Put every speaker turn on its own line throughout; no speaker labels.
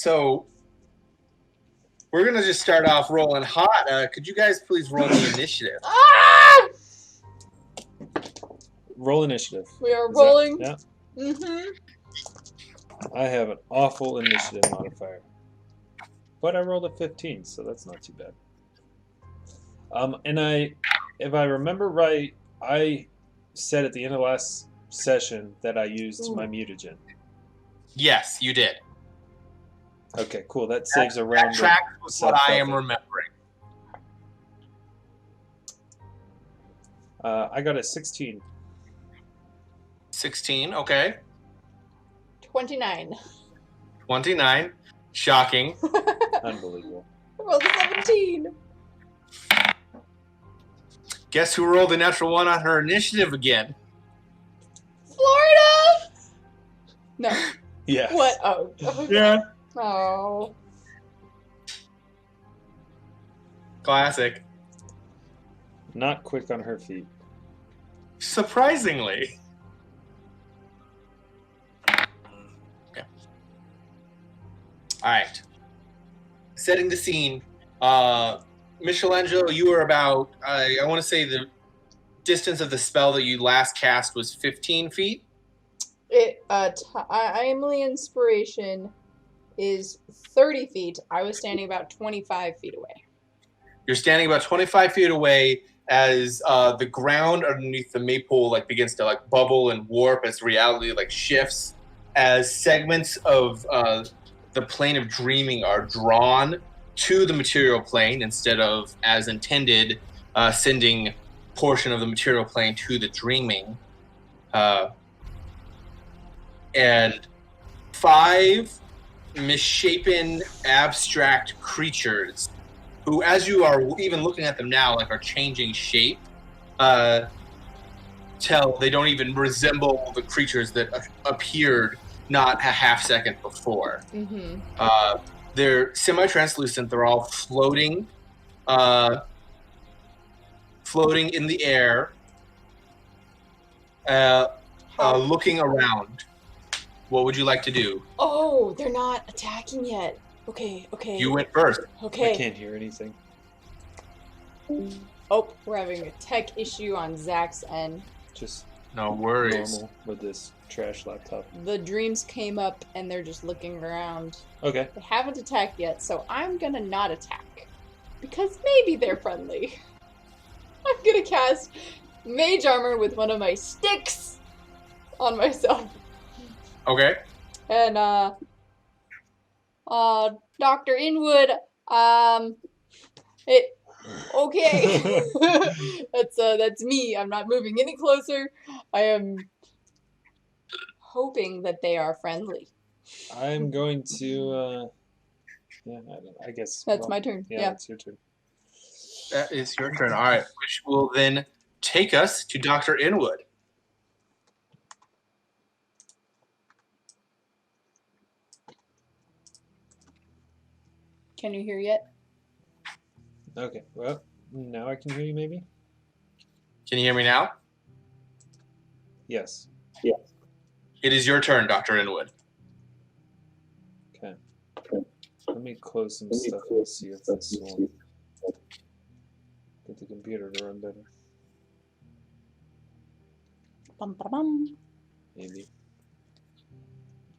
So we're gonna just start off rolling hot. Could you guys please roll the initiative?
Ah!
Roll initiative.
We are rolling.
Yeah.
Mm-hmm.
I have an awful initiative modifier. But I rolled a 15, so that's not too bad. And if I remember right, I said at the end of last session that I used my mutagen.
Yes, you did.
Okay, cool. That saves a round.
That tracks with what I am remembering.
I got a 16.
16, okay.
29.
29. Shocking.
Unbelievable.
I rolled a 17.
Guess who rolled a natural 1 on her initiative again?
Florida! No.
Yeah.
What? Oh.
Yeah.
Oh.
Classic.
Not quick on her feet.
Surprisingly. Okay. All right. Setting the scene. Michellangelo, you were about, I want to say the distance of the spell that you last cast was 15 feet.
Timely inspiration is 30 feet. I was standing about 25 feet away.
You're standing about 25 feet away as the ground underneath the maypole begins to bubble and warp as reality shifts, as segments of the plane of dreaming are drawn to the material plane instead of, as intended, sending portion of the material plane to the dreaming. And 5 misshapen, abstract creatures who, as you are even looking at them now, are changing shape, tell they don't even resemble the creatures that appeared not a half second before.
Mm-hmm.
They're semi-translucent. They're all floating in the air, looking around. What would you like to do?
Oh, they're not attacking yet. Okay.
You went first.
Okay.
I can't hear anything.
Oh, we're having a tech issue on Zach's end.
Just
No worries.
normal with this trash laptop.
The dreams came up and they're just looking around.
Okay.
They haven't attacked yet, so I'm gonna not attack. Because maybe they're friendly. I'm gonna cast Mage Armor with one of my sticks on myself.
Okay.
And, Dr. Inwood, okay. That's me. I'm not moving any closer. I am hoping that they are friendly.
I'm going to, I guess.
That's my turn. Yeah.
It's your turn.
That is your turn. All right. Which will then take us to Dr. Inwood.
Can you hear yet?
Okay, well, now I can hear you maybe?
Can you hear me now?
Yes.
It is your turn, Dr. Inwood.
Okay. Let me close some stuff and see if this will get the computer to run better.
Bum, ba, bum.
Maybe.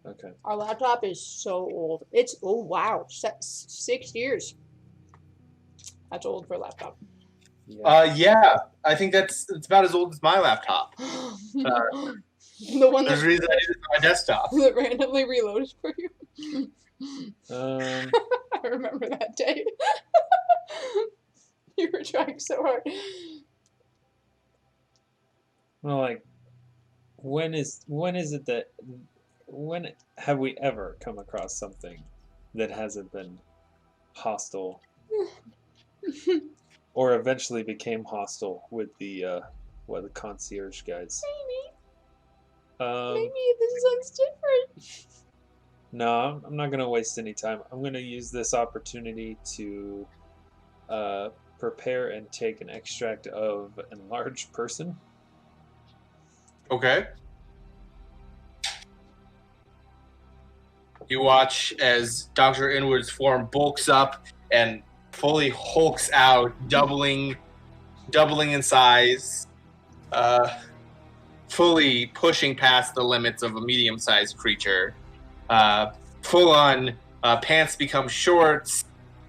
Okay.
Our laptop is so old. It's, oh wow, 6 years. That's old for a laptop.
Yeah, I think it's about as old as my laptop.
The one
There's a reason I did it on my desktop.
that randomly reloaded for you.
Um,
I remember that day. You were trying so hard.
well, when have we ever come across something that hasn't been hostile or eventually became hostile with the concierge guys?
Maybe this one's different.
No, I'm not going to waste any time. I'm going to use this opportunity to prepare and take an extract of enlarged person.
Okay. You watch as Dr. Inwood's form bulks up and fully hulks out, doubling in size, fully pushing past the limits of a medium-sized creature. Full on pants become shorts.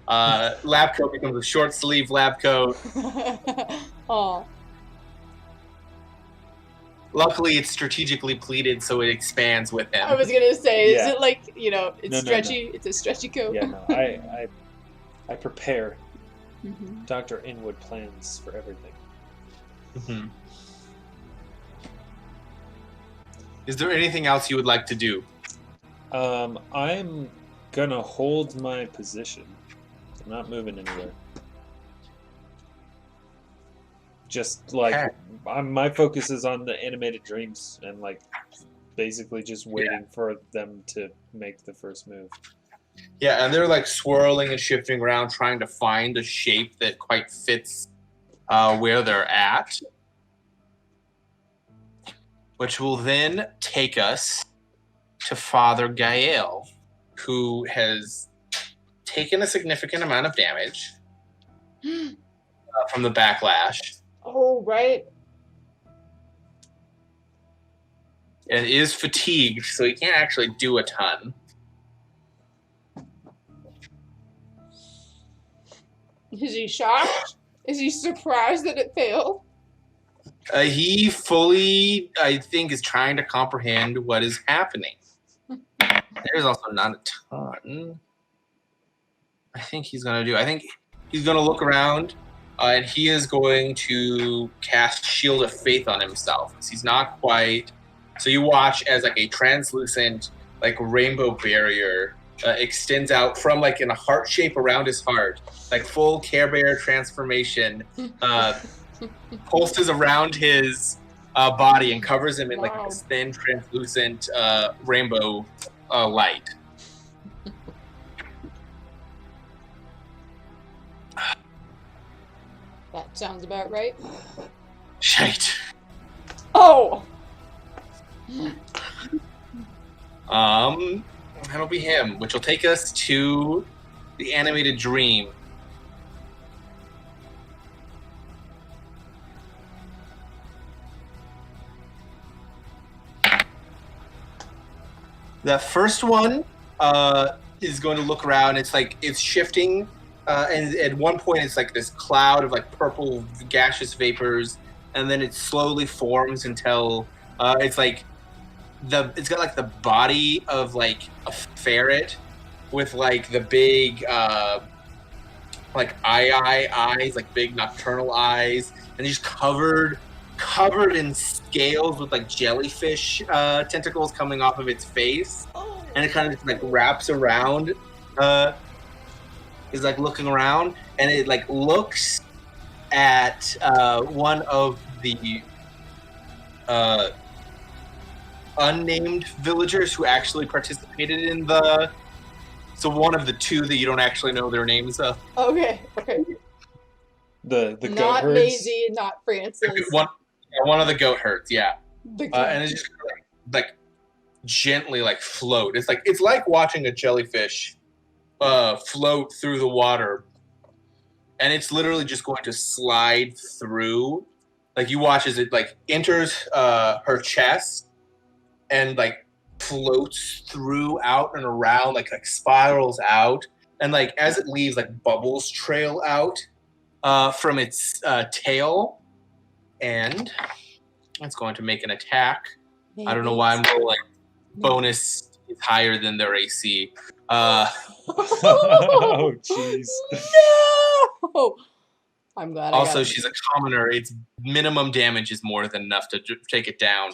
Lab coat becomes a short sleeve lab coat.
Aw.
Luckily, it's strategically pleated, so it expands with him.
I was gonna say, is
Yeah.
it like, you know, it's
No.
stretchy? It's a stretchy coat.
Yeah, no, I prepare.
Mhm.
Dr. Inwood plans for everything.
Mhm. Is there anything else you would like to do?
I'm gonna hold my position. I'm not moving anywhere. Just like my focus is on the animated dreams and like basically just waiting for them to make the first move.
Yeah, and they're like swirling and shifting around, trying to find a shape that quite fits where they're at. Which will then take us to Father Gael, who has taken a significant amount of damage from the backlash.
Oh, right.
And is fatigued, so he can't actually do a ton.
Is he shocked? Is he surprised that it failed?
He fully, I think, is trying to comprehend what is happening. There's also not a ton. I think he's going to look around, and he is going to cast Shield of Faith on himself. He's not quite... So you watch as like a translucent, like rainbow barrier extends out from like in a heart shape around his heart, like full Care Bear transformation, pulses around his body and covers him in like this thin, translucent rainbow light.
That sounds about right.
Shite.
Oh!
That'll be him, which will take us to the animated dream. The first one is going to look around. It's like it's shifting, and at one point it's like this cloud of like purple gaseous vapors, and then it slowly forms until it's like it's got like the body of like a ferret with like the big like eyes, like big nocturnal eyes, and he's covered in scales with like jellyfish tentacles coming off of its face, and it kind of just like wraps around, is like looking around, and it like looks at one of the unnamed villagers who actually participated in so one of the two that you don't actually know their names of.
Okay.
The goat
not
herds?
Maisie, not Francis.
One of the goat herds, yeah.
The
And it's just like gently like float. It's like watching a jellyfish float through the water, and it's literally just going to slide through. Like you watch as it like enters her chest and like floats through out and around, like spirals out, and like as it leaves, like bubbles trail out from its tail, and it's going to make an attack. I don't know why I'm rolling. Bonus is higher than their AC.
Oh, jeez.
No! I'm glad.
Also, she's a commoner. Its minimum damage is more than enough to take it down.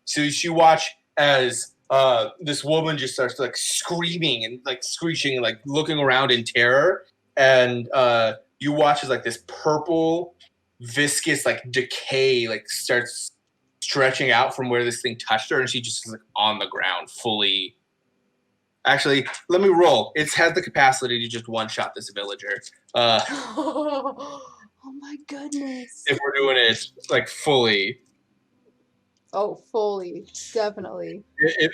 So you watch as this woman just starts like screaming and like screeching and like looking around in terror, and you watch as like this purple, viscous like decay like starts stretching out from where this thing touched her, and she just is like on the ground fully. Actually, let me roll. It has the capacity to just one-shot this villager.
Oh my goodness.
If we're doing it like fully.
Oh, fully, definitely.
If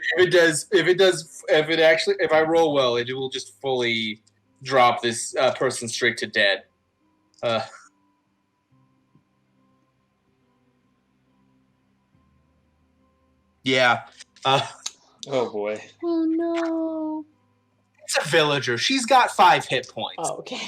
I roll well, it will just fully drop this person straight to dead. Yeah.
Oh boy.
Oh no.
It's a villager. She's got 5 hit points.
Oh, okay.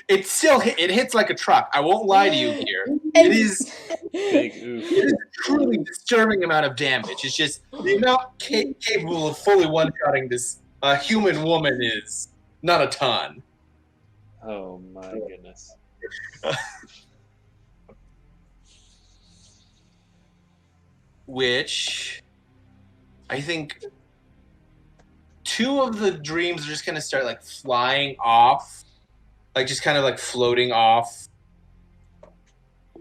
It hits like a truck. I won't lie to you here.
And-
It is
Big oof.
it is a truly disturbing amount of damage. It's just the amount capable of fully one-shotting this human woman is not a ton.
Oh my goodness.
Which I think 2 of the dreams are just gonna start like flying off, like just kind of like floating off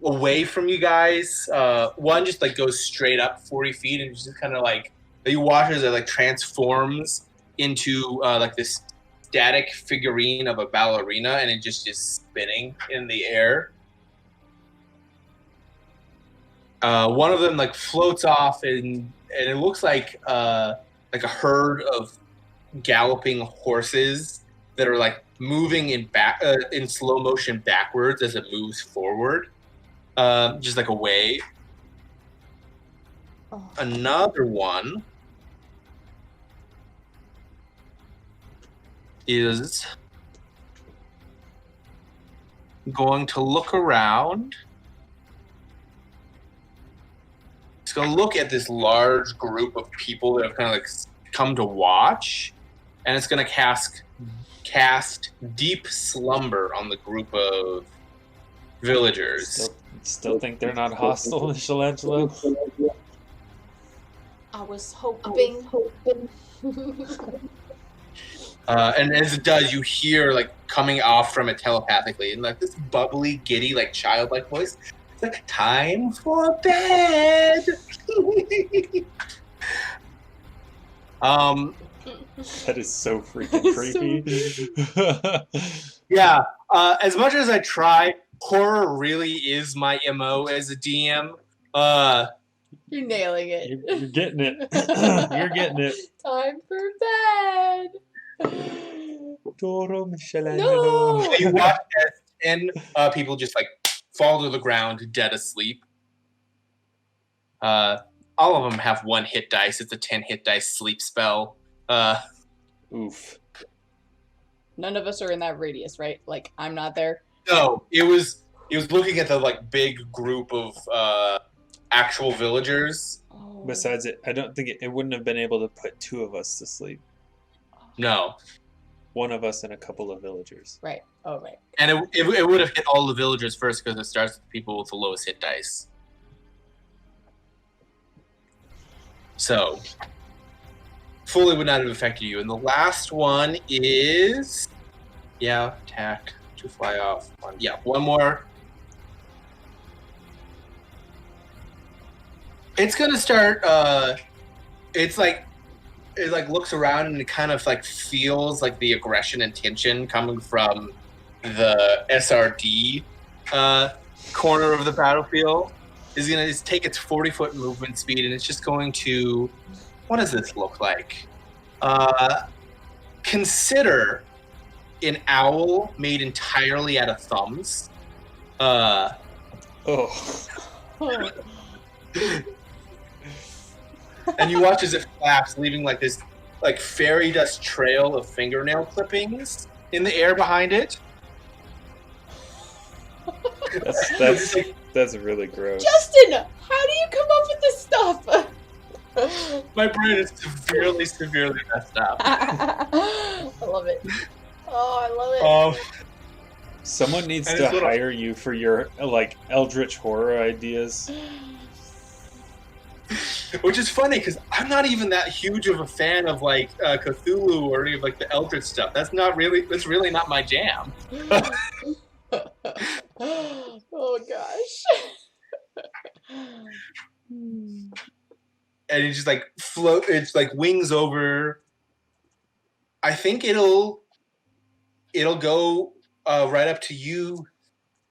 away from you guys. One just like goes straight up 40 feet and just kind of like you watch as it like transforms into like this static figurine of a ballerina, and it just is spinning in the air. One of them like floats off, and it looks like a herd of galloping horses that are like moving in slow motion backwards as it moves forward, just like away.
Oh.
Another one is going to look around. It's going to look at this large group of people that have kind of like come to watch, and it's going to cast Deep Slumber on the group of villagers.
Still think they're not hostile, Michellangelo?
I was hoping.
And as it does, you hear like coming off from it telepathically, and like this bubbly, giddy, like childlike voice. It's like time for bed.
That is so freaking creepy.
Yeah. As much as I try, horror really is my MO as a DM.
You're nailing it.
You're getting it. You're getting it.
Time for bed.
Toro Michellangelo.
No.
You watch as 10 people just like fall to the ground dead asleep. All of them have 1 hit dice. It's a 10 hit dice sleep spell.
Oof.
None of us are in that radius, right? Like, I'm not there.
No, it was looking at the like big group of actual villagers.
Oh.
Besides it, I don't think it wouldn't have been able to put 2 of us to sleep.
No.
1 of us and a couple of villagers.
Right. Oh, right.
And it would have hit all the villagers first because it starts with people with the lowest hit dice. So, fully would not have affected you. And the last one is... Yeah, attack. 2 fly off. 1. Yeah, 1 more. It's going to start... It like looks around and it kind of like feels like the aggression and tension coming from the SRD corner of the battlefield. Is going to just take its 40-foot movement speed, and it's just going to... What does this look like? Consider an owl made entirely out of thumbs.
Oh.
And you watch as it flaps, leaving like this like fairy dust trail of fingernail clippings in the air behind it.
That's really gross.
Justin, how do you come up with this stuff?
My brain is severely messed up.
I love it. Oh, I love it.
Someone needs to hire you for your like eldritch horror ideas.
Which is funny because I'm not even that huge of a fan of like Cthulhu or any of like the eldritch stuff. That's really not my jam.
Oh gosh.
And it just like it's like wings over. I think it'll it'll go right up to you,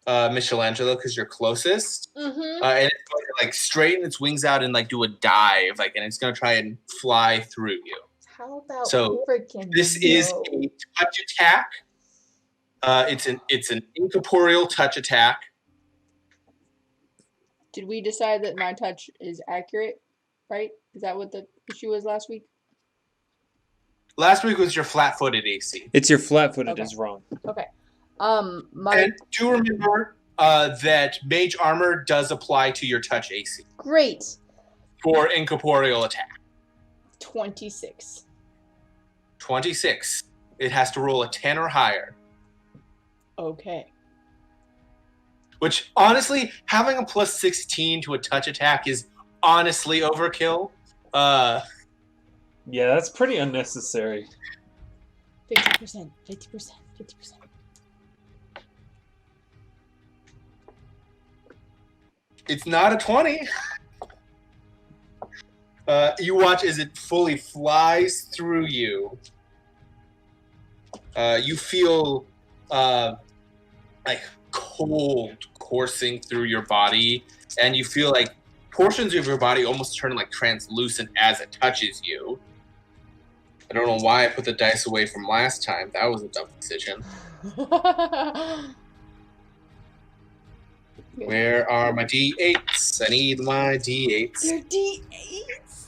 Michellangelo, because you're closest.
Mm-hmm.
And it's going to like straighten its wings out and like do a dive, like, and it's going to try and fly through you.
How about
So
freaking
this is a touch attack. It's an incorporeal touch attack.
Did we decide that my touch is accurate? Right? Is that what the issue was last week?
Last week was your flat-footed AC.
It's your flat-footed
Okay.
is wrong.
Okay.
And do remember that mage armor does apply to your touch AC
Great.
for incorporeal attack.
26.
26. It has to roll a 10 or higher.
Okay.
Which, honestly, having a plus 16 to a touch attack is honestly overkill.
Yeah, that's pretty unnecessary.
50%. 50%. 50%.
It's not a 20. You watch as it fully flies through you. You feel like cold coursing through your body, and you feel like portions of your body almost turn like translucent as it touches you. I don't know why I put the dice away from last time. That was a dumb decision. Where are my D8s? I need my D8s.
They're D8s?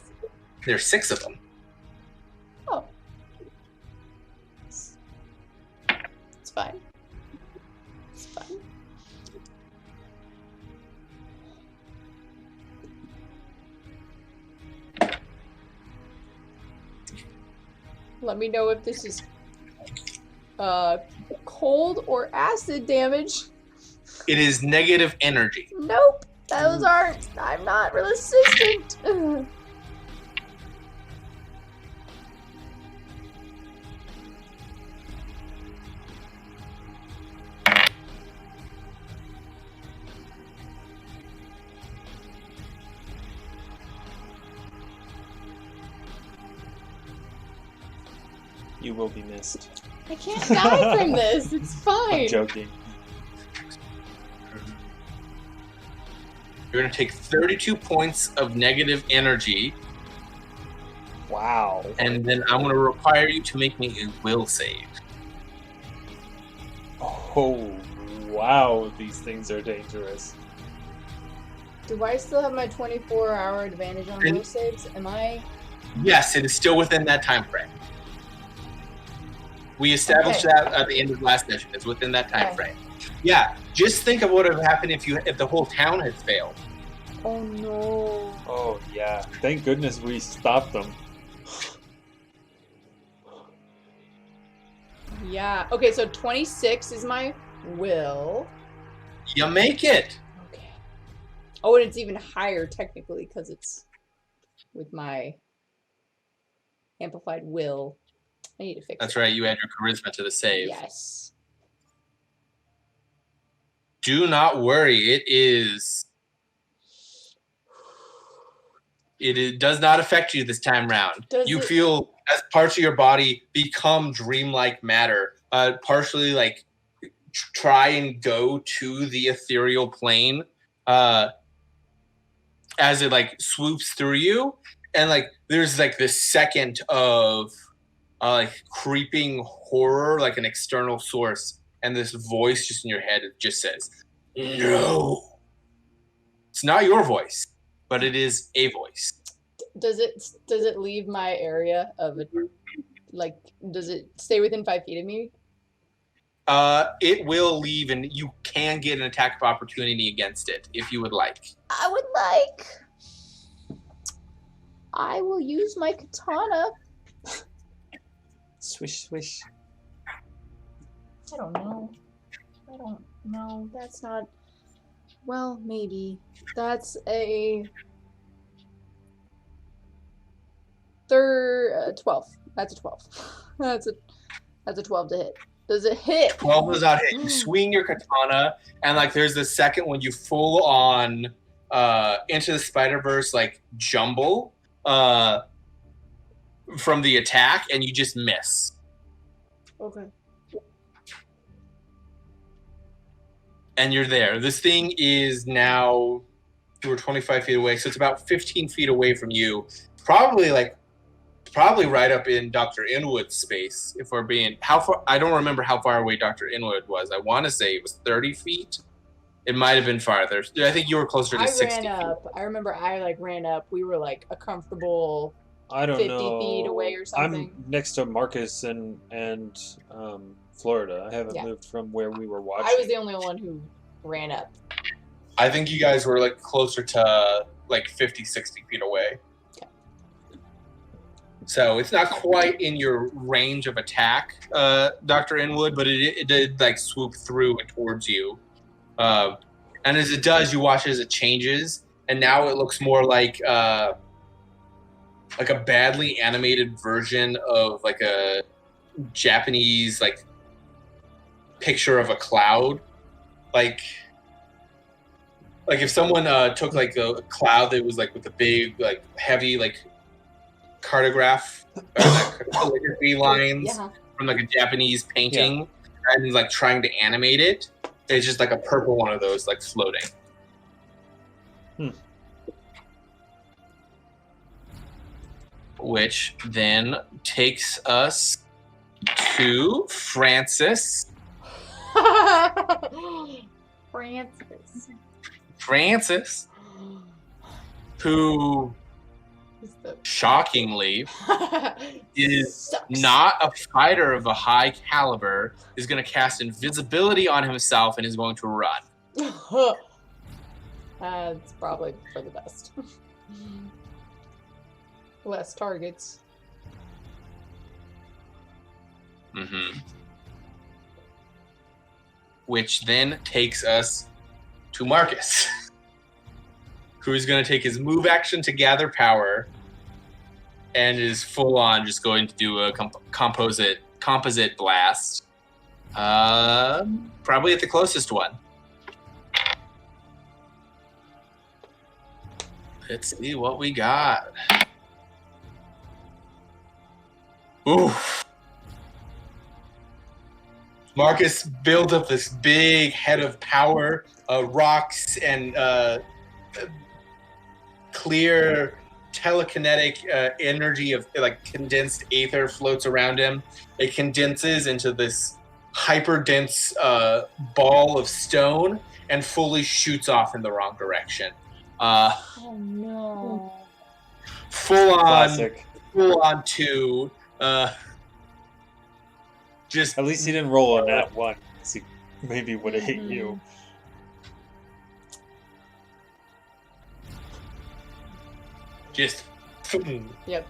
There's 6 of them.
Oh. It's fine. It's fine. Let me know if this is cold or acid damage.
It is negative energy.
Nope. Those aren't. I'm not resistant.
You will be missed.
I can't die from this. It's fine.
I'm joking.
You're going to take 32 points of negative energy,
Wow.
and then I'm going to require you to make me a will save.
Oh, wow. These things are dangerous.
Do I still have my 24-hour advantage on will saves? Am I?
Yes, it is still within that time frame. We established that at the end of last session. It's within that time frame. Yeah, just think of what would have happened if the whole town had failed.
Oh no.
Oh, yeah. Thank goodness we stopped them.
Yeah. Okay, so 26 is my will.
You make it.
Okay. Oh, and it's even higher technically because it's with my amplified will. I need to fix
That's
it.
right. You add your charisma to the save.
Yes.
Do not worry. It does not affect you this time round. You feel as parts of your body become dreamlike matter, partially like try and go to the ethereal plane as it like swoops through you, and like there's like this second of like creeping horror, like an external source, and this voice just in your head just says, "No." It's not your voice, but it is a voice.
Does it leave my area of it? Like, does it stay within 5 feet of me?
It will leave, and you can get an attack of opportunity against it if you would like.
I would like. I will use my katana.
Swish, swish.
I don't know. That's not. Well, maybe. That's a 12. That's a 12. That's a 12 to hit. Does it hit?
12 does not hit. You swing your katana, and like there's the second when you full on Into the Spider-Verse like jumble from the attack, and you just miss.
Okay.
And you're there. This thing is now, you were 25 feet away, so it's about 15 feet away from you. Probably right up in Dr. Inwood's space. If we're being, how far? I don't remember how far away Dr. Inwood was. I want to say it was 30 feet. It might have been farther. I think you were closer to 60 feet.
I ran up. I remember I ran up. We were like a comfortable
I don't
50
know.
feet away or something.
I'm next to Marcus and Florida. I haven't moved from where we were watching.
I was the only one who ran up.
I think you guys were like closer to like 50, 60 feet away.
Okay.
So it's not quite in your range of attack, Dr. Inwood, but it did like swoop through and towards you. And as it does, you watch as it changes, and now it looks more like a badly animated version of like a Japanese like picture of a cloud, like if someone took like a cloud that was like with a big like heavy like cartograph calligraphy lines from like a Japanese painting and like trying to animate it. It's just like a purple one of those, like floating. Which then takes us to Francis. Francis, who shockingly is not a fighter of a high caliber, is going to cast invisibility on himself and is going to run.
It's probably for the best. Less targets.
Which then takes us to Marcus, who is going to take his move action to gather power and is full on just going to do a composite blast. Probably at the closest one. Let's see what we got. Oof. Marcus builds up this big head of power, rocks and clear telekinetic energy of like condensed aether floats around him. It condenses into this hyper dense ball of stone and fully shoots off in the wrong direction.
Oh no!
Full
Classic.
on two. Just
at least he didn't roll on that one. He maybe would have hit you.
Just.
Yep.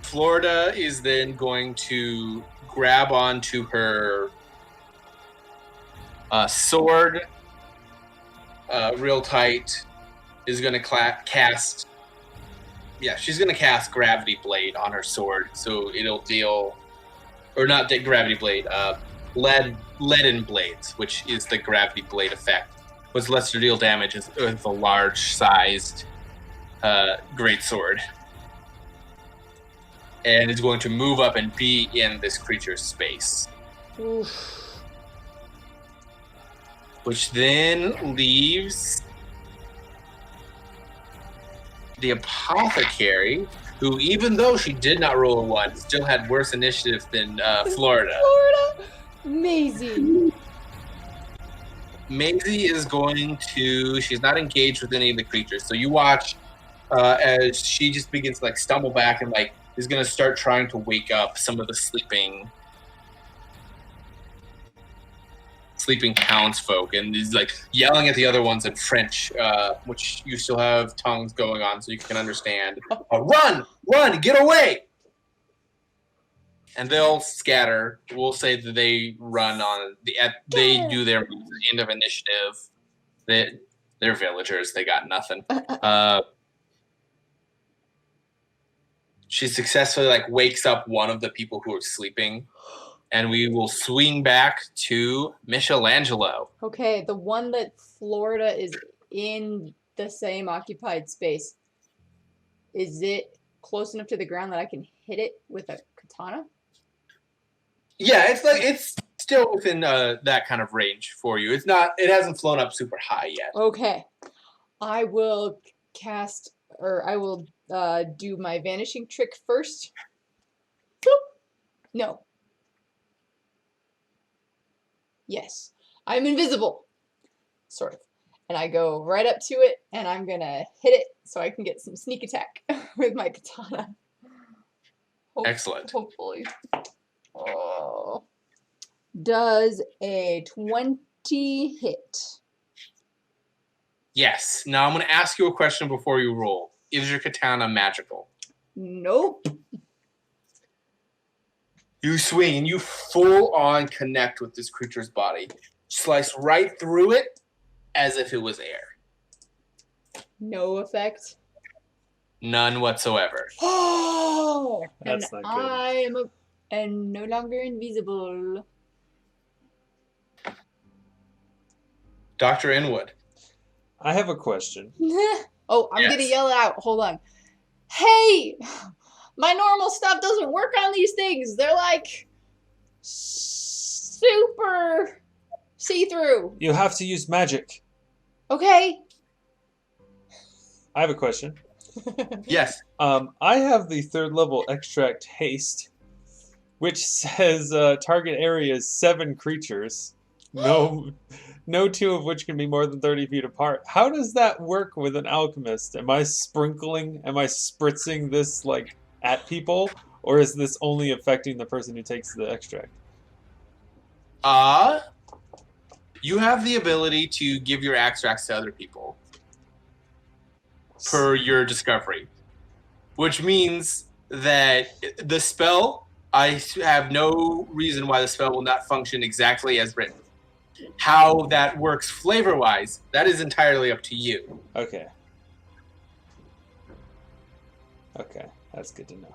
Florida is then going to grab onto her sword real tight. Is going to cast. Yeah, she's going to cast Gravity Blade on her sword, so it'll deal, or not Gravity Blade, Leaden Blades, which is the Gravity Blade effect, which lets her deal damage with a large-sized great sword, and is going to move up and be in this creature's space.
Oof.
Which then leaves the apothecary, who, even though she did not roll a 1, still had worse initiative than Florida.
Maisie.
Maisie is going to... She's not engaged with any of the creatures, so you watch as she just begins to like stumble back and like is going to start trying to wake up some of the sleeping townsfolk, and is like yelling at the other ones in French, which you still have tongues going on so you can understand. Run, get away! And they'll scatter. We'll say that they run on they do their moves at the end of initiative. They're villagers. They got nothing. She successfully like wakes up one of the people who are sleeping. And we will swing back to Michellangelo.
Okay, the one that Florida is in the same occupied space. Is it close enough to the ground that I can hit it with a katana?
Yeah, it's still within that kind of range for you. It's not. It hasn't flown up super high yet.
Okay. I will cast, or I will do my vanishing trick first. Bloop. No. Yes. I'm invisible. Sort of. And I go right up to it, and I'm gonna hit it so I can get some sneak attack with my katana.
Excellent.
Hopefully. Oh. Does a 20 hit?
Yes. Now I'm going to ask you a question before you roll. Is your katana magical?
Nope.
You swing and you full on connect with this creature's body. Slice right through it as if it was air.
No effect.
None whatsoever.
Oh!
That's
and
not good.
I am no longer invisible.
Dr. Inwood.
I have a question.
Oh, I'm gonna yell out. Hold on. Hey! My normal stuff doesn't work on these things. They're like super see-through.
You have to use magic.
Okay.
I have a question.
Yes.
I have the 3rd level extract Haste, which says target area is 7 creatures. No 2 of which can be more than 30 feet apart. How does that work with an alchemist? Am I spritzing this like at people, or is this only affecting the person who takes the extract?
You have the ability to give your extracts to other people per your discovery, which means that the spell, I have no reason why the spell will not function exactly as written. How that works flavor-wise, that is entirely up to you.
Okay. Okay, that's good to know.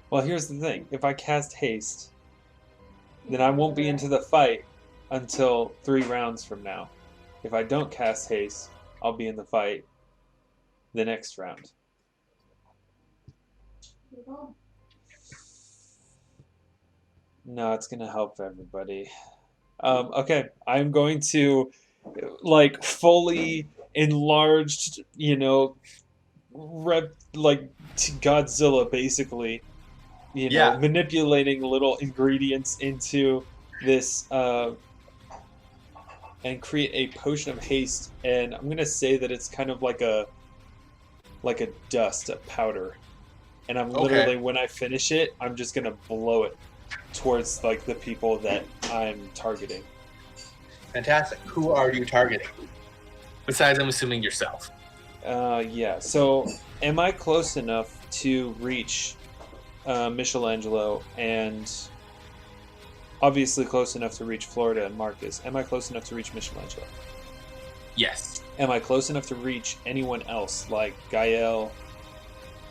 Well, here's the thing. If I cast Haste, then I won't be into the fight until 3 rounds from now. If I don't cast Haste, I'll be in the fight the next round. No, it's going to help everybody. Okay, I'm going to, like, fully enlarged, Godzilla, basically. Manipulating little ingredients into this and create a potion of haste. And I'm gonna say that it's kind of like a dust, a powder. And I'm literally, when I finish it, I'm just gonna blow it towards like the people that I'm targeting.
Fantastic. Who are you targeting? Besides, I'm assuming yourself.
Yeah. So, am I close enough to reach Michellangelo, and obviously close enough to reach Florida and Marcus? Am I close enough to reach Michellangelo?
Yes.
Am I close enough to reach anyone else, like Gael?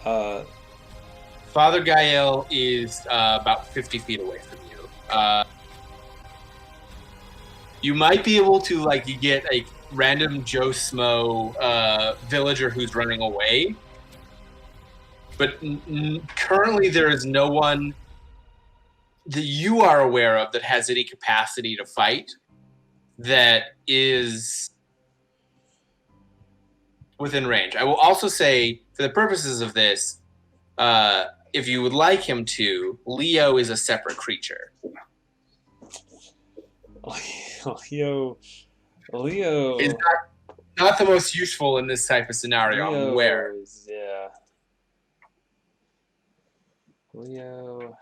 Father Gael is about 50 feet away from you. You might be able to, you get a random Joe Smo villager who's running away. But currently there is no one that you are aware of that has any capacity to fight that is within range. I will also say, for the purposes of this, if you would like him to, Leo is a separate creature.
Leo
is not the most useful in this type of scenario, I'm aware.
Yeah. Leo,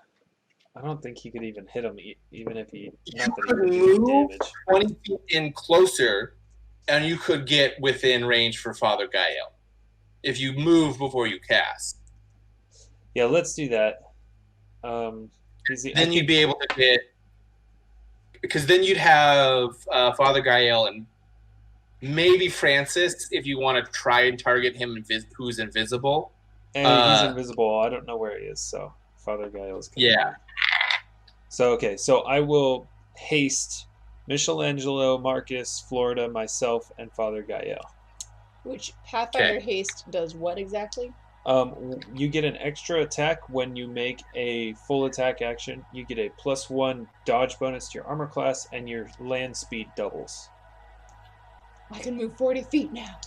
I don't think he could even hit him, even if he...
You could move 20 feet in closer, and you could get within range for Father Gael. If you move before you cast.
Yeah, let's do that.
Then you'd be able to hit... Because then you'd have Father Gael and maybe Francis, if you want to try and target him who's invisible.
And he's invisible. I don't know where he is, so Father Gael is coming.
Yeah.
So I will haste Michellangelo, Marcus, Florida, myself, and Father Gael.
Which Pathfinder Haste does what exactly?
You get an extra attack when you make a full attack action. You get a +1 dodge bonus to your armor class, and your land speed doubles.
I can move 40 feet now.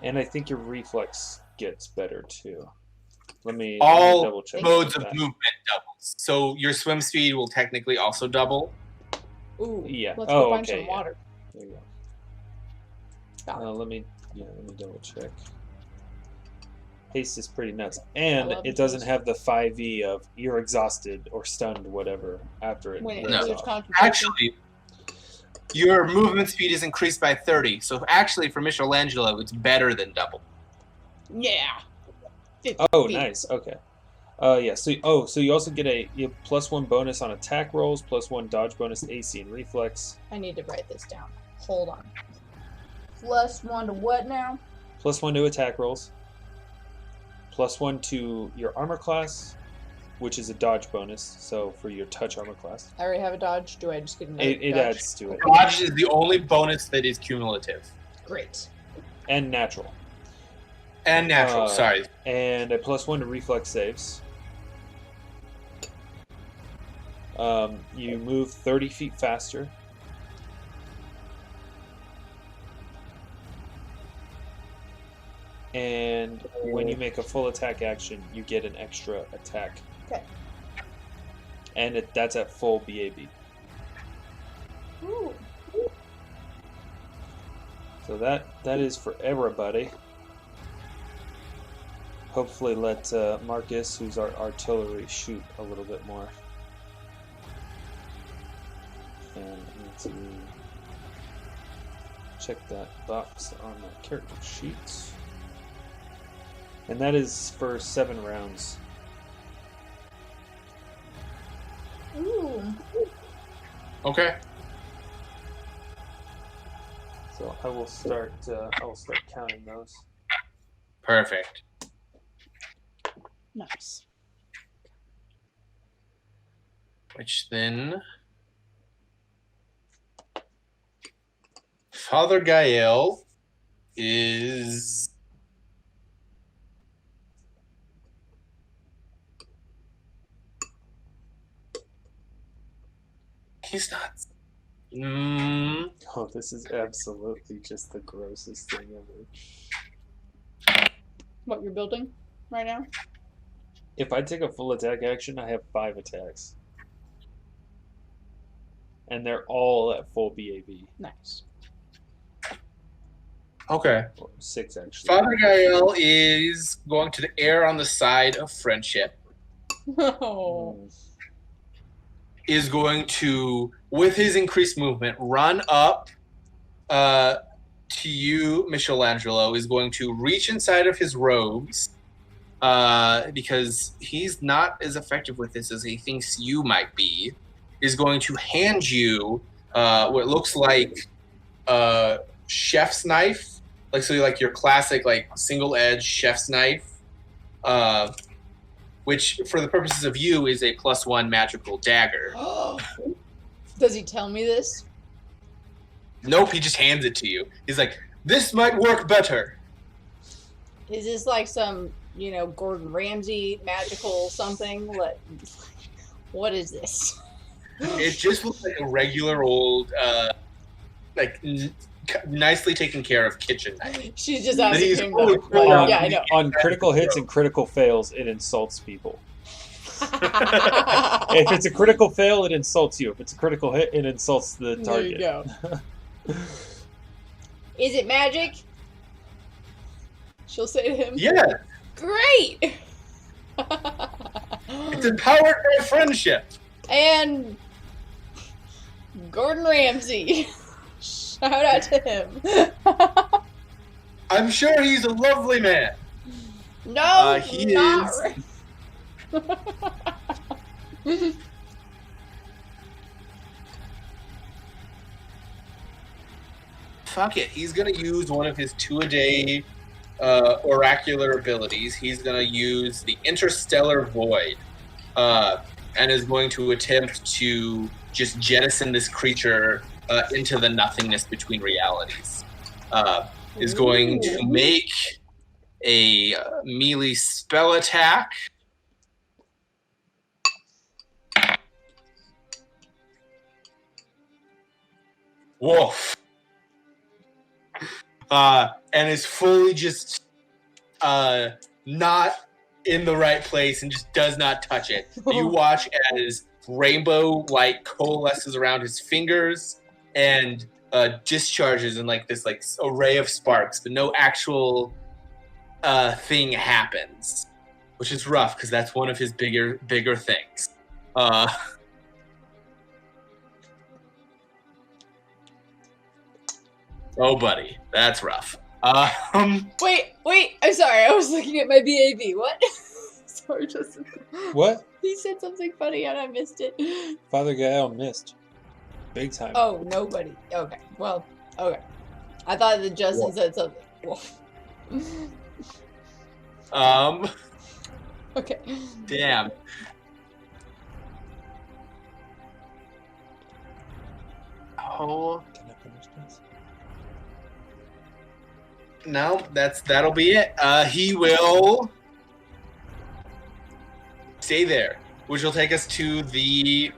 And I think your reflex gets better too. Let me
All
double check.
modes of movement doubles. So your swim speed will technically also double.
Ooh,
Yeah.
let's go find
okay,
some water.
There you
Got
go.
it.
Let me double check. Haste is pretty nuts, and
love
it doesn't
haste.
have the 5e of you're exhausted or stunned, whatever, after it
When it
wears
loses
off.
concentration.
Actually, your movement speed is increased by 30. So actually, for Michellangelo, it's better than double.
Yeah. 50
Oh,
feet.
nice. Okay. Yeah. So you also get a +1 bonus on attack rolls, +1 dodge bonus to AC and reflex,
I need to write this down. Hold on. +1 to what now?
+1 to attack rolls, +1 to your armor class, which is a dodge bonus. So for your touch armor class,
I already have a dodge. Do I just get another
it
dodge?
adds to it,
Dodge is the only bonus that is cumulative.
Great.
and natural.
And natural,
Uh,
sorry.
And a +1 to reflex saves. You move 30 feet faster. And when you make a full attack action, you get an extra attack.
Okay.
And that's at full BAB.
Ooh.
So that is for everybody. Hopefully let Marcus, who's our artillery, shoot a little bit more. And I need to check that box on my character sheet. And that is for 7 rounds.
Ooh.
Okay.
So I will start counting those.
Perfect.
Nice.
Which then... Father Gael is... He's not...
Oh, this is absolutely just the grossest thing ever.
What you're building right now?
If I take a full attack action, I have 5 attacks. And they're all at full BAB.
Nice.
Okay.
Or 6, actually.
Father Gael is going to err on the side of friendship.
Oh.
Is going to, with his increased movement, run up to you, Michellangelo, is going to reach inside of his robes because he's not as effective with this as he thinks you might be, is going to hand you what looks like a chef's knife, like your classic single-edged chef's knife, which for the purposes of you is a +1 magical dagger.
Does he tell me this?
Nope, he just hands it to you. He's like, this might work better.
Is this like some, Gordon Ramsay magical something? What is this?
It just looks like a regular old, nicely taken care of kitchen knife.
She's just
But
asking
he's
him.
fully
though.
full
Like,
on-
yeah, I know.
On critical hits and critical fails, it insults people. If it's a critical fail, it insults you. If it's a critical hit, it insults the
There
target.
you go. Is it magic? She'll say to him.
Yeah,
Great!
it's empowered by friendship.
And Gordon Ramsay. Shout out to him.
I'm sure he's a lovely man.
No,
He
not
is-
right.
Fuck it, he's gonna use one of his 2-a-day oracular abilities. He's gonna use the Interstellar Void. and is going to attempt to just jettison this creature into the nothingness between realities. Is going to make a melee spell attack. Woof. And is fully just not in the right place and just does not touch it. You watch as rainbow light coalesces around his fingers and discharges in like this like array of sparks, but no actual thing happens, which is rough because that's one of his bigger things. Oh, buddy, that's rough.
Wait, I'm sorry. I was looking at my BAB. What? Sorry, Justin.
What?
He said something funny and I missed it.
Father Gael missed. Big time.
Oh, nobody. Okay. Well, okay. I thought that Justin said something. Okay.
Damn. Oh.
Can I finish this?
No, that'll be it. He will stay there, which will take us to the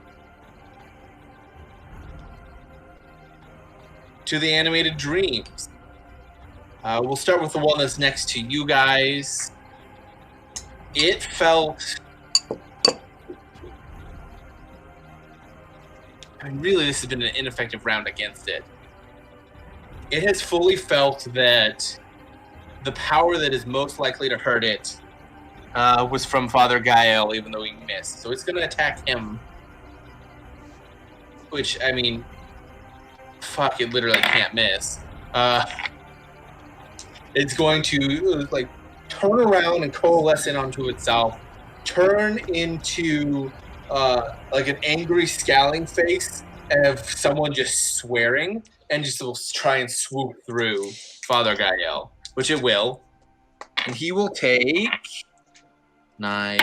animated dreams. We'll start with the one that's next to you guys. It felt... I mean, really, this has been an ineffective round against it. It has fully felt that the power that is most likely to hurt it was from Father Gael, even though he missed. So it's going to attack him. Which, I mean, fuck, it literally can't miss. It's going to, like, turn around and coalesce in onto itself, turn into, like, an angry, scowling face of someone just swearing, and just will try and swoop through Father Gael, which it will. And he will take 9,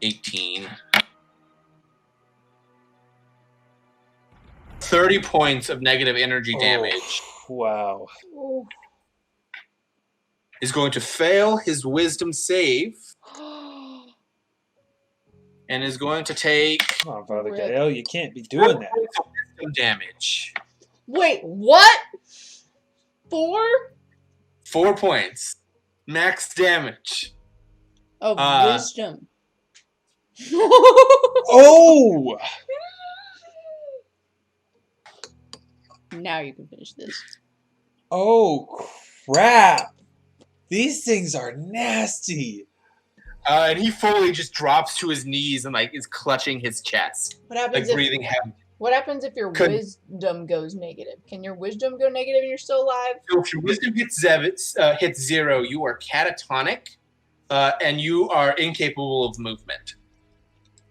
18, 30 points of negative energy damage.
Wow.
Is going to fail his wisdom save. And is going to take...
Come on, Father Gael, you can't be doing that.
Wisdom damage.
Wait, what? 4?
4 points. Max damage.
Oh, wisdom.
Oh!
Now you can finish this.
Oh, crap. These things are nasty.
And he fully just drops to his knees and like is clutching his chest,
What happens
like breathing heavy.
What happens if your wisdom goes negative? Can your wisdom go negative and you're still alive?
So if your wisdom hits 0, you are catatonic, and you are incapable of movement.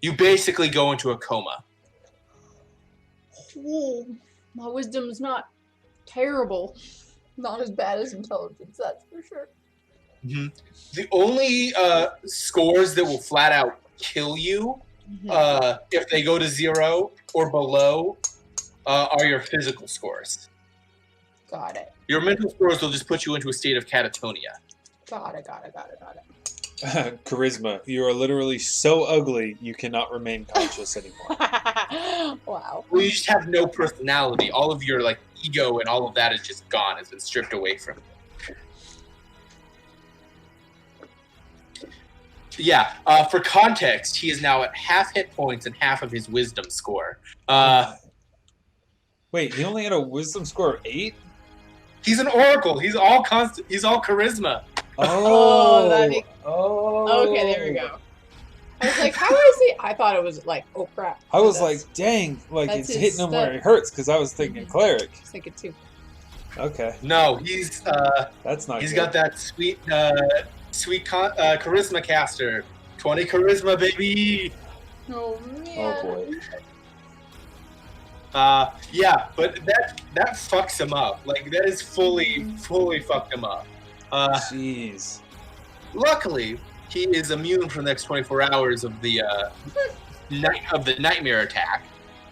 You basically go into a coma.
Oh, my wisdom's not terrible. Not as bad as intelligence, that's for sure.
Mm-hmm. The only scores that will flat out kill you, if they go to 0 or below, are your physical scores.
Got it.
Your mental scores will just put you into a state of catatonia.
Got it.
Charisma. You are literally so ugly, you cannot remain conscious anymore.
Wow.
Well, you just have no personality. All of your like ego and all of that is just gone. It's been stripped away from you. Yeah, for context, he is now at half hit points and half of his wisdom score.
Wait, he only had a wisdom score of 8?
He's an oracle. He's all constant. He's all charisma.
Oh,
Okay, there we go. I was like, how is he? I thought it was like, oh crap.
I was like, dang, like it's hitting him where it hurts because I was thinking cleric.
I was thinking too.
Okay.
No, he's
that's not.
He's
good.
got that sweet charisma caster. 20 charisma, baby.
Oh man.
Oh boy.
Yeah, but that fucks him up. Like that is fully fucked him up.
Jeez.
Luckily, he is immune for the next 24 hours of the nightmare attack.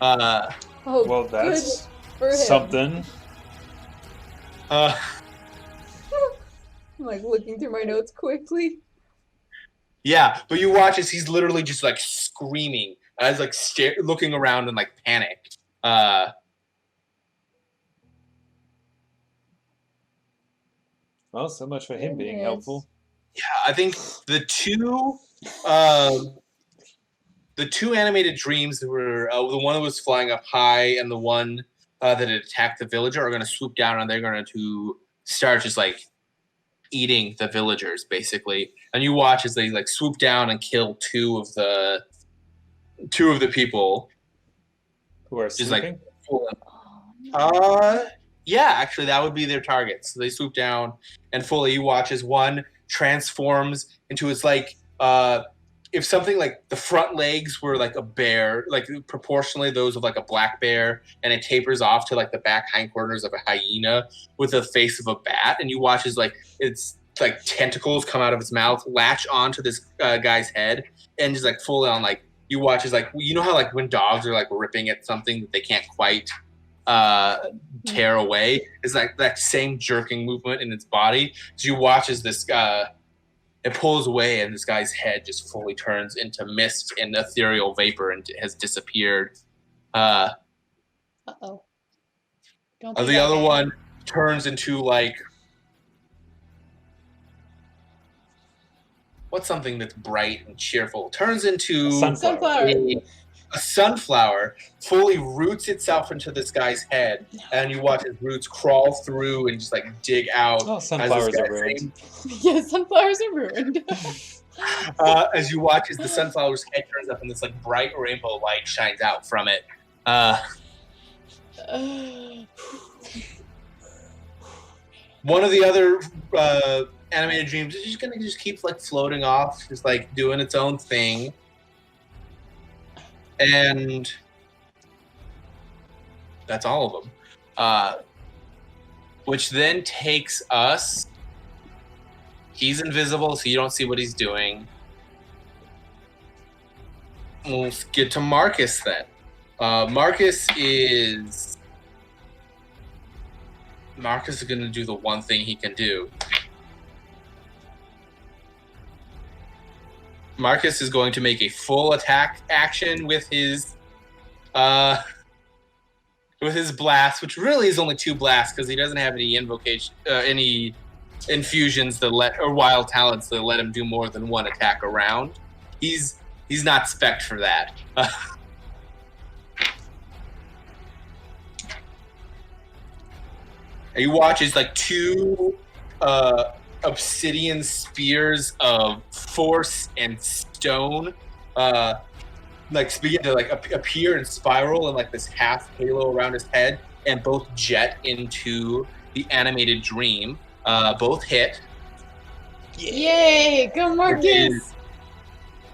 Oh,
Well,
good
that's
for him.
something.
Uh,
I'm like looking through my notes quickly.
yeah, but you watch as he's literally just like screaming, as like looking around in like panic.
Well, so much for him being
Goodness.
helpful.
Yeah, I think the two animated dreams that were the one that was flying up high and the one that had attacked the villager are going to swoop down and they're going to start just like eating the villagers basically. And you watch as they like swoop down and kill two of the people.
Who are
Just
sleeping?
Yeah, actually that would be their targets. So they swoop down and fully you watch as one transforms into its like if something like the front legs were like a bear, like proportionally those of like a black bear, and it tapers off to like the back hindquarters of a hyena with the face of a bat, and you watch as like it's like tentacles come out of its mouth, latch onto this guy's head, and just like full on like you watch as like you know how like when dogs are like ripping at something that they can't quite tear away, it's like that same jerking movement in its body. So you watch as this it pulls away and this guy's head just fully turns into mist and ethereal vapor and has disappeared.
Uh-oh. Don't be
The
that
other
bad.
one turns into like what's something that's bright and cheerful? Turns into
Sunflower.
a sunflower, fully roots itself into this guy's head, and you watch his roots crawl through and just like dig out.
Oh, sunflowers are ruined.
Yeah, sunflowers are ruined.
As you watch as the sunflower's head turns up and this like bright rainbow light shines out from it. One of the other animated dreams is just gonna just keep like floating off, just like doing its own thing. And that's all of them. Which then takes us. He's invisible, so you don't see what he's doing. We'll get to Marcus then. Marcus is going to do the one thing he can do. Marcus is going to make a full attack action with his blast, which really is only 2 blasts because he doesn't have any any infusions that or wild talents that let him do more than one attack around. He's not spec'd for that. And you watch as like 2 obsidian spears of force and stone like begin to like appear and spiral in like this half halo around his head and both jet into the animated dream. Both hit.
Yay! Go Marcus!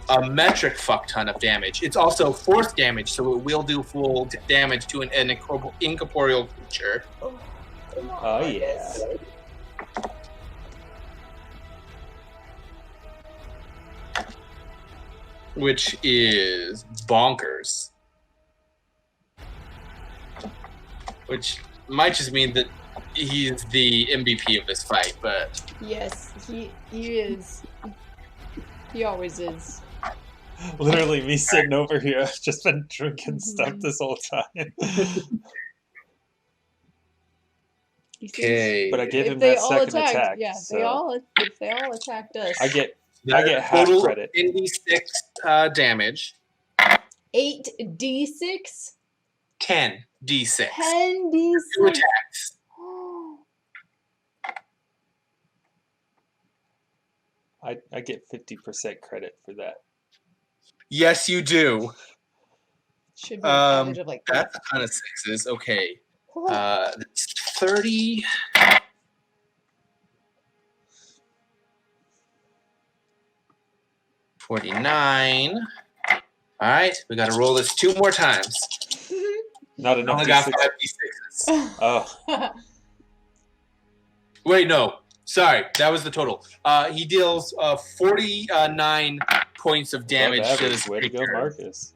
A metric fuck ton of damage. It's also force damage, so it will do full damage to an incorporeal creature.
Oh yeah.
Which is bonkers. Which might just mean that he's the MVP of this fight, but...
Yes, he is. He always is.
Literally me sitting over here. I've just been drinking stuff this whole time.
Okay.
But I gave him
If they
that
all
second
attacked,
attack.
yeah,
so
if they all attacked us.
I get half
total
credit.
86 damage.
8d6?
10 d6.
10d6.
2 attacks.
I get 50% credit for that.
Yes, you do.
Should be an average of like
That's a ton of 6s. Okay. That's 30. 49. All right, we got to roll this 2 more times.
Not
I
enough
only got
D6.
5 d6s.
Oh,
Wait, no. Sorry, that was the total. He deals 49 points of damage
Above
to
average.
this
Way to go,
creature.
Marcus.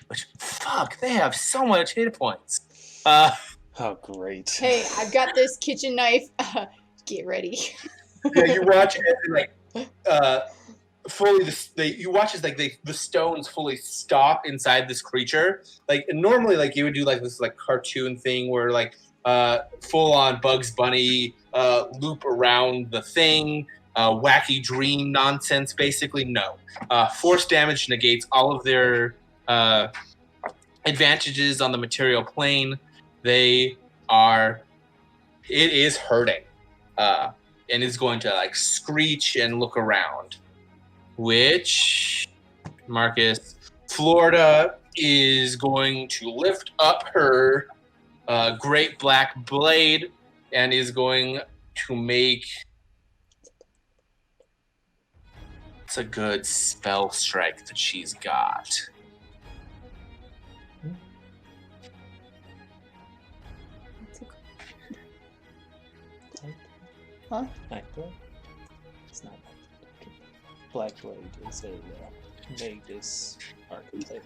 Which, fuck, they have so much hit points.
Oh, great.
Hey, I've got this kitchen knife. Get ready.
Yeah, you watch as like fully you watch as like the stones fully stop inside this creature. Like normally, like you would do like this like cartoon thing where like full on Bugs Bunny loop around the thing, wacky dream nonsense. Basically, no. Force damage negates all of their advantages on the material plane. It is hurting. And is going to like screech and look around. Which Marcus, Florida is going to lift up her great black blade and is going to make. It's a good spell strike that she's got.
Huh?
Actor? It's not. Black Blade is a Magus archetype.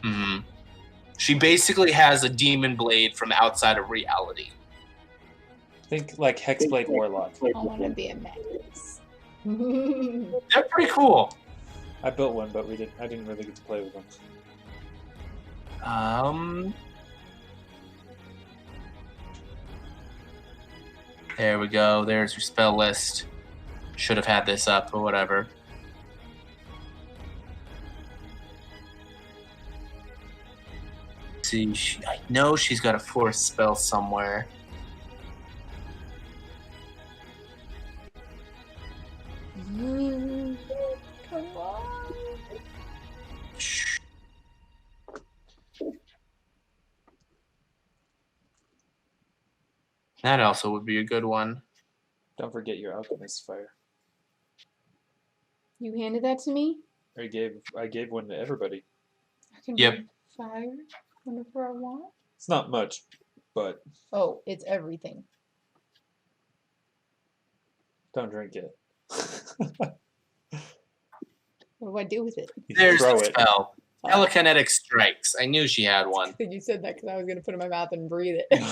Mm-hmm. She basically has a demon blade from outside of reality.
Think like Hexblade Warlock.
I want to be a Magus.
They're pretty cool.
I built one, but I didn't really get to play with them.
There we go. There's your spell list. Should have had this up, or whatever. See, I know she's got a force spell somewhere.
Come on.
That also would be a good one.
Don't forget your alchemist fire.
You handed that to me?
I gave one to everybody.
I can
Yep.
bring fire whenever I want.
It's not much, but
Oh, it's everything.
don't drink it.
What do I do with it?
You
There's
throw
the
it.
spell. Telekinetic strikes. I knew she had one.
I think you said that because I was going to put it in my mouth and breathe it. Like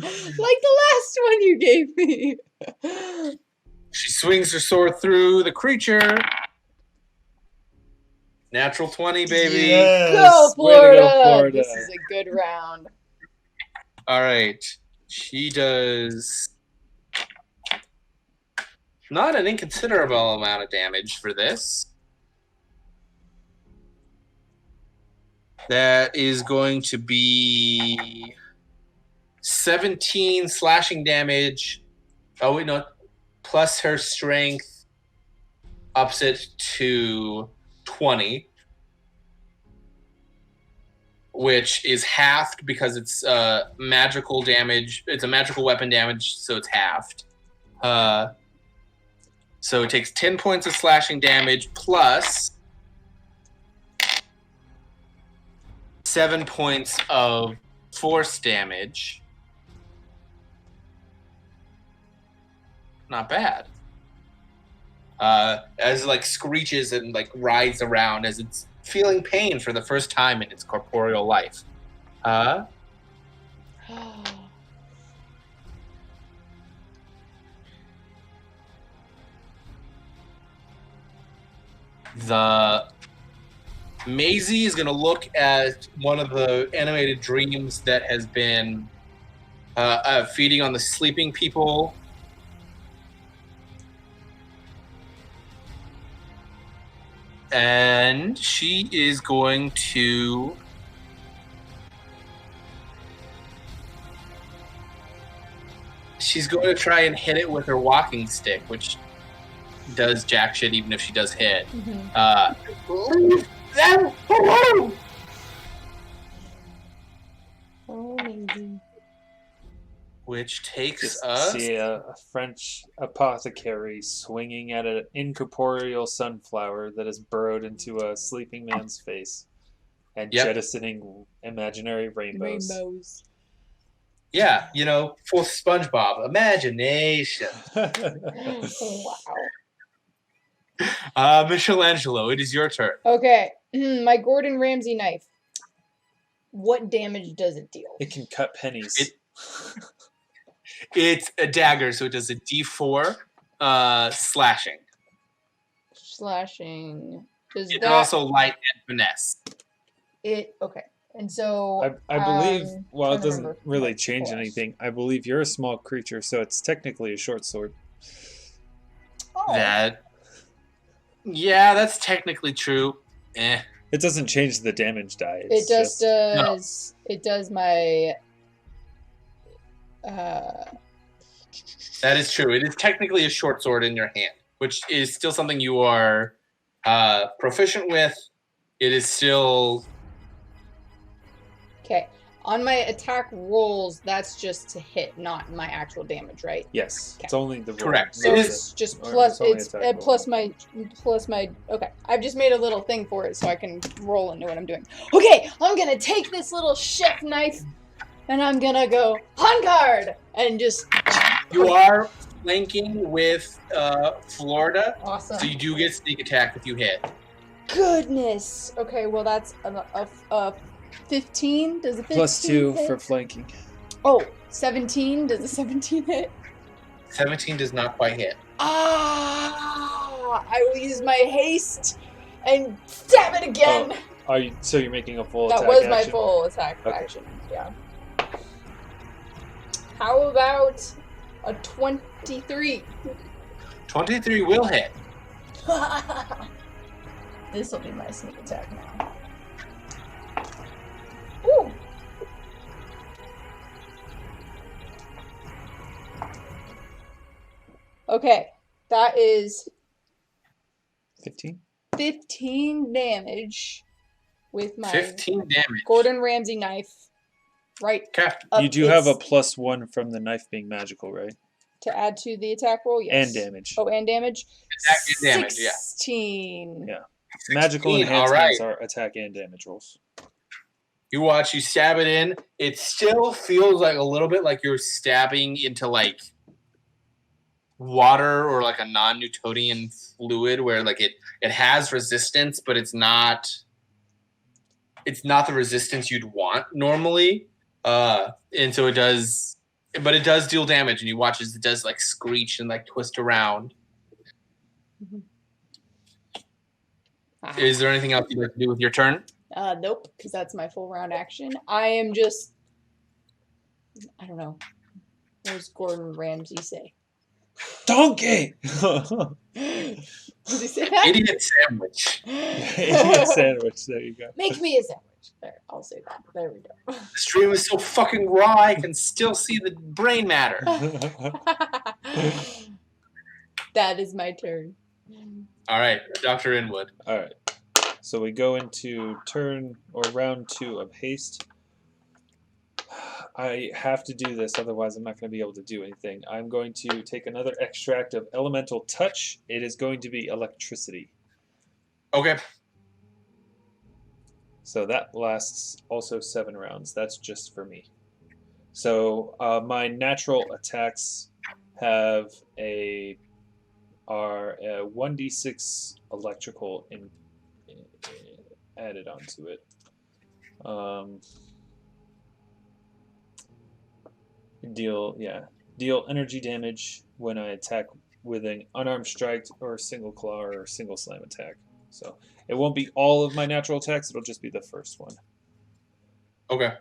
the last one you gave me.
She swings her sword through the creature. Natural 20, baby.
Yes!
Go,
Way to
Florida!
go, Florida!
This is a good round.
All right. She does not an inconsiderable amount of damage for this. That is going to be 17 slashing damage. Oh, wait, no. Plus her strength ups it to 20, which is halved because it's magical damage. It's a magical weapon damage, so it's halved. So it takes 10 points of slashing damage plus 7 points of force damage. Not bad. As it, like, screeches and like writhes around as it's feeling pain for the first time in its corporeal life. The Maisie is going to look at one of the animated dreams that has been feeding on the sleeping people. And she is going to try and hit it with her walking stick, which does jack shit even if she does hit. Leave them alone!
Oh, amazing.
Which takes
Just
us...
see a French apothecary swinging at an incorporeal sunflower that is burrowed into a sleeping man's face and
Yep.
jettisoning imaginary rainbows.
Yeah, for SpongeBob, imagination.
Wow.
Michellangelo, it is your turn.
Okay, my Gordon Ramsay knife. What damage does it deal?
It can cut pennies.
It's a dagger, so it does a D4 slashing.
Slashing. Does
It's
that
also light and finesse.
okay? And so
I believe, while it
trying to
doesn't
remember
really
what's
change
plus.
anything, I believe you're a small creature, so it's technically a short sword.
Oh,
Yeah, that's technically true. Eh.
It doesn't change the damage die.
it
It's
just
just,
does. It does my.
That is true. It is technically a short sword in your hand, which is still something you are proficient with. It is still...
Okay. On my attack rolls, that's just to hit, not my actual damage, right?
yes.
Okay.
It's only the roll.
Correct.
So
It
it's just
or
plus.
only
It's
attack roll.
plus my. Okay, I've just made a little thing for it so I can roll and know what I'm doing. Okay, I'm gonna take this little chef knife, and I'm gonna go on guard and just.
You are flanking with Florida,
Awesome.
so you do get sneak attack if you hit.
Goodness. Okay, well that's a 15. Does a 15
+2
hit?
for flanking.
Oh, 17. Does a 17 hit?
17 does not quite hit.
Ah! I will use my haste and stab it again.
Oh, so you're making a full
That
attack
was my
action?
full attack
Okay.
action. Yeah. How about a 23?
23 will hit.
This will be my sneak attack now. Ooh. Okay, that is
15?
15 damage with my
15 damage.
Gordon Ramsay knife. Right.
Okay.
Up
You do have a
its-
+1 from the knife being magical, right?
to add to the attack roll, yes.
And damage.
Oh, and damage.
Attack and damage, yeah.
16.
Yeah. Magical
16,
enhancements
all
are attack and damage rolls.
You watch, you stab it in. It still feels like a little bit like you're stabbing into like water or like a non-Newtonian fluid where like it has resistance, but it's not the resistance you'd want normally. And so it does, but it does deal damage, and you watch as it does like screech and like twist around. Is there anything else you'd like to do with your turn?
Nope, because that's my full round action. I am just, I don't know. What does Gordon Ramsay say?
Donkey!
Did he say that?
Idiot sandwich.
Idiot sandwich. There you go.
Make me a sandwich. There, I'll say that. There we go.
The stream is so fucking raw, I can still see the brain matter.
That is my turn.
All right, Dr. Inwood.
All right. So we go into round 2 of haste. I have to do this, otherwise I'm not going to be able to do anything. I'm going to take another extract of elemental touch. It is going to be electricity.
Okay.
So that lasts also 7 rounds. That's just for me. So my natural attacks are a 1d6 electrical added onto it. Deal energy damage when I attack with an unarmed strike or single claw or single slam attack. So it won't be all of my natural attacks, it'll just be the first one.
Okay.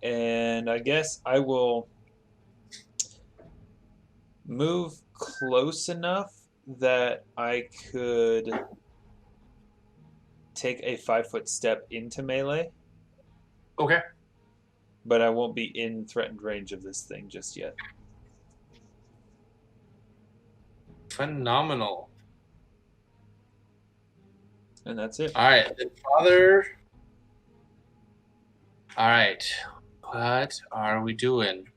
And I guess I will move close enough that I could take a 5-foot step into melee.
Okay.
But I won't be in threatened range of this thing just yet.
Phenomenal.
And that's it.
All right, then Father. All right, what are we doing?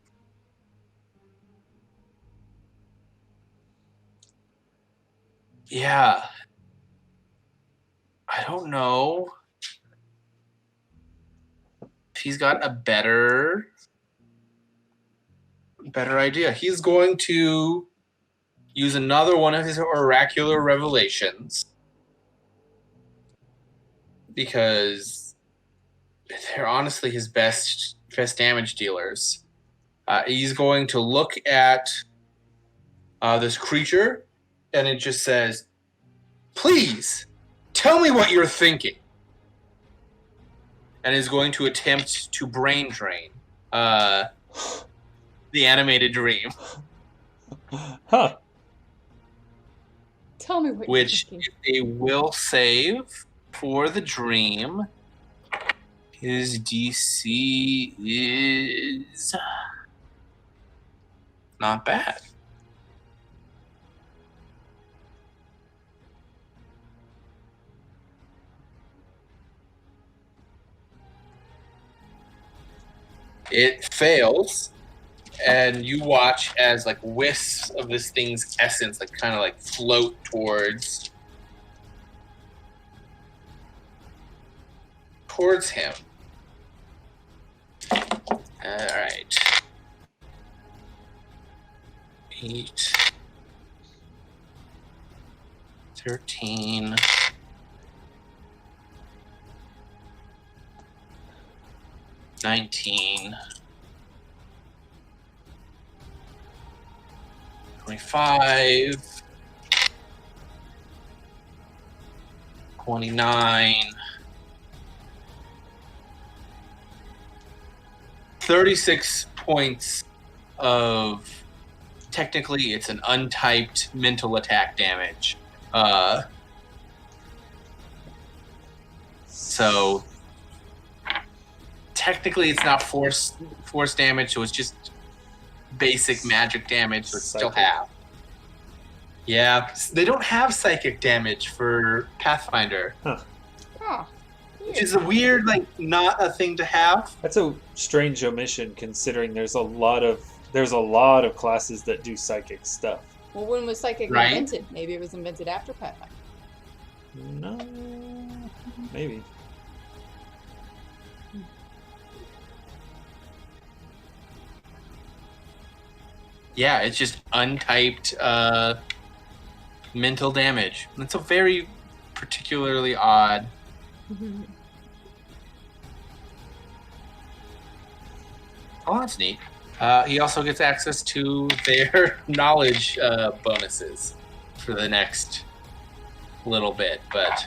Yeah. I don't know. he's got a better idea. He's going to use another one of his oracular revelations because they're honestly his best damage dealers. He's going to look at this creature, and it just says, "Please, tell me what you're thinking." And is going to attempt to brain drain the animated dream.
Huh.
Tell me what
Which
you're
is
thinking.
a will save for the dream. His DC is not bad. It fails, and you watch as like wisps of this thing's essence like kind of like float towards him. All right. 8, 13, 19, 25, 29, 36 points of, technically it's an untyped mental attack damage. So technically it's not force damage, so it's just basic magic damage, so it's still
Psychic.
half. Yeah, they don't have psychic damage for Pathfinder,
Huh.
which is a weird, like, not a thing to have.
That's a strange omission considering there's a lot of classes that do psychic stuff.
Well, when was psychic
Right.
invented? Maybe it was invented after Pathfinder.
No, maybe.
Yeah, it's just untyped mental damage. It's a very particularly odd. Oh, that's neat. He also gets access to their knowledge bonuses for the next little bit, but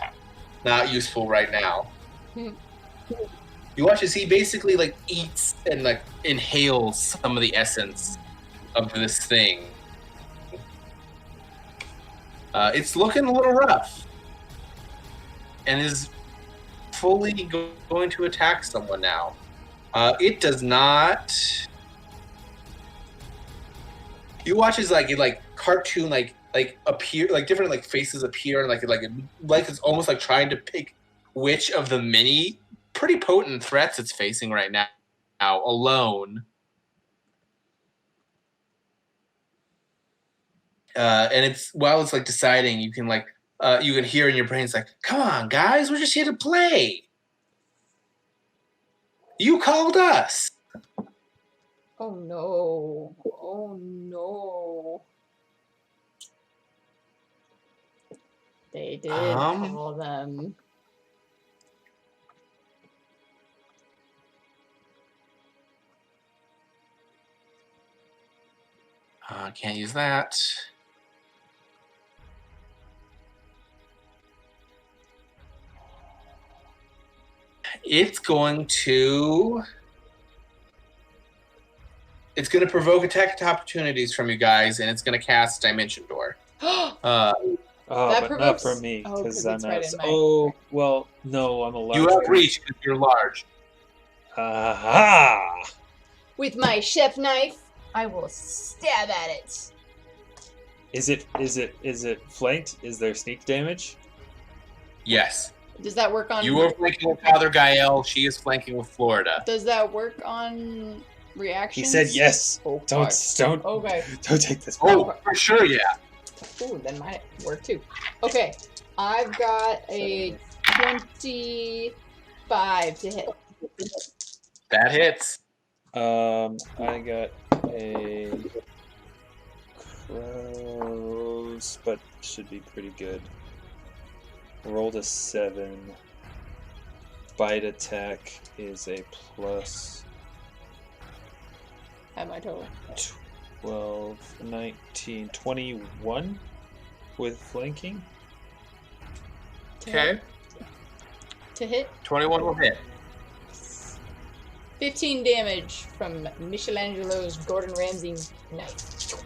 not useful right now. You watch as he basically like eats and like inhales some of the essence of this thing. It's looking a little rough, and is fully going to attack someone now. It does not. You watch as like it like cartoon like appear like different like faces appear and like it's almost like trying to pick which of the many pretty potent threats it's facing right now alone. And it's while it's like deciding, you can like you can hear in your brain, it's like, "Come on, guys, we're just here to play. You called us."
Oh no. Oh no. They did call them.
Can't use that. It's going to provoke attack opportunities from you guys, and it's going to cast Dimension Door.
Oh,
That
but
provokes-
not for me
oh, 'cause
because
it's
I'm
right
a-
in my-
Oh, well, no, I'm a large.
You have
creature.
reach because you're large.
Aha!
With my chef knife, I will stab at it.
Is it flanked? Is there sneak damage?
Yes.
Does that work on?
You are flanking with Father Gael. She is flanking with Florida.
Does that work on reactions?
He said yes.
Oh,
Don't
fuck. Okay.
don't take this.
Oh, for sure, yeah.
Ooh, then might work too. Okay, I've got a 25 to hit.
That hits.
I got a crows, but should be pretty good. Rolled a 7. Bite attack is a plus
At my total.
12, 19, 21 with flanking.
Okay.
To hit.
21 will hit.
15 damage from Michelangelo's Gordon Ramsay knife.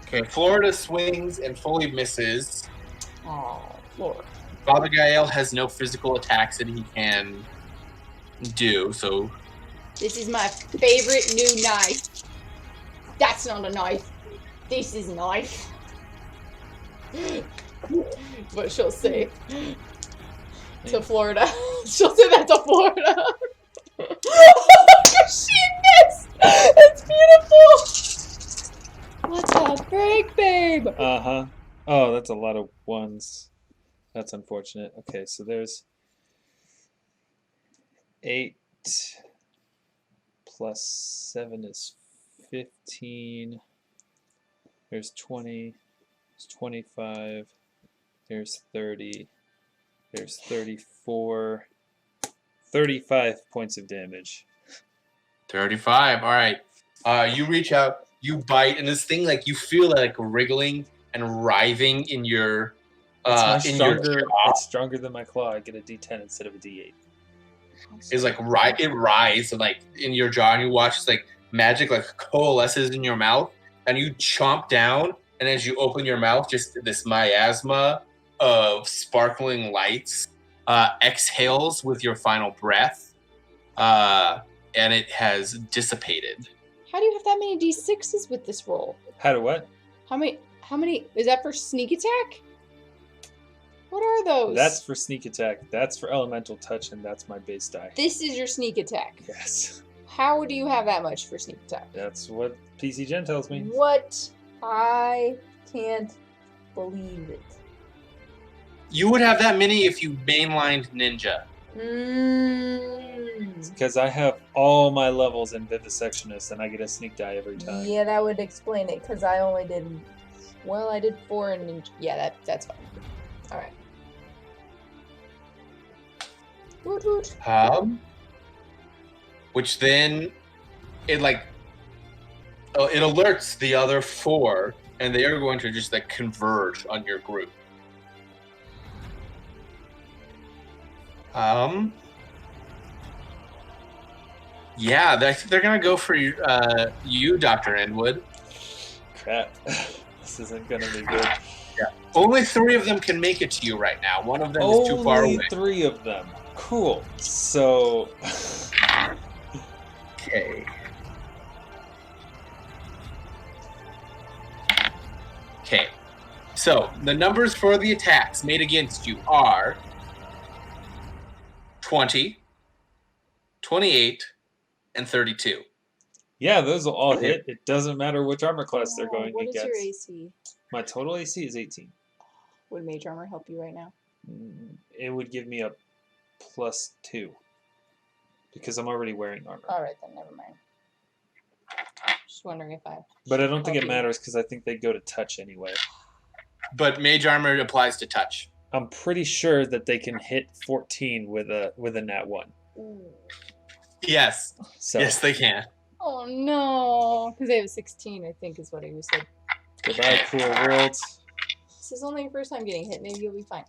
Okay, Florida swings and fully misses.
Oh, Florida.
Father Gael has no physical attacks that he can do, so...
This is my favorite new knife. That's not a knife. This is a knife. What she'll say to Florida. She'll say that to Florida. She missed! It's beautiful! What's a break, babe?
Uh-huh. Oh, that's a lot of ones. That's unfortunate. Okay, so there's 8 plus 7 is 15. There's 20. There's 25. There's 30. There's 34. 35 points of damage.
35, alright. You reach out, you bite, and this thing, like, you feel like wriggling and writhing in your...
It's stronger than my claw. I get a D10 instead of a D8.
It's like it writhes and like in your jaw, and you watch like magic like coalesces in your mouth, and you chomp down, and as you open your mouth, just this miasma of sparkling lights exhales with your final breath, and it has dissipated.
How do you have that many D6s with this roll?
How to what?
How many? Is that for sneak attack? What are those?
That's for sneak attack. That's for elemental touch, and that's my base die.
This is your sneak attack.
Yes.
How do you have that much for sneak attack?
That's what PC Gen tells me.
What? I can't believe it.
You would have that many if you mainlined ninja.
Because I have all my levels in Vivisectionist, and I get a sneak die every time.
Yeah, that would explain it, because I only did... Well, I did 4 in ninja. Yeah, that's fine. Alright. Woot woot.
Which then it like it alerts the other 4, and they are going to just like converge on your group. Yeah, they're gonna go for you, Dr. Inwood.
Crap. This isn't gonna be good.
Yeah. Only 3 of them can make it to you right now. One of them is too far away.
Only 3 of them. Cool. So...
Okay. Okay. So, the numbers for the attacks made against you are 20, 28, and 32.
Yeah, those will all hit. It doesn't matter which armor class they're going
What
against.
is your AC?
My total AC is 18.
Would mage armor help you right now?
It would give me a +2. Because I'm already wearing armor.
Alright then, never mind. Just wondering if I...
But I don't think it matters because I think they go to touch anyway.
But mage armor applies to touch.
I'm pretty sure that they can hit 14 with a nat 1.
Ooh.
Yes.
So,
yes, they can.
Oh no! Because they have a 16, I think, is what he said.
goodbye, cruel world.
This is only your first time getting hit. Maybe you'll be fine.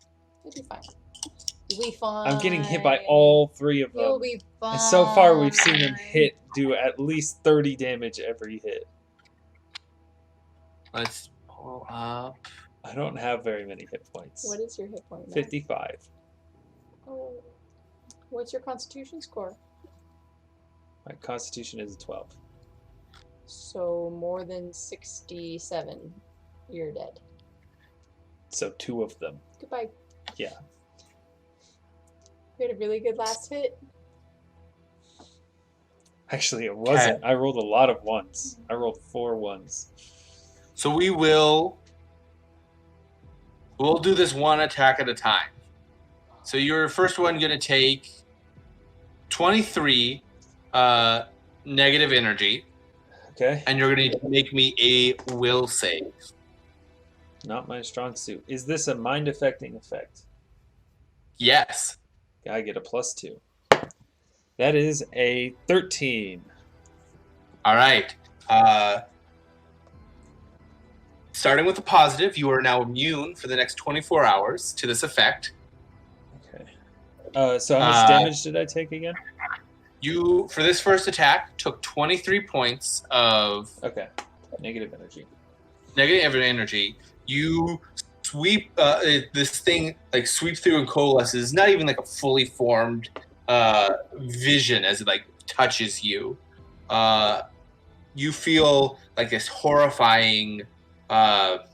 You'll be fine. You'll be fine.
I'm getting hit by all 3 of them.
You'll be fine.
And so far, we've seen them do at least 30 damage every hit.
Let's pull up.
I don't have very many hit points.
What is your hit point now?
55.
Oh. What's your constitution score?
My constitution is a 12.
So more than 67. You're dead.
So 2 of them.
Goodbye.
Yeah.
You had a really good last hit.
Actually, it wasn't. I rolled a lot of 1s. I rolled 4 1s.
So we'll do this one attack at a time. So your first one going to take 23 negative energy.
Okay.
And you're going to make me a will save.
Not my strong suit. Is this a mind-affecting effect?
Yes.
I get a +2. That is a 13.
All right. Starting with the positive, you are now immune for the next 24 hours to this effect.
Okay. So how much damage did I take again?
You, for this first attack, took 23 points of
negative energy.
Negative energy. You sweep this thing, like sweep through and coalesces. Not even like a fully formed vision as it like touches you. You feel like this horrifying. So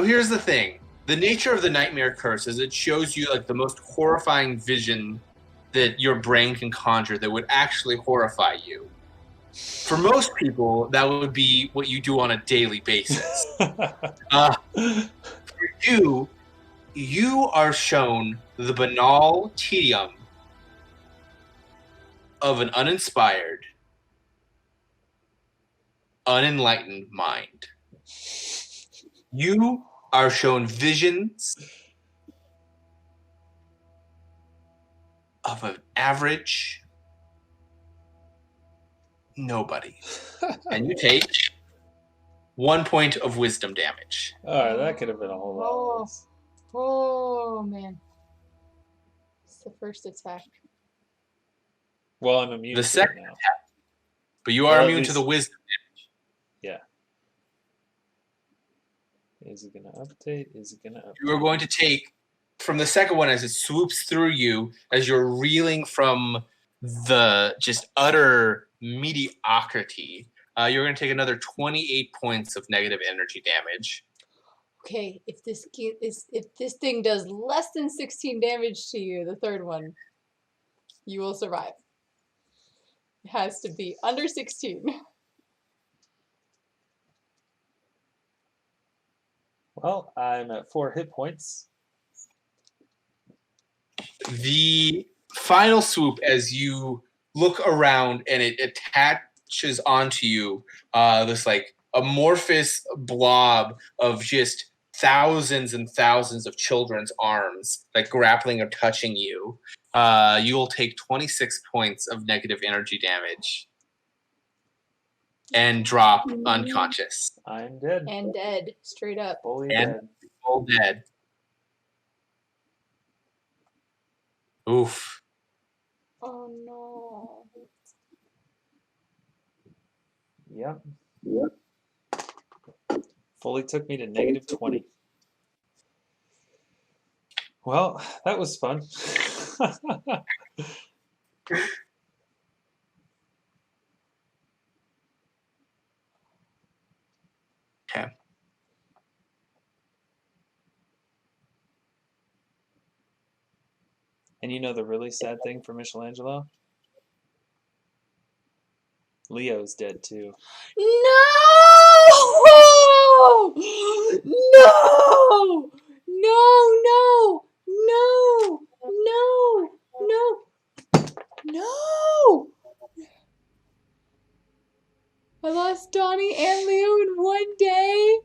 here's the thing. The nature of the nightmare curse is it shows you like the most horrifying vision that your brain can conjure that would actually horrify you. For most people, that would be what you do on a daily basis. For you are shown the banal tedium of an uninspired, unenlightened mind. You are shown visions of an average nobody. And you take 1 point of wisdom damage.
Alright, that could have been a whole lot worse.
Oh, man. It's the first attack.
Well, I'm immune
The
to
second
it now.
attack. But you are
Well, at
immune to the
least-
wisdom.
Yeah. Is it going to update? Is it going to update?
You are going to take from the second one as it swoops through you, as you're reeling from the just utter mediocrity. You're going to take another 28 points of negative energy damage.
Okay, if this thing does less than 16 damage to you, the third one, you will survive. It has to be under 16.
Well, I'm at 4 hit points.
The final swoop, as you look around and it attaches onto you, this like amorphous blob of just thousands and thousands of children's arms, like grappling or touching you. You will take 26 points of negative energy damage and drop unconscious.
I'm dead.
And dead, straight up.
Fully
And
dead.
all dead. Oof.
Oh no.
Yep. Fully took me to negative 20. Well, that was fun.
Okay.
And you know the really sad thing for Michellangelo? Leo's dead too.
No! No! No! No! No! No! No! I lost Donnie and Leo in one day.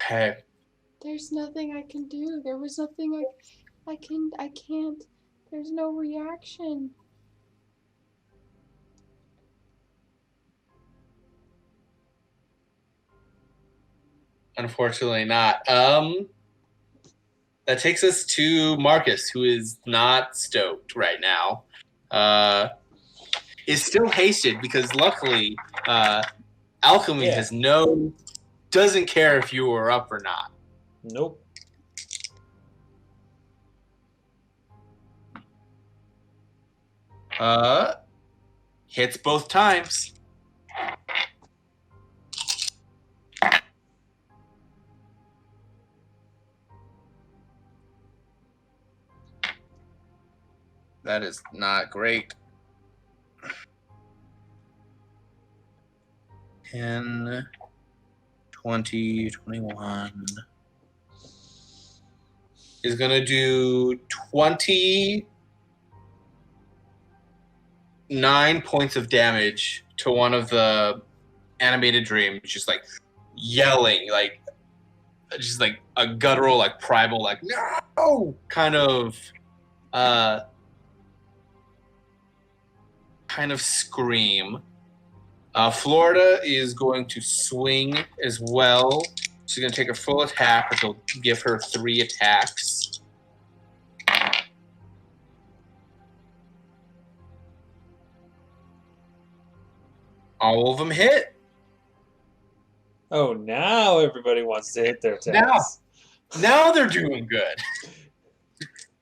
Okay.
There's nothing I can do. There was nothing I can't. There's no reaction.
Unfortunately not. That takes us to Marcus, who is not stoked right now. Is still hasted because luckily alchemy doesn't care if you are up or not.
Nope.
Hits both times. That is not great. 10, 20, 21. Is going to do 29 points of damage to one of the animated dreams, just like yelling, like just like a guttural, like primal, like no kind of scream. Florida is going to swing as well. She's going to take her full attack, which will give her 3 attacks. All of them hit.
Oh, now everybody wants to hit their attacks.
Now they're doing good.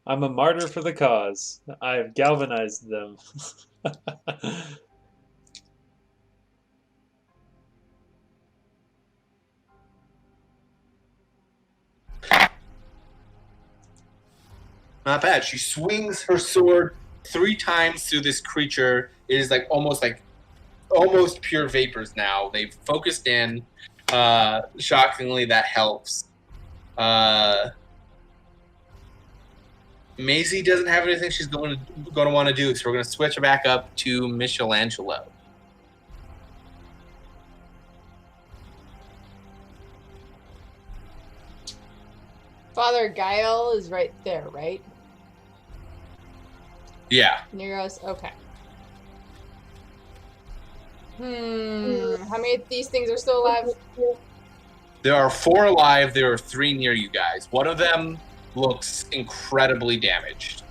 I'm a martyr for the cause. I have galvanized them.
Not bad. She swings her sword 3 times through this creature. It is almost pure vapors now. They've focused in. Shockingly, that helps. Maisie doesn't have anything she's going to want to do, so we're going to switch her back up to Michellangelo.
Father Guile is right there, right?
Yeah.
Near us? Okay. How many of these things are still alive?
There are 4 alive. There are 3 near you guys. One of them looks incredibly damaged.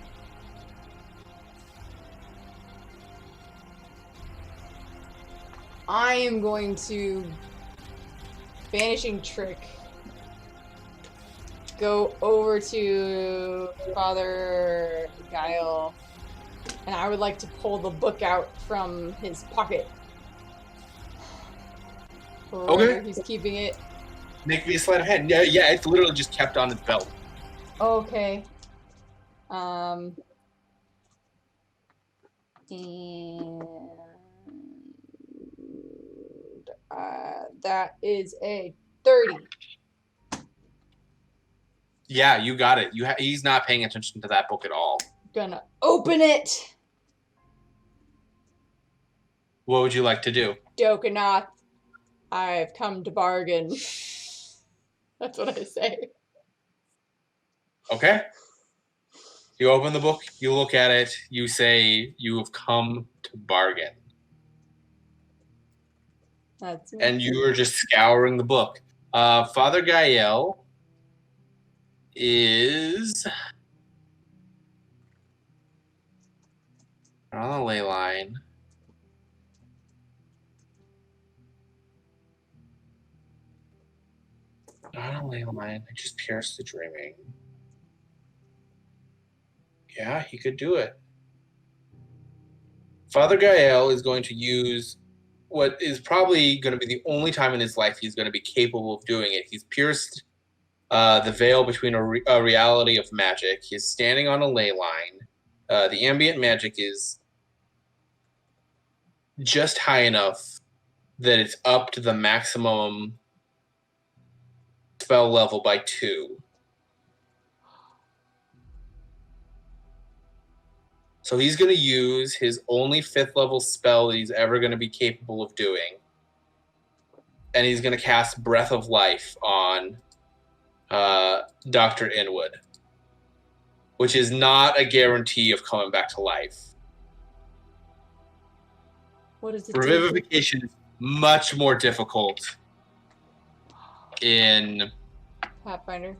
I am going to Vanishing Trick. Go over to Father Guile, and I would like to pull the book out from his pocket.
Okay.
He's keeping it.
Make me a sleight of hand. Yeah, it's literally just kept on his belt.
Okay. That is a 30.
Yeah, you got it. He's not paying attention to that book at all.
Gonna open it.
What would you like to do?
Doucnath, I've come to bargain. That's what I say.
Okay. You open the book, you look at it, you say you have come to bargain.
That's me.
And you are just scouring the book. Father Guile is on the ley line. Not on a ley line. I just pierced the dreaming. Yeah, he could do it. Father Guile is going to use what is probably going to be the only time in his life he's going to be capable of doing it. He's pierced the veil between a reality of magic. He's standing on a ley line. The ambient magic is just high enough that it's up to the maximum spell level by 2. So he's going to use his only 5th level spell that he's ever going to be capable of doing. And he's going to cast Breath of Life on Dr. Inwood, which is not a guarantee of coming back to life.
What is it?
Revivification is much more difficult in
Pathfinder.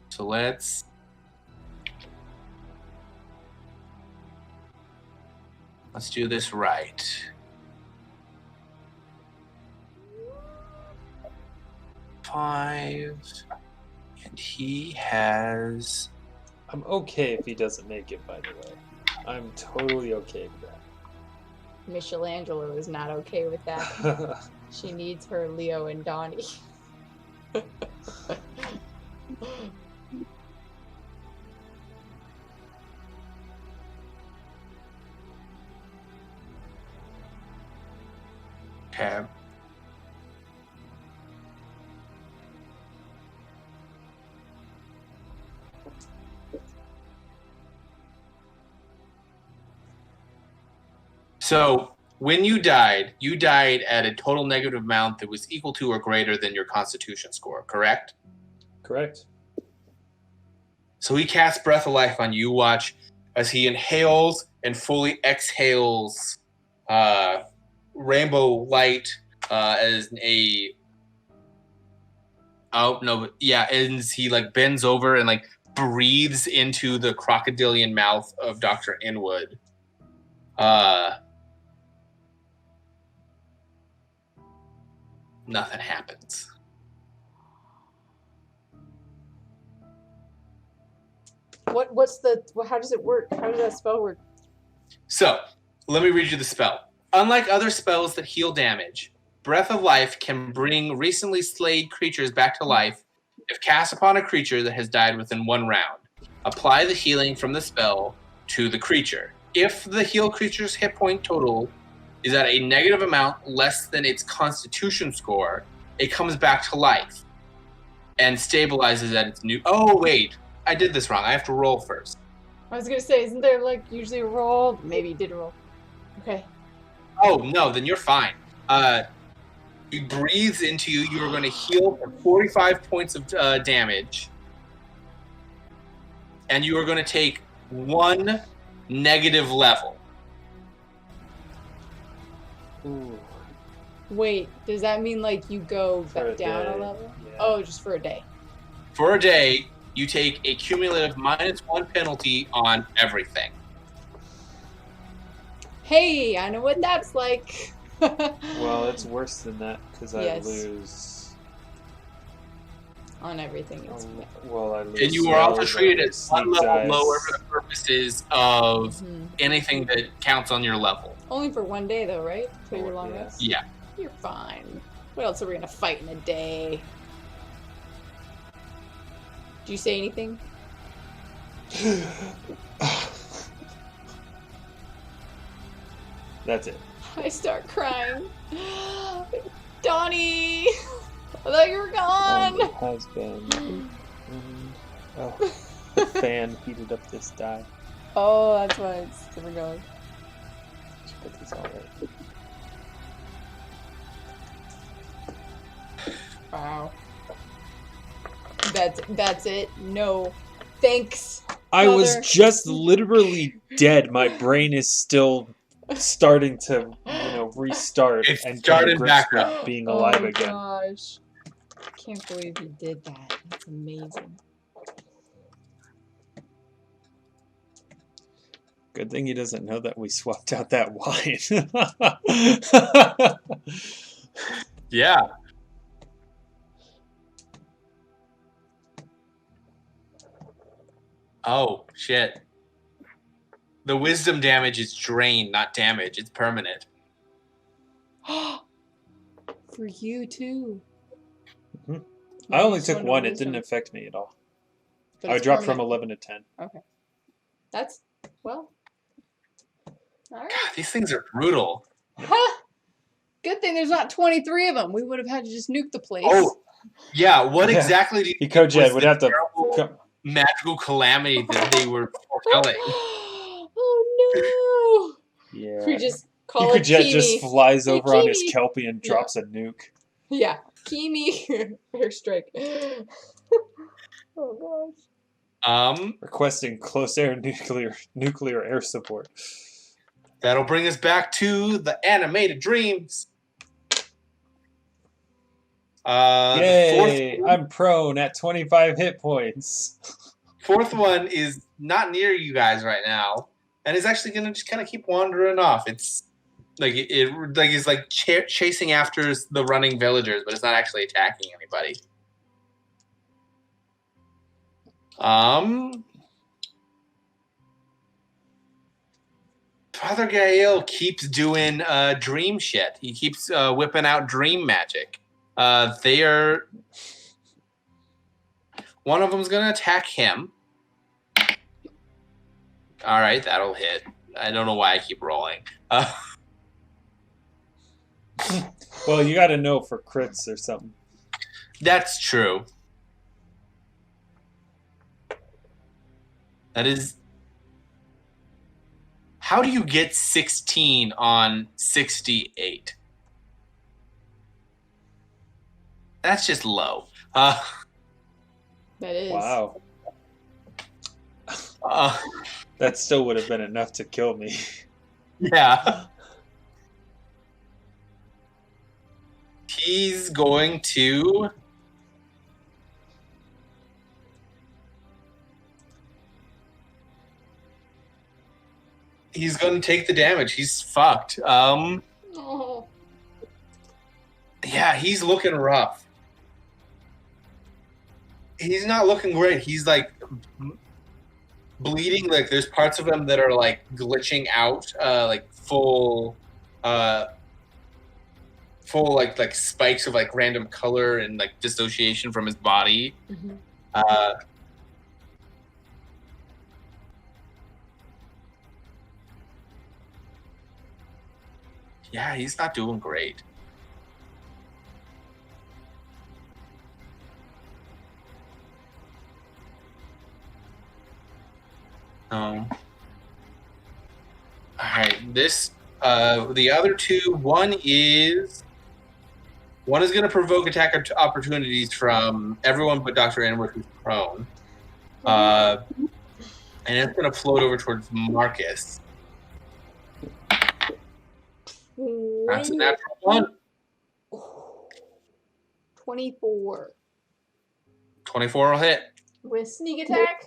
So let's do this right. 5, and he has.
I'm okay if he doesn't make it, by the way. I'm totally okay with that.
Michellangelo is not okay with that. She needs her Leo and Donnie.
Okay. So when you died at a total negative amount that was equal to or greater than your Constitution score, correct?
Correct.
So he casts Breath of Life on you. Watch as he inhales and fully exhales rainbow light as a... Oh, no. Yeah, as he like bends over and like breathes into the crocodilian mouth of Dr. Inwood. Nothing happens.
How does it work? How does that spell work?
So, let me read you the spell. Unlike other spells that heal damage, Breath of Life can bring recently slayed creatures back to life if cast upon a creature that has died within 1 round. Apply the healing from the spell to the creature. If the healed creature's hit point total is at a negative amount less than its Constitution score, it comes back to life and stabilizes at its new... Oh, wait. I did this wrong. I have to roll first.
I was gonna say, isn't there like usually a roll? Maybe you did roll. Okay.
Oh, no, then you're fine. He breathes into you. You are going to heal for 45 points of damage. And you are going to take 1 negative level.
Ooh.
Wait, does that mean like you go
For
back
a
down
day,
a level?
yeah.
Oh, just for a day.
For a day, you take a cumulative -1 penalty on everything.
Hey, I know what that's like.
Well, it's worse than that because
Yes.
I lose.
On everything. It's
Well, I lose.
And you are also
spells, I
treated
lose
as 1
sneak
level
dice.
lower for the purposes of
Mhm.
anything that counts on your level.
Only for 1 day though, right? For your long
Yeah.
rest?
Yeah.
You're fine. What else are we gonna fight in a day? Do you say anything?
That's it.
I start crying. Donnie! I thought you were gone!
It has been. Oh, the fan heated up this die.
Oh, that's why it's different colors.
Should put these all right.
Wow. That's it. No. Thanks.
I was
Mother.
just literally dead. My brain is still starting to, restart
It's
and
started
come to
back
grips
up.
with being alive
Oh
again.
gosh. Can't believe you did that. That's amazing.
Good thing he doesn't know that we swapped out that wine.
Yeah. Oh, shit. The wisdom damage is drained, not damage. It's permanent.
For you too.
Mhm. I only took
-1
1.
to
It didn't
wisdom.
affect me at all.
But
I
it's
dropped from
permanent.
11 to 10.
Okay. That's, well. Alright.
God, these things are brutal.
Huh! Good thing there's not 23 of them. We would have had to just nuke the place.
Oh, yeah. What
Yeah.
exactly do you think
EcoJet
was
would
the
have to
terrible
come.
magical calamity that they were foretelling?
Oh no!
Yeah.
We just call it
EcoJet just
Kimi.
flies
Hey,
over on his
Kimi.
Kelpie and drops a nuke.
Yeah, Kimi airstrike. Oh gosh.
Requesting close air nuclear air support.
That'll bring us back to the animated dreams.
Yay! I'm prone at 25 hit points.
Fourth one is not near you guys right now, and is actually going to just kind of keep wandering off. It's like it's like chasing after the running villagers, but it's not actually attacking anybody. Father Gael keeps doing dream shit. He keeps whipping out dream magic. They are... One of them's going to attack him. All right, that'll hit. I don't know why I keep rolling.
Well, you got to know for crits or something.
That's true. That is... How do you get 16 on 68? That's just low.
That is.
Wow.
Uh,
That still would have been enough to kill me.
yeah. He's going to... He's going to take the damage. He's fucked.
Oh.
Yeah, he's looking rough. He's not looking great. He's like bleeding. Like there's parts of him that are like glitching out, like full like spikes of like random color and like dissociation from his body.
Mm-hmm.
Yeah, he's not doing great. All right, this the other two. One is going to provoke attack opportunities from everyone but Dr. Inwood, who's prone, and it's going to float over towards Marcus. That's a natural one.
24.
24 will hit.
With sneak attack?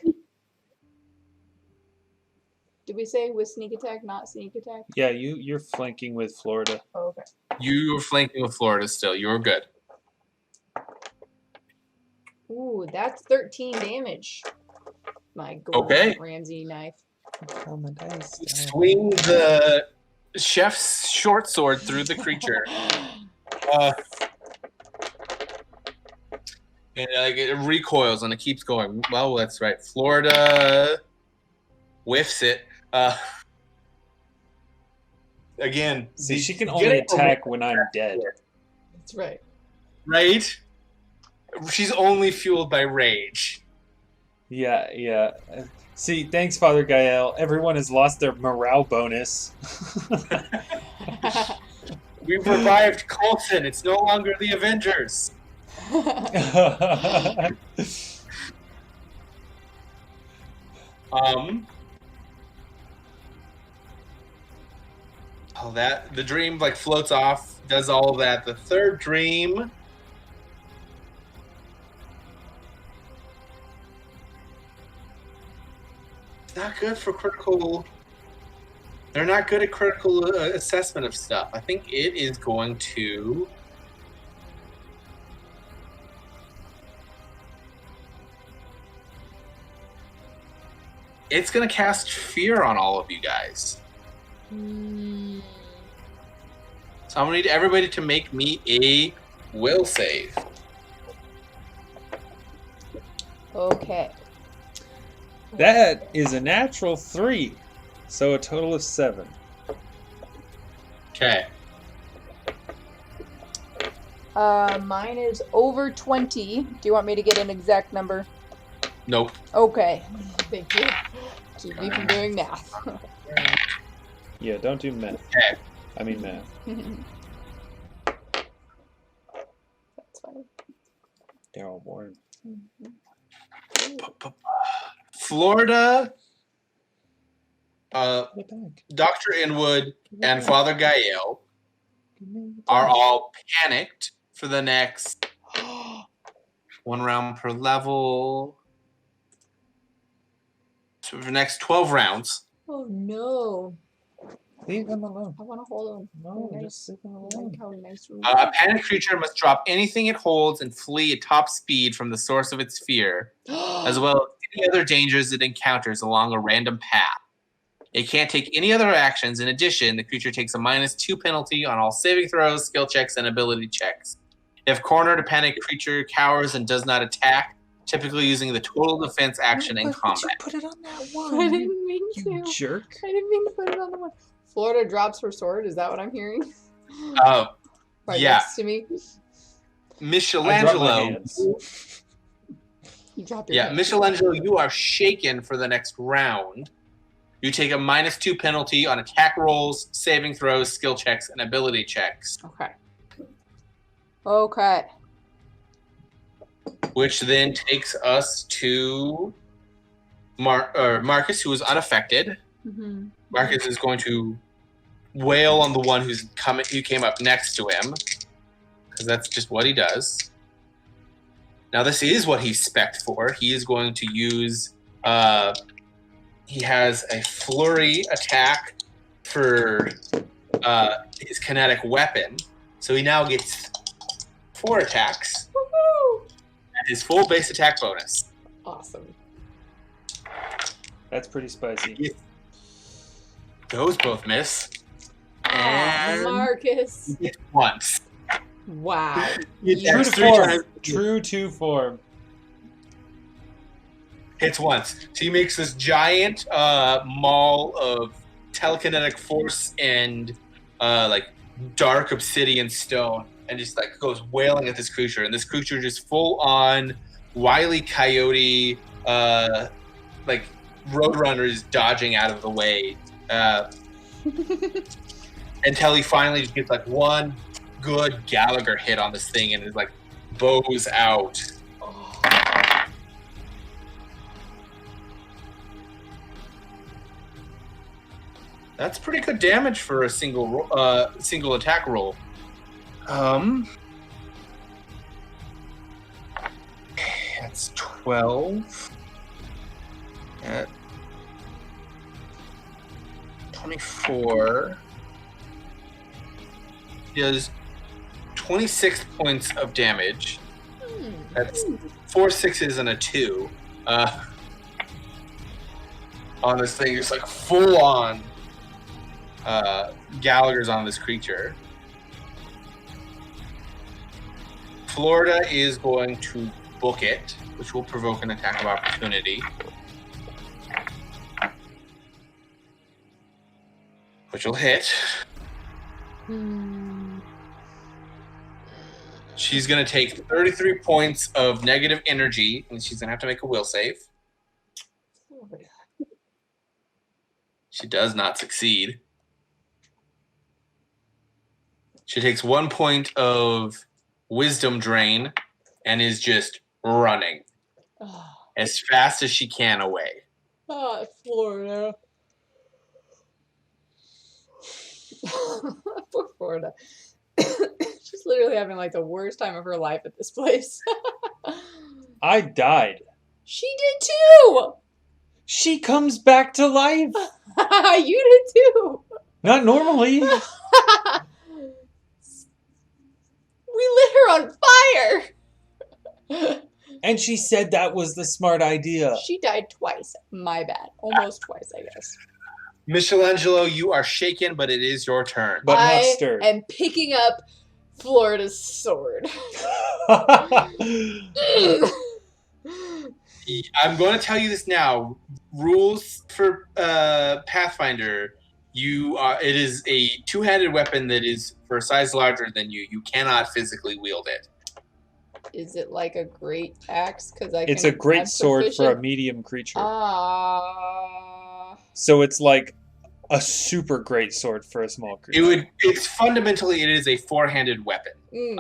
Did we say with sneak attack, not sneak attack?
Yeah, you're flanking with Florida.
Oh, okay.
You are flanking with Florida still. You're good.
Ooh, that's 13 damage. My gold
Okay.
Ramsey knife.
Oh, my dice.
Swing the chef's short sword through the creature. And like it recoils and it keeps going. Well, that's right. Florida whiffs it. Again.
See, she can only attack when I'm dead.
That's right.
Right? She's only fueled by rage.
Yeah. See, thanks, Father Gael. Everyone has lost their morale bonus.
We've revived Coulson. It's no longer the Avengers. The dream like floats off, does all of that. The third dream it's not good for critical. They're not good at critical assessment of stuff. I think it is going to. It's going to cast fear on all of you guys. So I'm going to need everybody to make me a will save.
Okay.
That is a natural 3. So a total of 7.
Okay.
Mine is over 20. Do you want me to get an exact number?
Nope.
Okay. Thank you. Keep me from doing math.
Yeah, don't do math.
Okay.
I mean math.
That's fine.
They're all born.
Florida, Dr. Inwood, and Father Gael are all panicked for the next 1 round per level. So for the next 12 rounds.
Oh no.
Leave them alone.
I want to hold them.
No,
Nice.
just leave them
Like
alone.
how nice we
A panicked creature must drop anything it holds and flee at top speed from the source of its fear, as well as any other dangers it encounters along a random path. It can't take any other actions. In addition, the creature takes a -2 penalty on all saving throws, skill checks, and ability checks. If cornered, a panicked creature cowers and does not attack, typically using the total defense action in combat.
Would you put it on that one?
I didn't mean
You
to.
jerk.
I didn't mean to put it on the one. Florida drops her sword. Is that what I'm hearing? Right
Yeah.
next to me.
I drop my
Michelangelo.
hands.
You drop your
Yeah,
hand.
Michelangelo, you are shaken for the next round. You take a -2 penalty on attack rolls, saving throws, skill checks, and ability checks,
Okay. Okay.
which then takes us to Marcus, who is unaffected.
Mm-hmm.
Marcus is going to wail on the one who came up next to him, because that's just what he does. Now, this is what he's spec'd for. He is going to use... he has a flurry attack for his kinetic weapon. So he now gets 4 attacks.
Woohoo!
And his full base attack bonus.
Awesome.
That's pretty spicy.
Those both miss.
Aw,
And
Marcus.
he hits once.
Wow.
He
True
attacks
to
3
form.
times.
True to form.
Hits once. So he makes this giant maul of telekinetic force and like dark obsidian stone, and just like goes wailing at this creature. And this creature just full on Wile E. Coyote, like Roadrunner is dodging out of the way until he finally just gets like one good Gallagher hit on this thing and is like bows out. That's pretty good damage for a single attack roll. That's 12. At 24. He does 26 points of damage. That's 4 6s and a 2. On this thing, just like full on. Gallagher's on this creature. Florida is going to book it, which will provoke an attack of opportunity. Which will hit. She's going to take 33 points of negative energy, and she's going to have to make a will save. She does not succeed. She takes 1 point of wisdom drain and is just running as fast as she can away.
Florida. Poor Florida. She's literally having like the worst time of her life at this place.
I died.
She did too!
She comes back to life.
You did too!
Not normally.
We lit her on fire!
And she said that was the smart idea.
She died twice. My bad. Almost twice, I guess.
Michellangelo, you are shaken, but it is your turn.
But not
I
stirred.
am picking up Florida's sword.
I'm going to tell you this now. Rules for Pathfinder. It is a two-handed weapon that is for a size larger than you. You cannot physically wield it.
Is it like a great axe?
It's a great sword for a medium creature.
Ah.
So it's like a super great sword for a small creature.
It's fundamentally, it is a four-handed weapon. You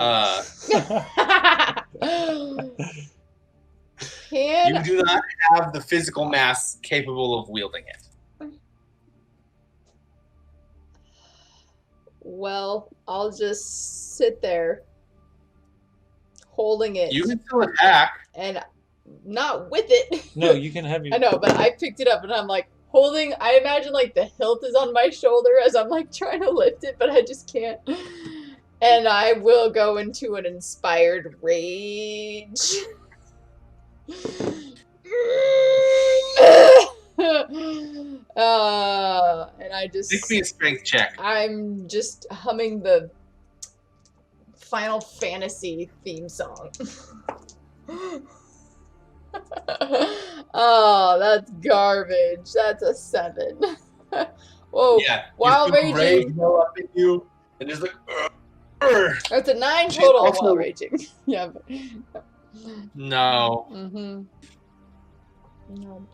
do not have the physical mass capable of wielding it.
Well, I'll just sit there holding it.
You can still attack.
And not with it.
No, you can have your...
I know, but I picked it up and I'm like holding, I imagine like the hilt is on my shoulder as I'm like trying to lift it, but I just can't. And I will go into an inspired rage. And I just...
Make me a strength check.
I'm just humming the Final Fantasy theme song. Oh, that's garbage. That's a 7. Whoa.
Yeah.
While
you feel
raging.
rage well up in you, and just like...
That's a 9
She's
total
also-
while raging. Yeah.
No.
Mm-hmm. No.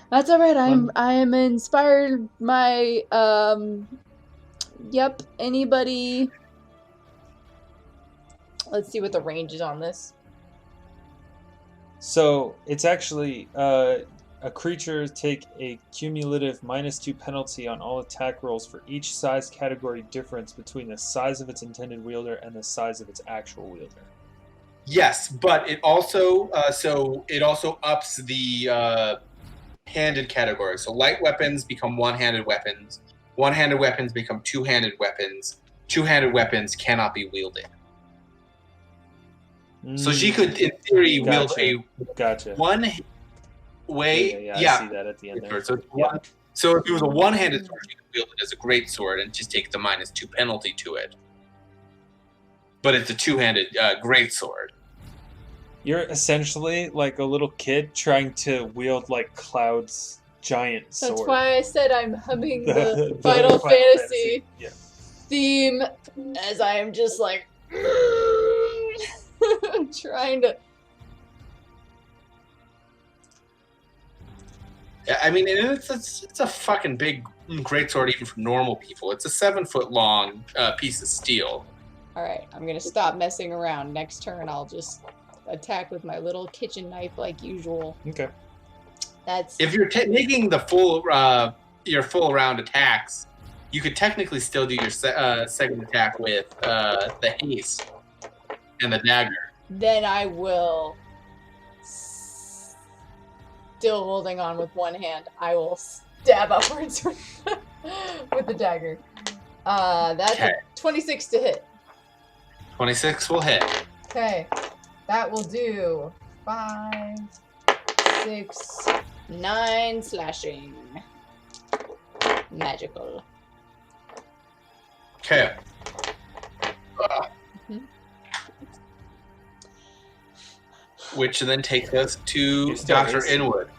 That's alright. I am inspired. My Yep. Anybody? Let's see what the range is on this.
So it's actually a creature take a cumulative -2 penalty on all attack rolls for each size category difference between the size of its intended wielder and the size of its actual wielder.
Yes, but it also ups the handed category. So light weapons become one-handed weapons. One-handed weapons become two-handed weapons. Two-handed weapons cannot be wielded. So she could, in theory, wield a one way.
Yeah, I see that at the end there.
So if it was a one-handed sword, she could wield it as a great sword and just take the -2 penalty to it. But it's a two-handed great sword.
You're essentially like a little kid trying to wield like Cloud's giant sword.
That's why I said I'm humming the Final Fantasy theme as I am just like trying to.
Yeah, I mean, it's a fucking big greatsword even for normal people. It's a 7-foot-long piece of steel.
All right, I'm gonna stop messing around. Next turn, I'll just attack with my little kitchen knife like usual.
Okay.
That's
if you're making the full your full round attacks, you could technically still do your second attack with the haste and the dagger.
Then I will, still holding on with one hand, I will stab upwards with the dagger. That's a 26 to hit.
26 will hit.
Okay, that will do 5, 6, 9 slashing. Magical.
Okay. Which then takes us to Dr. Inwood.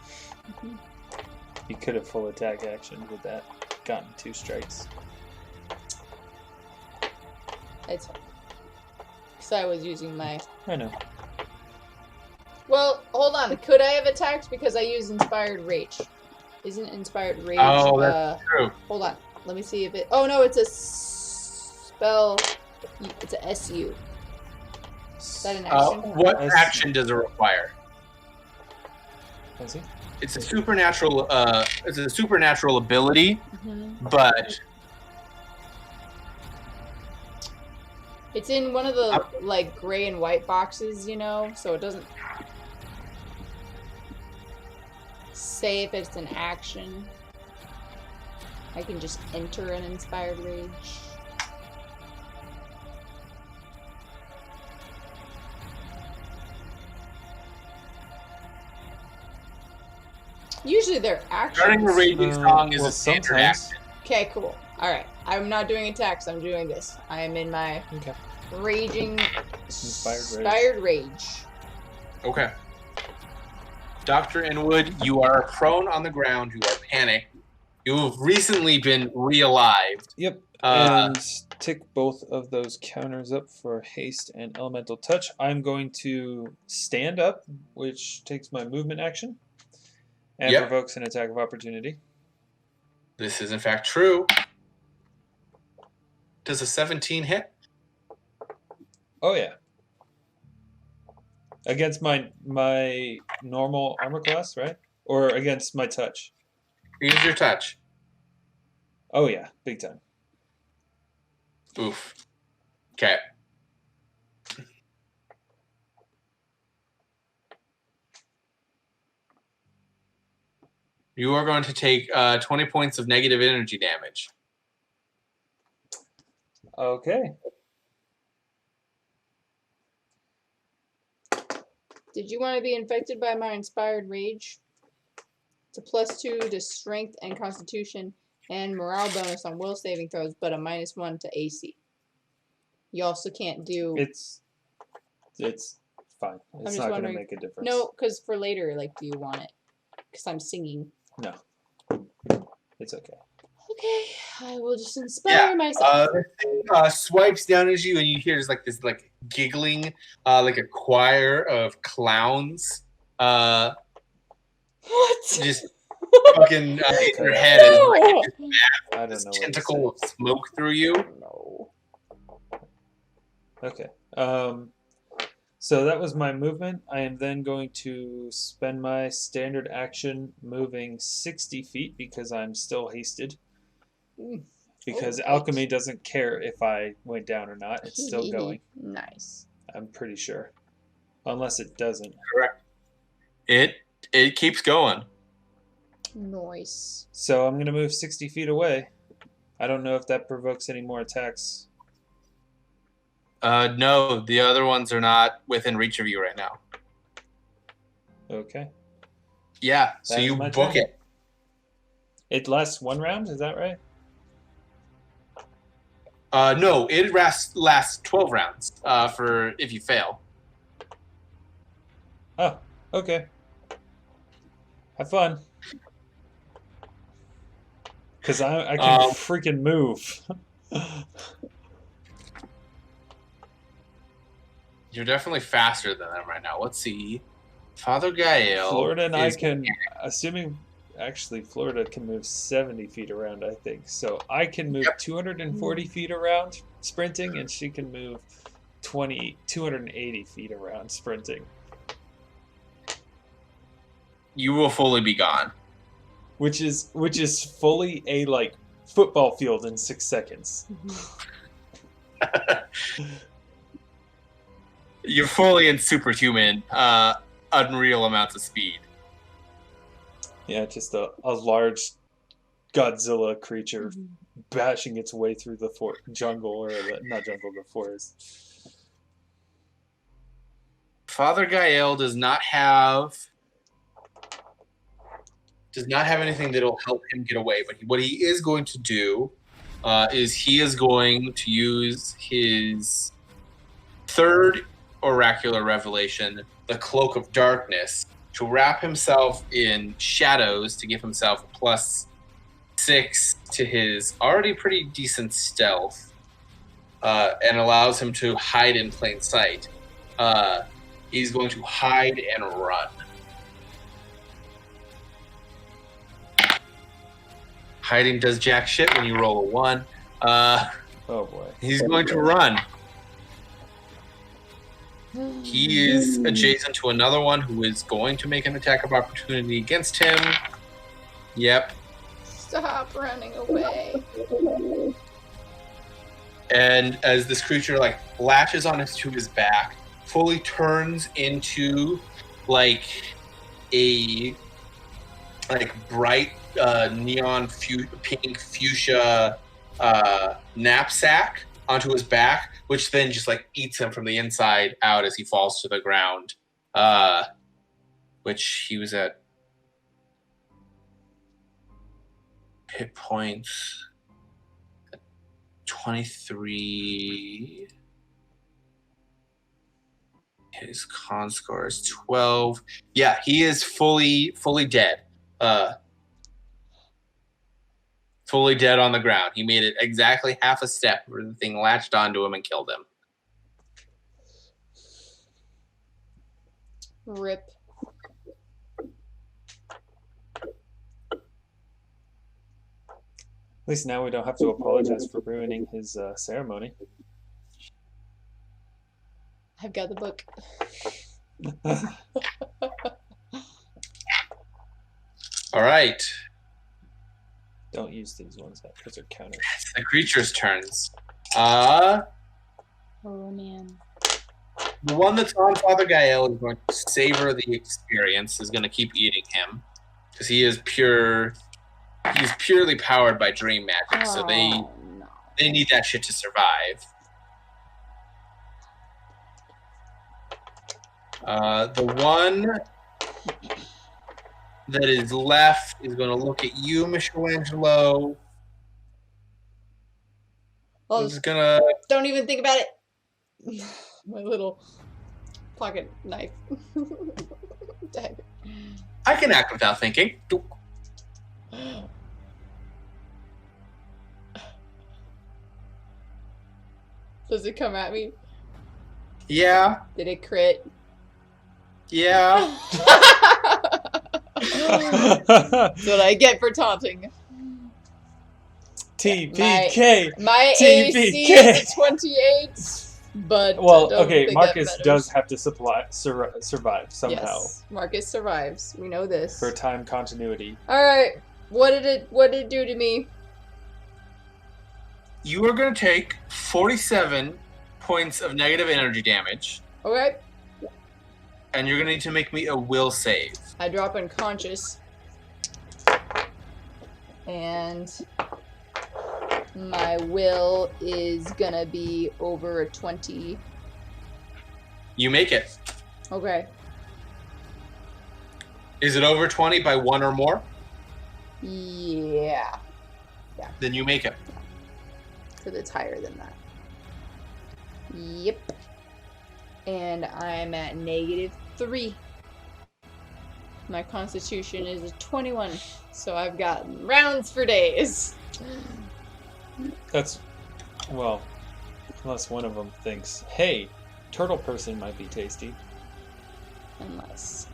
You could have full attack action with that. Gotten 2 strikes.
It's fine. Because I was using my...
I know.
Well, hold on. Could I have attacked because I used Inspired Rage? Isn't Inspired Rage...
Oh, that's true.
Hold on. Let me see if it... Oh, no, it's a spell... It's a SU. Is that an action?
What action does it require?
Let's see.
It's a supernatural. It's a supernatural ability, but
it's in one of the like gray and white boxes, you know, so it doesn't say if it's an action. I can just enter an Inspired Rage. Usually they're actions.
Starting a raging song is a standard action.
Okay, cool. Alright. I'm not doing attacks, I'm doing this. I am in my raging Inspired Rage. Okay.
Dr. Inwood, you are prone on the ground, you are panicked. You have recently been re-alived.
Yep. And tick both of those counters up for haste and elemental touch. I'm going to stand up, which takes my movement action. And provokes an attack of opportunity.
This is in fact true. Does a 17 hit?
Oh yeah. Against my normal armor class, right? Or against my touch?
Use your touch.
Oh yeah, big time.
Oof. Okay. You are going to take 20 points of negative energy damage.
Okay.
Did you want to be infected by my Inspired Rage? It's a +2 to Strength and Constitution and morale bonus on will saving throws, but a -1 to AC. You also can't do...
It's fine. It's not going to make a difference.
No, because for later, like, do you want it? Because I'm singing.
No. It's okay.
Okay, I will just inspire myself.
The thing swipes down at you, and you hear this giggling, like a choir of clowns.
What?
Just fucking in your head as
No!
I don't
this
know what to
tentacle of smoke through you.
No.
Okay. So that was my movement. I am then going to spend my standard action moving 60 feet because I'm still hasted. Because
Alright.
alchemy doesn't care if I went down or not. It's still going.
Nice.
I'm pretty sure. Unless it doesn't.
Correct. It keeps going.
Nice.
So I'm going to move 60 feet away. I don't know if that provokes any more attacks.
No, the other ones are not within reach of you right now.
Okay.
Yeah, so
That is
you
my
book
turn.
it.
It lasts 1 round, is that right?
No, it lasts 12 rounds for if you fail.
Oh, okay. Have fun. Because I can freaking move.
You're definitely faster than them right now. Let's see. Father Gael.
Florida and I can, assuming, actually, Florida can move 70 feet around, I think. So I can move 240 feet around sprinting, and she can move 280 feet around sprinting.
You will fully be gone.
Which is fully a, like, football field in 6 seconds.
You're fully in superhuman, unreal amounts of speed.
Yeah, just a large Godzilla creature bashing its way through the jungle, or not jungle, the forest.
Father Gael does not have anything that'll help him get away. But what he is going to do is he is going to use his third oracular revelation, the Cloak of Darkness, to wrap himself in shadows to give himself a +6 to his already pretty decent stealth, and allows him to hide in plain sight. He's going to hide and run. Hiding does jack shit when you roll a 1.
Oh boy.
He's going to run. He is adjacent to another one who is going to make an attack of opportunity against him. Yep.
Stop running away.
And as this creature latches onto his back, fully turns into a bright neon pink fuchsia knapsack onto his back, which then just eats him from the inside out as he falls to the ground. Which he was at hit points 23. His con score is 12. Yeah, he is fully dead. Fully dead on the ground. He made it exactly half a step where the thing latched onto him and killed him.
Rip.
At least now we don't have to apologize for ruining his ceremony.
I've got the book.
All right.
Don't use these ones because they're counters.
It's the creature's turns.
Oh man.
The one that's on Father Gael is going to savor the experience, is going to keep eating him. Because he's purely powered by dream magic, so they need that shit to survive. The one that is left is going to look at you, Michellangelo.
Well,
He's gonna.
don't even think about it. My little pocket knife. Dagger.
I can act without thinking.
Does it come at me?
Yeah.
Did it crit?
Yeah.
That's what I get for taunting.
TPK.
My
TPK.
AC is a 28, but
Well,
I don't
okay,
think
Marcus
that
does
matters.
have to survive somehow
Yes, Marcus survives. We know this.
for time continuity.
All right, what did it do to me?
You are going to take 47 points of negative energy damage,
Okay,
and you're going to need to make me a will save.
I drop unconscious, and my will is gonna be over a 20.
You make it.
Okay.
Is it over 20 by 1 or more?
Yeah.
Then you make it.
Because it's higher than that. Yep. And I'm at -3. My constitution is a 21, so I've got rounds for days.
That's, well, unless one of them thinks, hey, turtle person might be tasty.
Unless.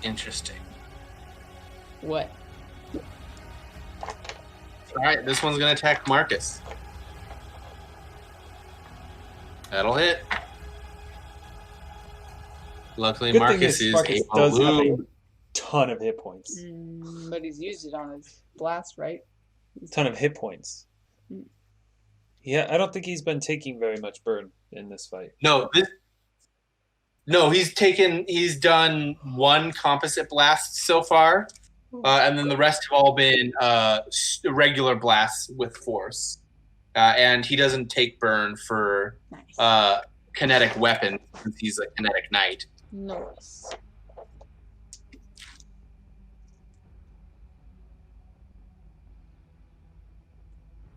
Interesting.
What?
Alright, this one's going to attack Marcus. That'll hit. Luckily,
Good thing
Marcus
is
is
Marcus
a
does have a
blue.
ton of hit points.
But he's used it on his blast, right?
Ton of hit points.
Mm.
Yeah, I don't think he's been taking very much burn in this fight.
No, he's done one composite blast so far, and then the rest have all been regular blasts with force. And he doesn't take burn for
Nice.
kinetic weapons since he's a kinetic knight.
Nice.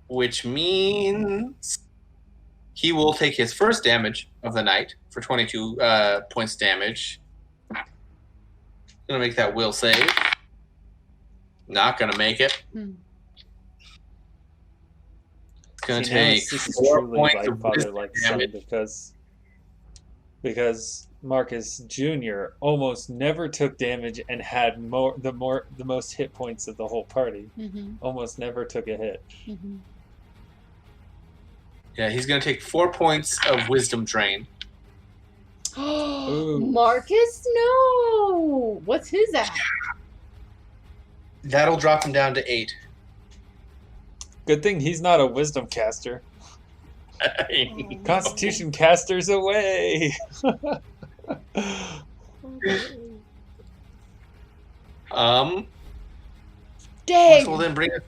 Which means he will take his first damage of the night for 22 points damage. Gonna make that will save. Not gonna make it. It's gonna take
This is
4
truly
points
like
of
father
wisdom
like son
damage.
because Marcus Jr. almost never took damage and had the most hit points of the whole party. Almost never took a hit.
Yeah, he's gonna take 4 points of wisdom drain.
Ooh.
Marcus, no! What's his at?
That'll drop him down to 8.
Good thing he's not a wisdom caster. Constitution casters away.
Dang!
Which will then bring us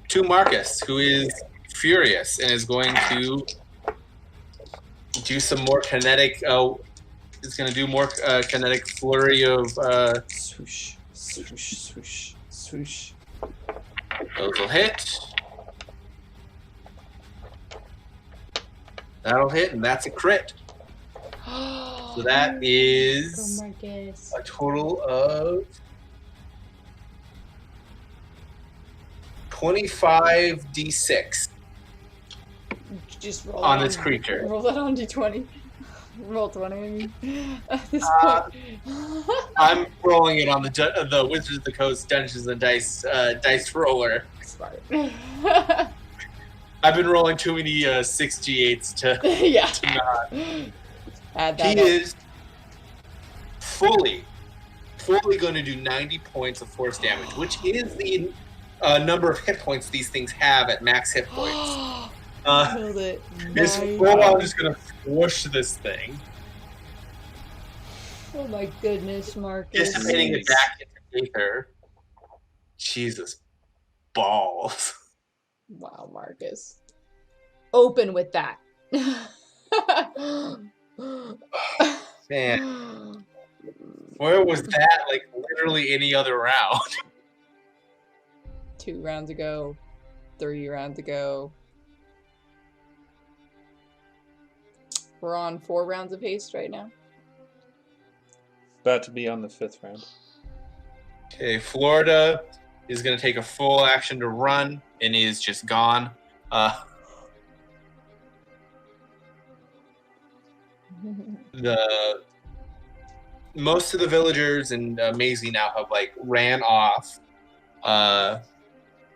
to Marcus, who is furious and is going to do some more kinetic. Is going to do more kinetic flurry of.
Swoosh, swoosh, swoosh, swoosh.
Those will hit. That'll hit, and that's a crit. So that is
Marcus.
a total of 25d6
Just roll
on
it
this creature.
Roll that on d20. Roll 20. I mean, at this
Uh,
point.
I'm rolling it on the Wizards of the Coast Dungeons and Dice roller.
Smart.
I've been rolling too many 6g8s to
Yeah.
not.
Add that
He
up.
is fully going to do 90 points of force damage, which is the number of hit points these things have at max hit points.
Killed it.
It's
Nice.
full on just going to whoosh this thing,
Oh my goodness, Marcus.
dissipating it back into ether. Jesus balls.
Wow, Marcus. Open with that.
Man, where was that? Like literally any other round.
2 rounds ago. 3 rounds ago. We're on 4 rounds of haste right now.
About to be on the 5th round.
Okay, Florida is going to take a full action to run and is just gone. The most of the villagers in Maisie now have like ran off. The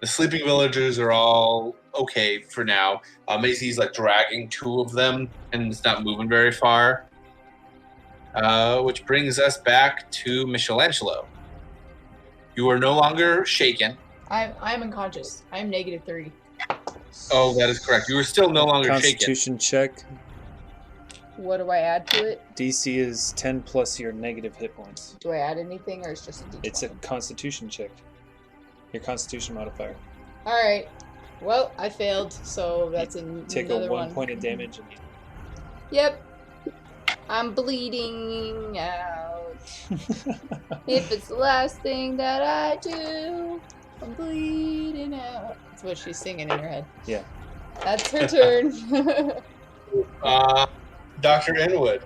sleeping villagers are all okay for now. Maisie's like dragging two of them, and it's not moving very far. Which brings us back to Michellangelo. You are no longer shaken.
I'm unconscious. I'm -30.
Oh, that is correct. You are still no longer shaken.
Constitution check.
What do I add to it?
DC is 10 plus your negative hit points.
Do I add anything, or it's just a D20?
It's a Constitution check. Your Constitution modifier.
All right. Well, I failed, so that's another
Take a 1 point of damage. And
Yep. I'm bleeding out. If it's the last thing that I do, I'm bleeding out. That's what she's singing in her head.
Yeah.
That's her turn.
Dr. Inwood.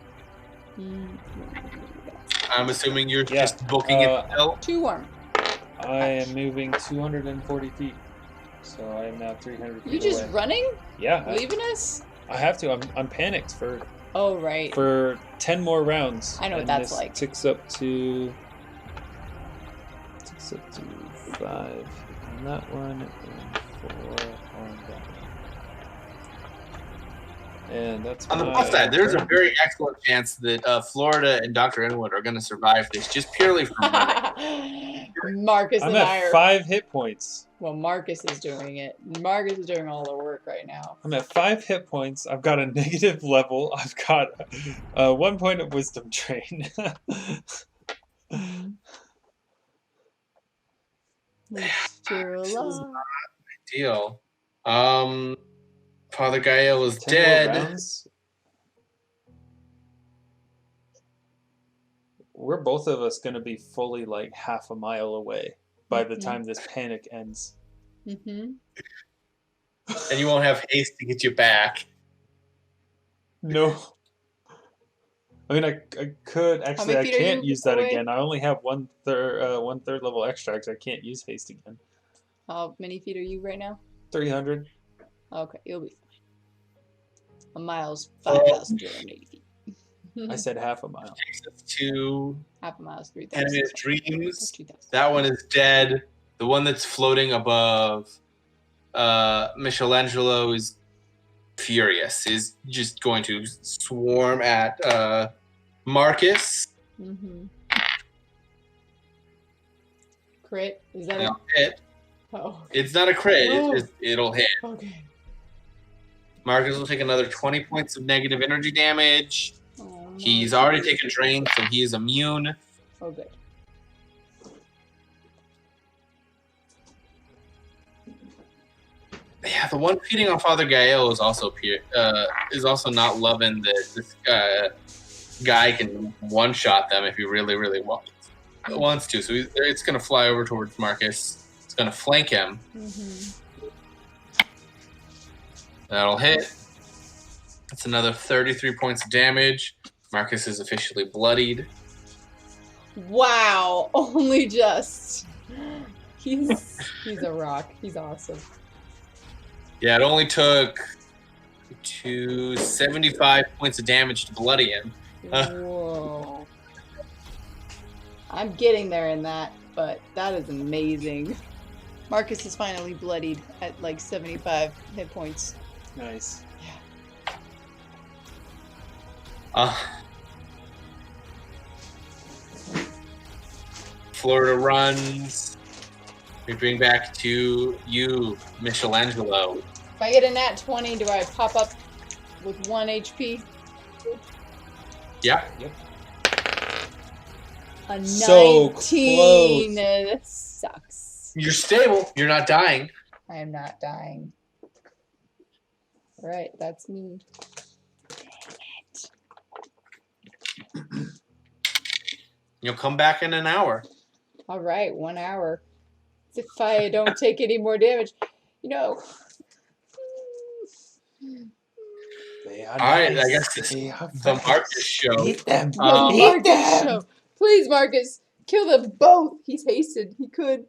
I'm assuming you're just booking it.
2 warm.
I am moving 240 feet, so I am now 300 feet
You just
away.
running?
Yeah.
Leaving us?
I have to. I'm panicked for
Oh, right.
for 10 more rounds.
I know what
and
that's
this
like.
Ticks up to 5 on that one, and 4 on that one. And that's
On the
my
plus side, there's a
turn.
very excellent chance that Florida and Dr. Inwood are going to survive this just purely from running.
Marcus
I'm
and I
at
are.
5 hit points.
Well, Marcus is doing it. Marcus is doing all the work right now.
I'm at 5 hit points. I've got a negative level. I've got 1 point of wisdom drain.
You're alive.
Deal. Father Gael is
10 more
dead.
rounds? We're both of us going to be fully like half a mile away by the time this panic ends.
Mm-hmm.
And you won't have haste to get you back.
No. I mean, I could actually. I
feet are
can't
you
use that
away?
again. I only have one third level extracts. I can't use haste again.
How many feet are you right now?
300.
Okay, you'll be fine. A mile's 5,280 feet.
I said half a mile.
Takes us to
Half a mile's 3,000.
Enemy's Dreams.
2,000.
That one is dead. The one that's floating above Michellangelo is furious. Is just going to swarm at Marcus.
Mm-hmm. Crit? Is that
It'll
a...
hit.
Oh.
It's not a crit.
Oh.
It'll hit.
Okay.
Marcus will take another 20 points of negative energy damage.
Oh,
He's
no.
already taken drain, so he is immune.
Oh, good.
Yeah, the one feeding on Father Gael is also not loving that this guy can one-shot them if he really, really wants to. So it's going to fly over towards Marcus. It's going to flank him.
Mm-hmm.
That'll hit. That's another 33 points of damage. Marcus is officially bloodied.
Wow, only just. He's a rock. He's awesome.
Yeah, it only took 75 points of damage to bloody him.
Whoa. I'm getting there in that, but that is amazing. Marcus is finally bloodied at like 75 hit points.
Nice.
Florida runs. We bring back to you, Michellangelo.
If I get a nat 20, do I pop up with 1 HP?
Yeah.
Yep.
A 19.
So close.
That sucks.
You're stable. You're not dying.
I am not dying. Alright, that's me.
You'll come back in an hour.
Alright, 1 hour. If I don't take any more damage. You know.
They are
All right,
nice.
I guess it's
They are
the
nice.
Marcus show.
Eat them.
Um,
Eat
Marcus,
them.
show. Please, Marcus, kill them both. He's hasted. He could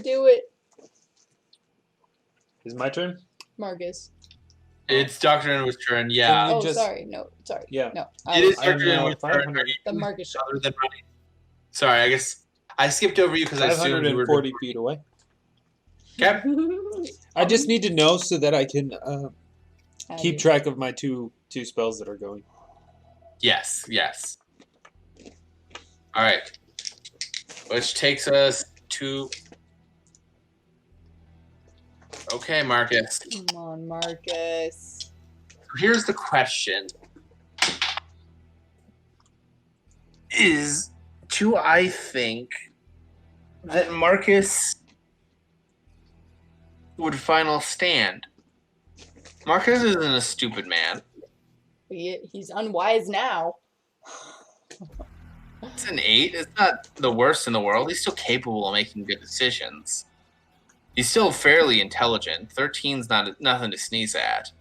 do it.
Is my turn?
Marcus.
It's Dr. Inwood's turn, yeah.
You
Oh,
just-
sorry. No, sorry.
Yeah.
No.
It is
I am
Dr.
now
Inwood's
at
turn.
500.
The Marcus shot.
Other than running. Sorry, I guess I skipped over you because I assumed you were
540 feet away.
Okay.
I just need to know so that I can keep
Abby.
track of my two spells that are going.
Yes. All right. Which takes us to. Okay, Marcus.
Come on, Marcus.
Here's the question: do I think that Marcus would final stand? Marcus isn't a stupid man.
He's unwise now.
It's an 8. It's not the worst in the world. He's still capable of making good decisions. He's still fairly intelligent. 13's nothing to sneeze at.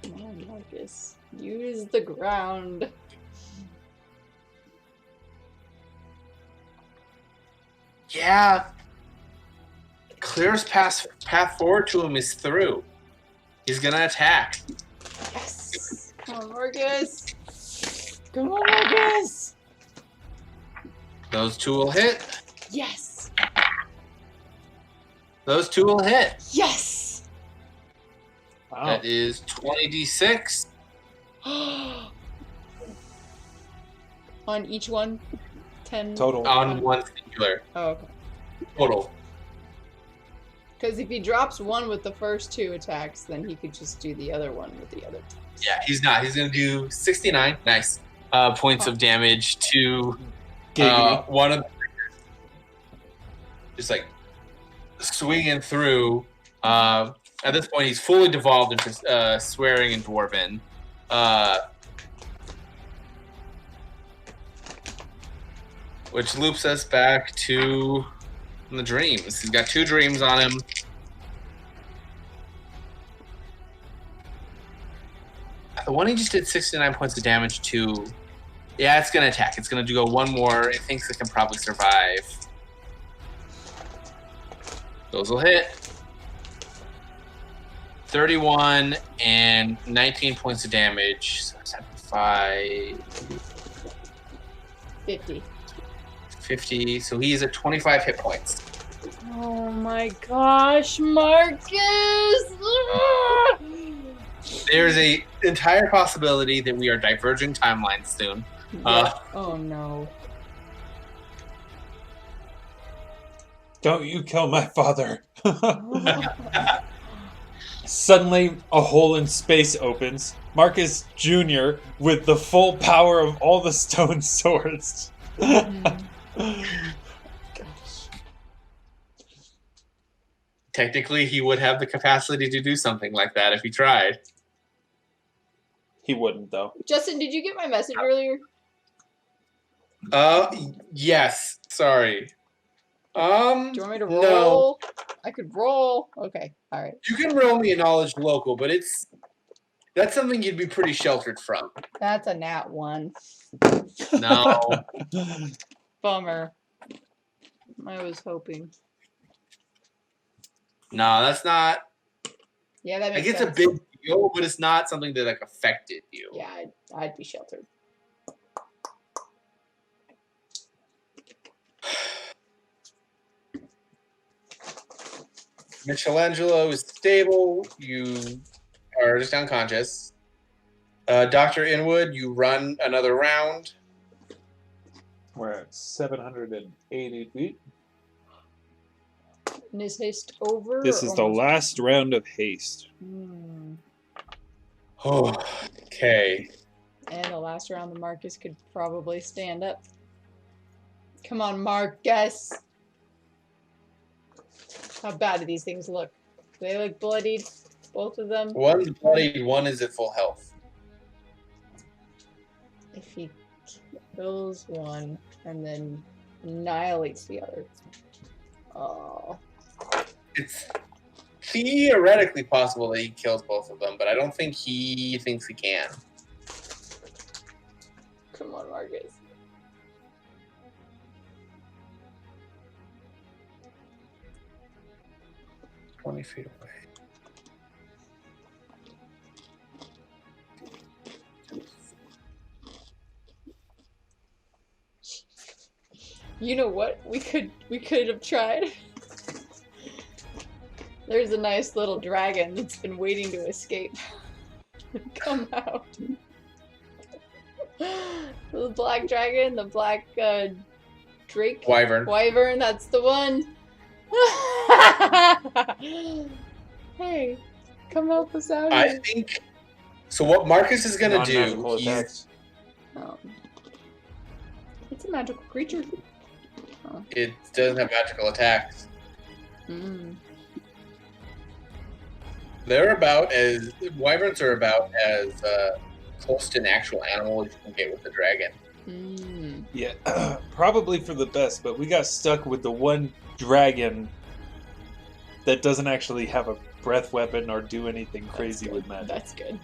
Come on, Marcus. Use the ground.
Yeah. Clearest path forward to him is through. He's gonna attack.
Yes. Come on, Marcus. Come on, Marcus.
Those two will hit.
Yes.
Those two will hit.
Yes.
Wow.
That is 20d6.
On each one, 10
Total.
On one singular.
Oh, okay.
Total.
Because if he drops one with the first 2 attacks, then he could just do the other one with the other.
Yeah, he's not. He's going to do 69. Nice. Points of damage to one of the. Just like swinging through. At this point, he's fully devolved into swearing in Dwarven. Which loops us back to the dreams. He's got 2 dreams on him. The one he just did 69 points of damage to. Yeah, it's going to attack. It's going to go one more. It thinks it can probably survive. Those will hit. 31 and 19 points of damage. So 75.
50.
50. So he's at 25 hit points.
Oh my gosh, Marcus!
There's a entire possibility that we are diverging timelines soon.
Oh no.
Don't you kill my father. Suddenly, a hole in space opens. Marcus Jr. with the full power of all the stone swords.
Gosh.
Technically, he would have the capacity to do something like that if he tried.
He wouldn't, though.
Justin, did you get my message earlier?
Yes. Sorry.
Do you want me to roll?
No.
I could roll. Okay, all right.
You can roll me a knowledge local, but that's something you'd be pretty sheltered from.
That's a nat 1.
No.
Bummer. I was hoping.
No, that's not.
Yeah, that
Like,
makes
it's
sense.
a big deal, but it's not something that like affected you.
Yeah, I'd be sheltered.
Michellangelo is stable. You are just unconscious. Dr. Inwood, you run another round.
We're at 780 feet.
And is haste over?
This is the last round of haste.
Oh, okay.
And the last round, the Marcus could probably stand up. Come on, Marcus. How bad do these things look? Do they look bloodied? Both of them?
One's bloodied, one is at full health.
If he kills one and then annihilates the other. Oh.
It's theoretically possible that he kills both of them, but I don't think he thinks he can.
Come on, Marcus.
20 feet away.
You know what? We could have tried. There's a nice little dragon that's been waiting to escape. Come out. The black dragon, the black drake.
Wyvern,
that's the one. Hey, come help us out
I
here.
think. So what Marcus is gonna do?
Non-magical attacks.
It's a magical creature. Oh.
It doesn't have magical attacks. Wyverns are about as close to an actual animal as you can get with a dragon.
Yeah, probably for the best, but we got stuck with the one dragon that doesn't actually have a breath weapon or do anything crazy with magic.
That's good.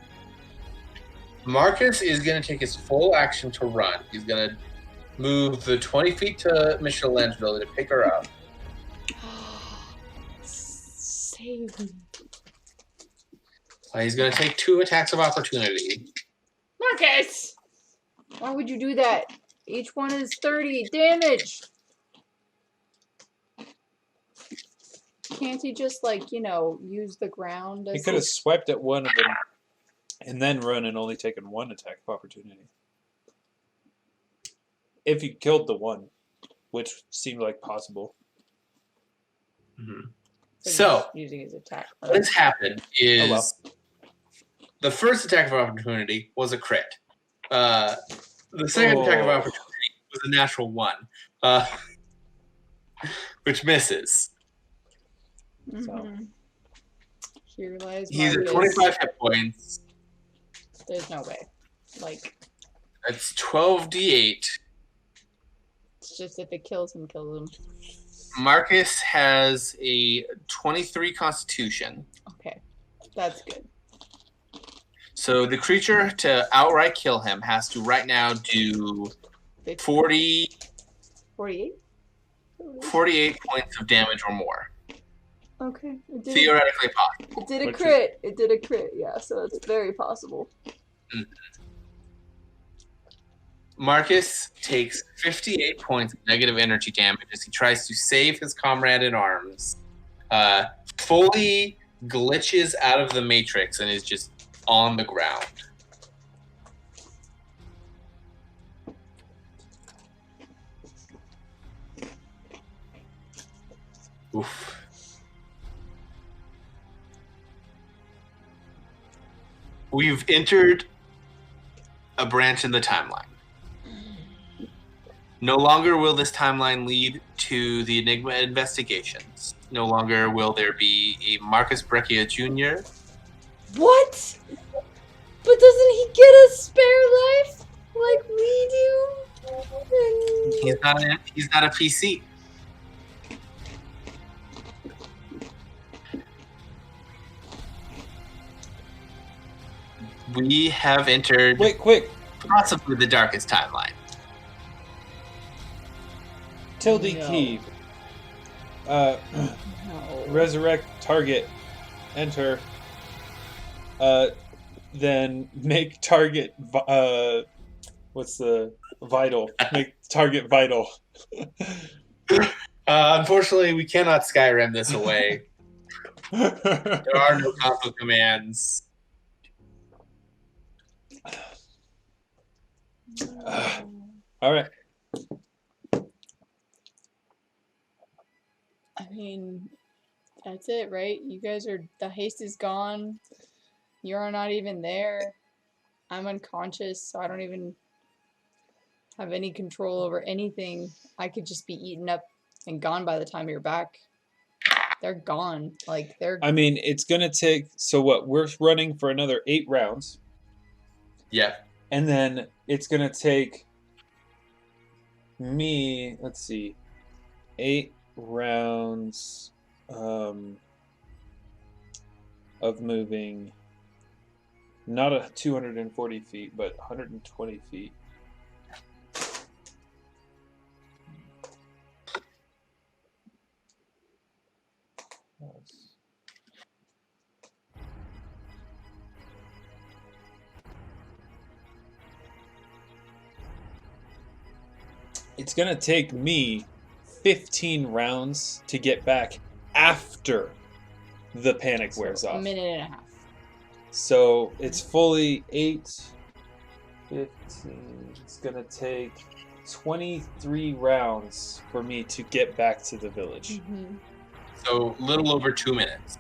Marcus is going to take his full action to run. He's going to move the 20 feet to Michellangelo to pick her up.
Save me.
He's going to take 2 attacks of opportunity.
Marcus! Why would you do that? Each one is 30 damage. Can't he just, like, you know, use the ground?
He could have swiped at one of them and then run and only taken 1 attack of opportunity. If he killed the one, which seemed like possible.
Mm-hmm. So,
using his attack.
What has happened is the first attack of opportunity was a crit. The second attack of opportunity was a natural 1, which misses.
So. Here lies
He's at 25 hit points.
There's no way. Like,
that's 12d8.
It's just if it kills him, kills him.
Marcus has a 23 Constitution.
Okay, that's good.
So the creature, to outright kill him, has to right now do 48 points of damage or more.
Okay.
Theoretically possible.
It did a crit. It did a crit, yeah, so it's very possible.
Mm-hmm. Marcus takes 58 points of negative energy damage as he tries to save his comrade in arms. Fully glitches out of the matrix and is just on the ground. Oof. We've entered a branch in the timeline. No longer will this timeline lead to the Enigma investigations. No longer will there be a Marcus Breccia Jr.
What? But doesn't he get a spare life like we do?
He's not a PC. We have entered possibly the darkest timeline.
Tilde key. Resurrect target. Enter. Then make target. What's the vital? Make target vital.
Unfortunately, we cannot Skyrim this away. There are no console commands.
All right.
I mean, that's it, right? You guys are... The haste is gone. You're not even there. I'm unconscious, so I don't even have any control over anything. I could just be eaten up and gone by the time you're back. They're gone. Like, they're...
I mean, it's going to take... So what? We're running for another 8 rounds.
Yeah.
And then it's going to take me... Let's see. 8 rounds of moving, not 240 feet, but 120 feet. It's going to take me 15 rounds to get back after the panic wears
A
off.
minute and a half.
So it's fully 8, 15. It's going to take 23 rounds for me to get back to the village.
Mm-hmm.
So little over 2 minutes.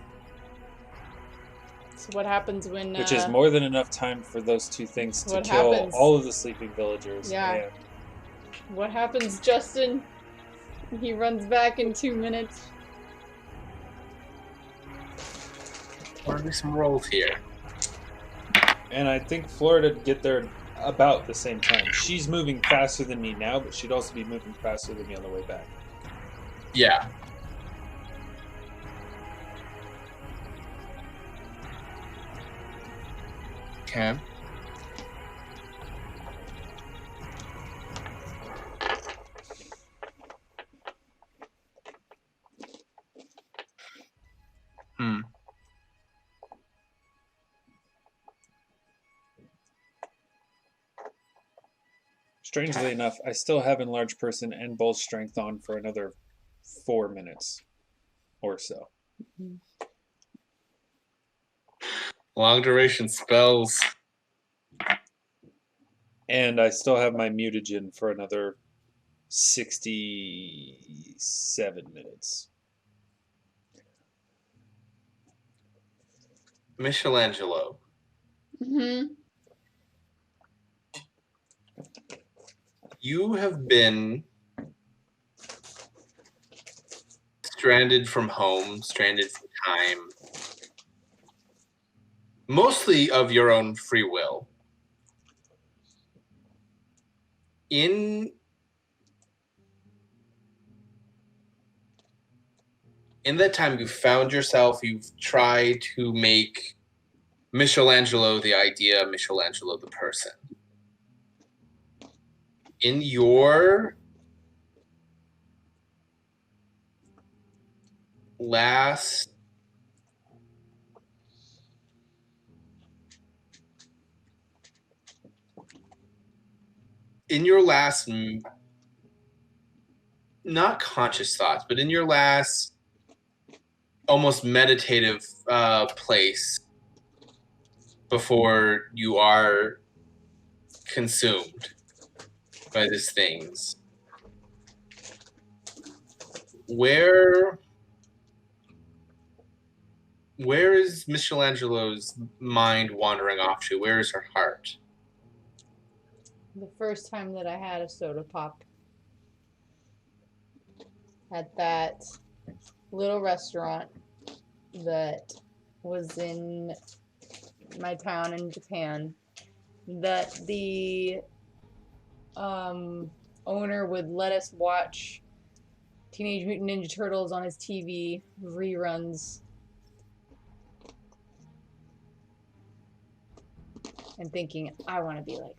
So what happens when...
Which is more than enough time for those two things to
What
kill
happens?
all of the sleeping villagers.
Yeah.
And
What happens, Justin? He runs back in 2 minutes.
What are some rolls here?
And I think Florida would get there about the same time. She's moving faster than me now, but she'd also be moving faster than me on the way back.
Yeah. Okay.
Strangely enough, I still have enlarged person and bull strength on for another 4 minutes or so.
Long duration spells.
And I still have my mutagen for another 67 minutes.
Michellangelo.
Mm-hmm.
You have been stranded from home, stranded from time, mostly of your own free will. In that time, you've found yourself, you've tried to make Michellangelo the idea, Michellangelo the person. In your last not conscious thoughts, but in your last almost meditative place before you are consumed by these things, where is Michelangelo's mind wandering off to? Where is her heart?
The first time that I had a soda pop at that little restaurant that was in my town in Japan, that the owner would let us watch Teenage Mutant Ninja Turtles on his TV reruns, and thinking, I want to be like that.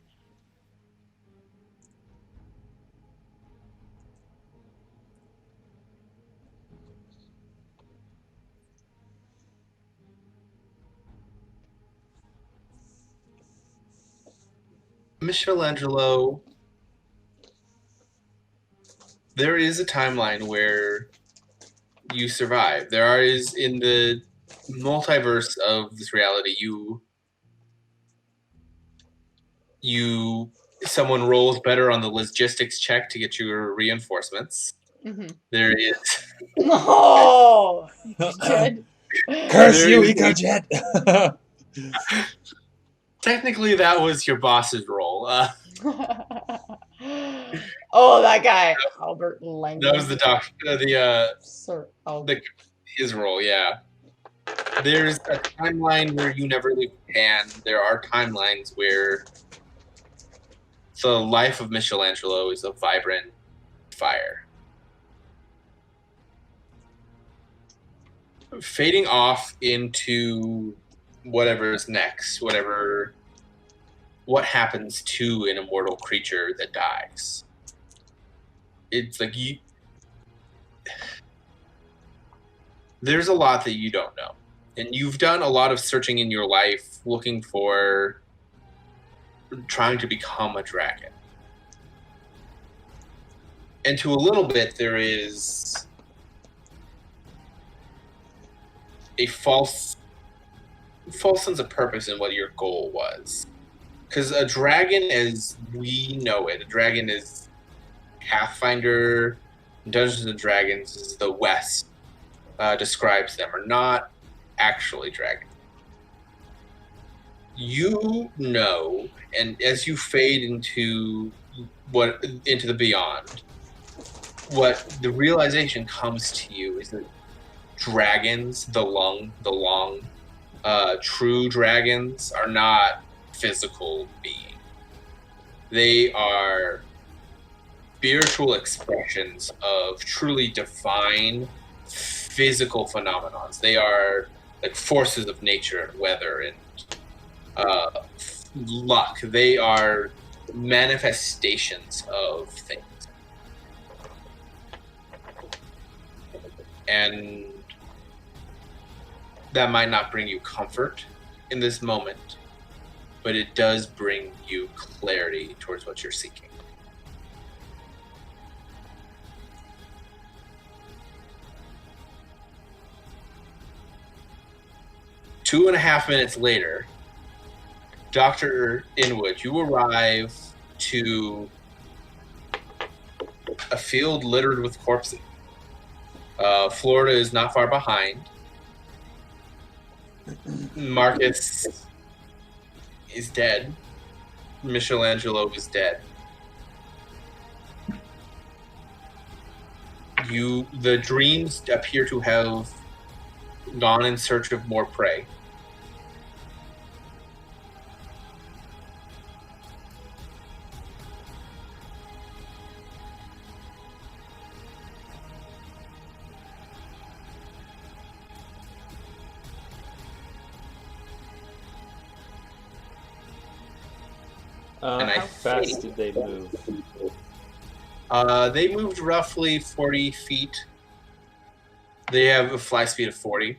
Michellangelo, there is a timeline where you survive. There is, in the multiverse of this reality, someone rolls better on the logistics check to get your reinforcements.
Mm-hmm.
There is.
Oh, good.
Curse you, EcoJet!
Technically, that was your boss's role.
Oh, that guy, Albert Langdon.
That was the doctor.
Sir Albert.
His role, yeah. There's a timeline where you never leave Japan. There are timelines where the life of Michellangelo is a vibrant fire. Fading off into whatever is next, what happens to an immortal creature that dies. It's like there's a lot that you don't know. And you've done a lot of searching in your life looking for trying to become a dragon. And to a little bit, there is a false sense of purpose in what your goal was. Because a dragon, as we know it, a dragon is Pathfinder, Dungeons and Dragons is the West describes them, are not actually dragons. You know, and as you fade into the beyond, what the realization comes to you is that dragons, the long, true dragons are not physical beings. They are spiritual expressions of truly divine physical phenomenons. They are like forces of nature and weather and luck. They are manifestations of things. And that might not bring you comfort in this moment, but it does bring you clarity towards what you're seeking. Two and a half minutes later, Dr. Inwood, you arrive to a field littered with corpses. Florida is not far behind. Marcus is dead. Michellangelo is dead. The dreams appear to have gone in search of more prey.
How fast did they move?
They moved roughly 40 feet. They have a fly speed of 40.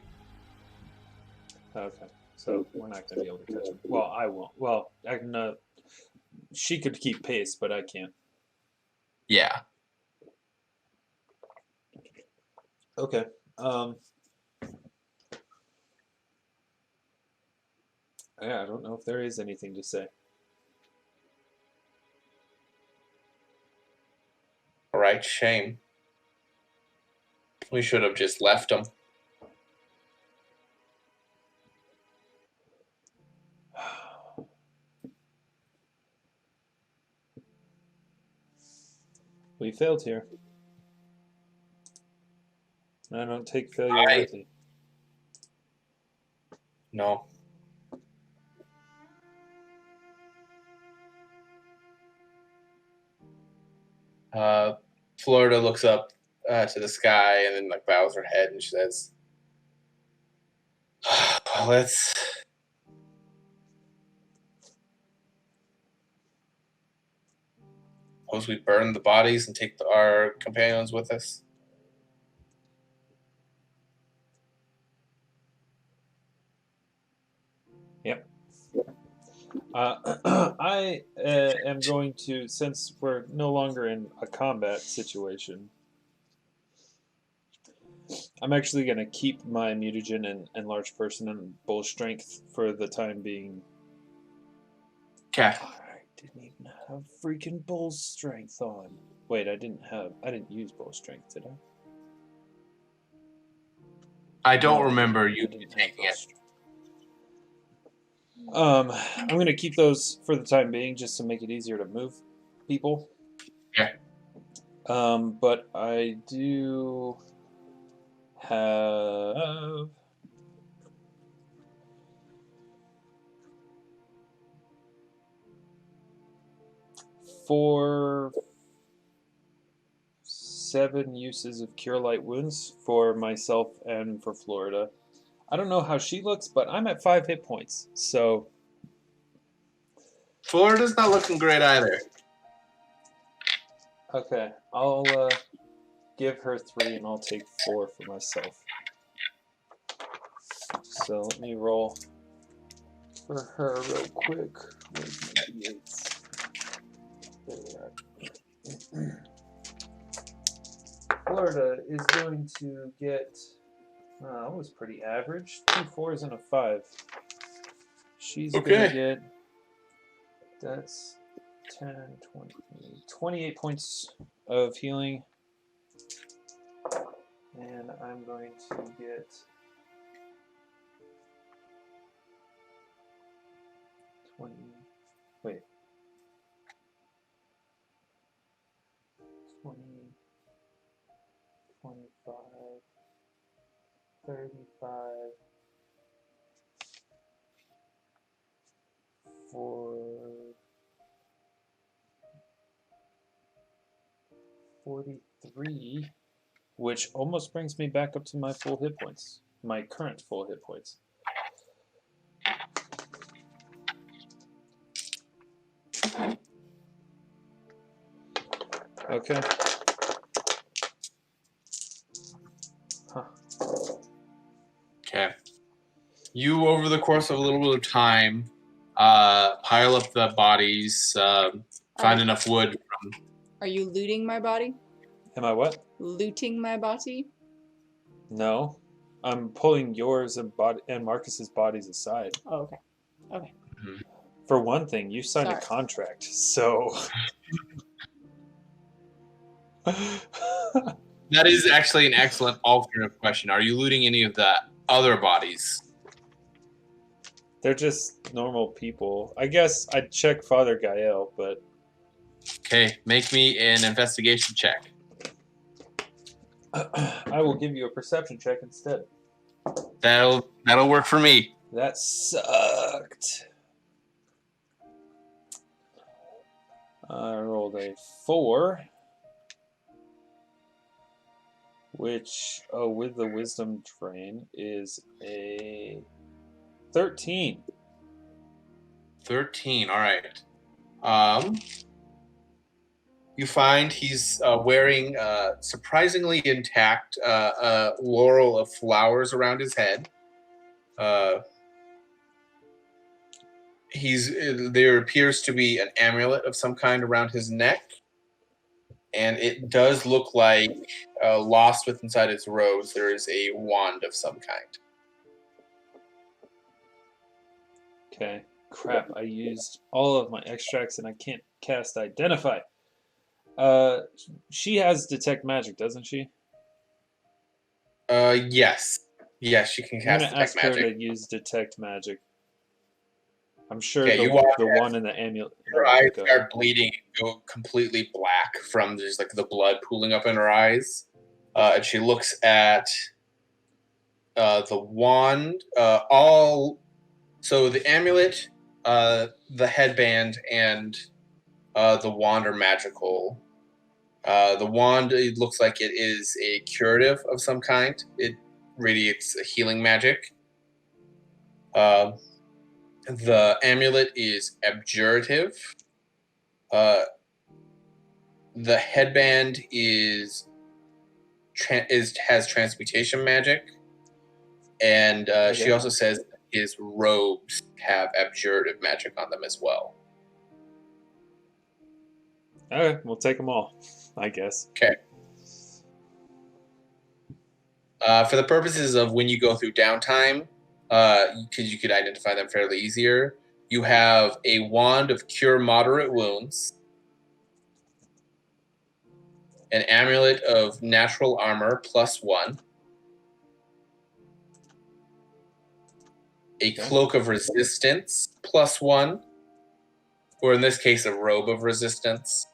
Okay, so we're not going to be able to catch them. Well, I won't. Well, I can. She could keep pace, but I can't.
Yeah.
Okay. Yeah, I don't know if there is anything to say.
All right, shame. We should have just left them.
We failed here. I don't take failure lightly.
No. Florida looks up to the sky and then bows her head and she says, "Let's suppose we burn the bodies and take our companions with us."
Yep. I am going to, since we're no longer in a combat situation, I'm actually going to keep my mutagen and large person and bull strength for the time being.
Okay.
I didn't even have freaking bull strength on. Wait, I didn't use bull strength, did I?
I don't remember you taking it.
I'm going to keep those for the time being just to make it easier to move people.
Okay.
But I do have 7 uses of Cure Light Wounds for myself and for Florida. I don't know how she looks, but I'm at 5 hit points, so...
Florida's not looking great either.
Okay, I'll give her 3 and I'll take 4 for myself. So let me roll for her real quick. Where's my D8s? There they are. Florida is going to get. That was pretty average. 2 4s and a 5. She's gonna get. That's 10, 20, 28 points of healing. And I'm going to get 20. Wait. 20, 25, 35, 43, which almost brings me back up to my full hit points, my current full hit points. Okay. Huh.
Okay. You, over the course of a little bit of time, pile up the bodies, find enough wood.
Are you looting my body?
Am I what?
Looting my body?
No. I'm pulling yours and Marcus's bodies aside.
Oh, okay. Okay.
For one thing, you signed a contract, so...
That is actually an excellent alternate question. Are you looting any of the other bodies?
They're just normal people. I guess I'd check Father Gael, but...
Okay, make me an investigation check.
I will give you a perception check instead.
That'll work for me.
That sucked. I rolled a 4. Which, with the wisdom drain, is a 13.
13, all right. You find he's wearing surprisingly intact a laurel of flowers around his head. There appears to be an amulet of some kind around his neck. And it does look like, lost within inside its robes, there is a wand of some kind.
Okay. Crap, I used all of my extracts and I can't cast Identify. She has Detect Magic, doesn't she?
Yes. Yes, she can cast
I'm going to
Detect
ask her
Magic.
to use Detect Magic. I'm sure
Okay,
the one in the amulet.
Her eyes start bleeding and go completely black from just like the blood pooling up in her eyes. And she looks at the wand. So the amulet, the headband, and the wand are magical. The wand, it looks like it is a curative of some kind. It radiates a healing magic. The amulet is abjurative. The headband has transmutation magic, and she also says his robes have abjurative magic on them as well.
Okay, we'll take them all, I guess.
Okay. For the purposes of when you go through downtime, because you could identify them fairly easier, you have a wand of cure moderate wounds, an amulet of natural armor +1, a cloak of resistance +1, or in this case, a robe of resistance,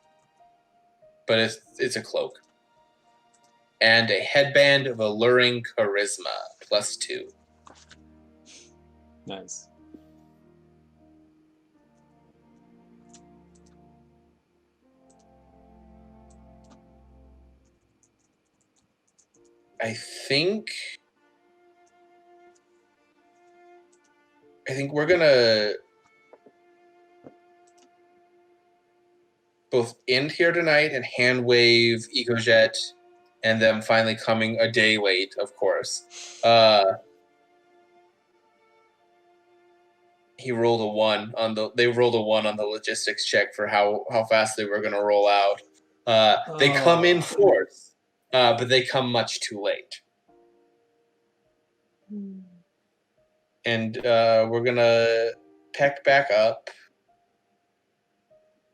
but it's a cloak, and a headband of alluring charisma +2.
Nice.
I think we're gonna both end here tonight and hand wave EcoJet, and them finally coming a day late, of course. They rolled a 1 on the logistics check for how fast they were gonna roll out. They come in force. but they come much too late. And we're going to pick back up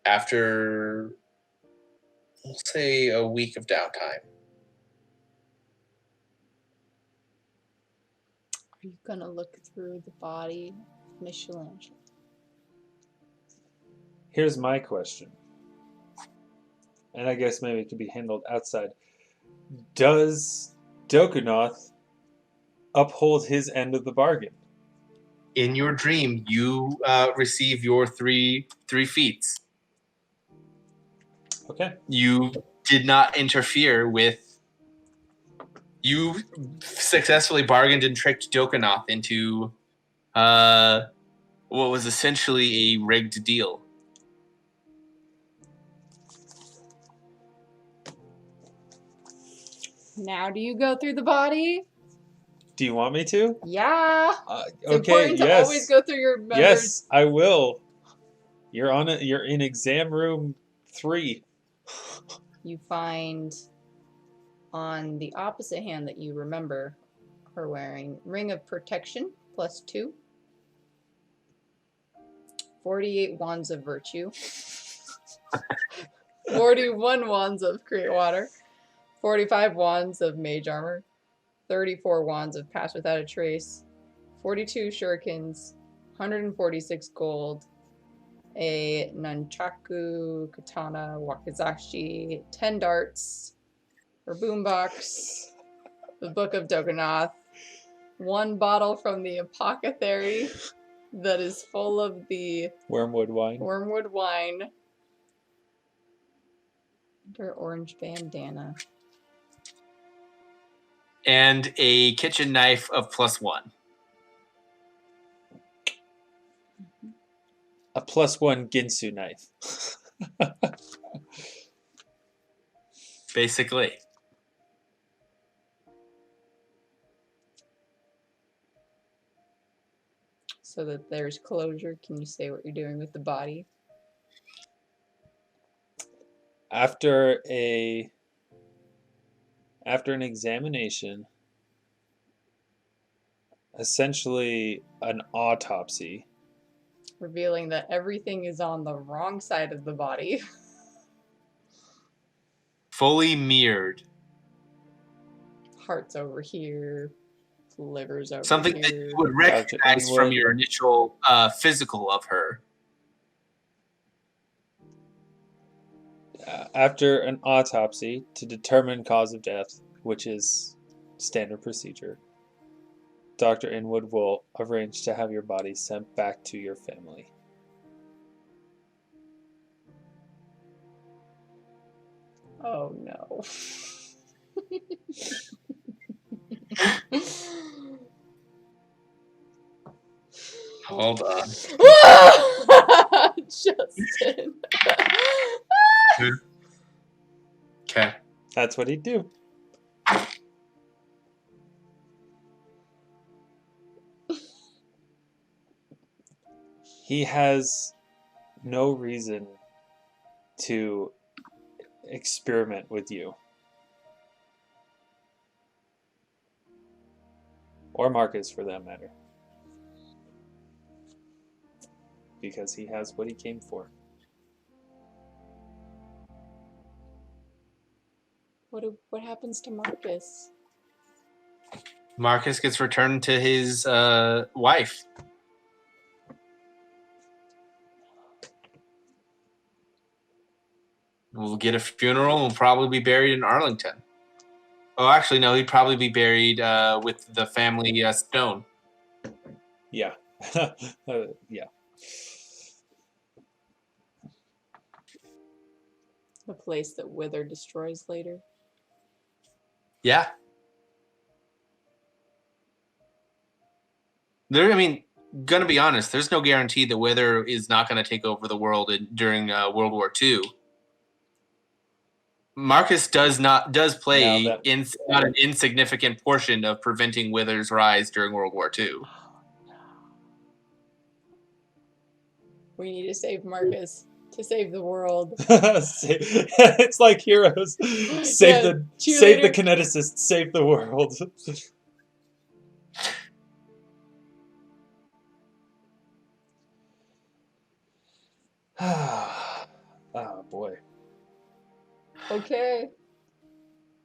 after, we'll say, a week of downtime.
Are you going to look through the body of Michellangelo?
Here's my question. And I guess maybe it could be handled outside. Does Doucnath uphold his end of the bargain?
In your dream, you receive your three feats.
Okay.
You did not interfere with. You successfully bargained and tricked Doucnath into what was essentially a rigged deal.
Now do you go through the body?
Do you want me to?
Yeah. It's
Okay,
important to always go through your members.
Yes, I will. You're on it. You're in exam room 3.
You find on the opposite hand that you remember her wearing ring of protection +2, 48 wands of virtue, 41 wands of create water, 45 wands of mage armor, 34 wands of pass without a trace, 42 shurikens, 146 gold, a nunchaku, katana, wakizashi, 10 darts, her boombox, the Book of Doucnath, 1 bottle from the apothecary that is full of the
Wormwood wine.
Her orange bandana.
And a kitchen knife of +1.
A +1 Ginsu knife.
Basically.
So that there's closure, can you say what you're doing with the body?
After an examination, essentially an autopsy,
Revealing that everything is on the wrong side of the body.
Fully mirrored.
Heart's over here. Liver's over
Something
here.
that you would recognize
Inwood.
from your initial physical of her.
After an autopsy to determine cause of death, which is standard procedure, Dr. Inwood will arrange to have your body sent back to your family.
Oh no.
Hold on.
Justin.
Okay.
That's what he'd do. He has no reason to experiment with you. Or Marcus, for that matter. Because he has what he came for.
What happens to Marcus?
Marcus gets returned to his wife. We'll get a funeral and we'll probably be buried in Arlington. Oh, actually, no, he'd probably be buried with the family stone.
Yeah. Yeah.
The place that Wither destroys later.
Yeah. Gonna be honest, there's no guarantee that Wither is not going to take over the world during World War II. Marcus does play not an insignificant portion of preventing Wither's rise during World War II.
We need to save Marcus. To save the world.
It's like heroes. Save the
cheerleader.
kineticists, save the world. Oh boy.
Okay.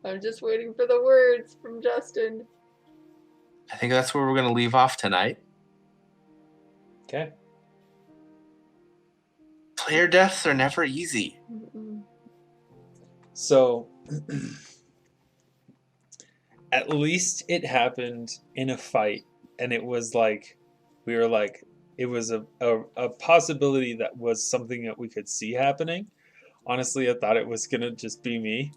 I'm just waiting for the words from Justin.
I think that's where we're going to leave off tonight.
Okay.
Player deaths are never easy.
Mm-mm.
So, at least it happened in a fight, and it was like, we were like, it was a possibility that was something that we could see happening. Honestly, I thought it was going to just be me.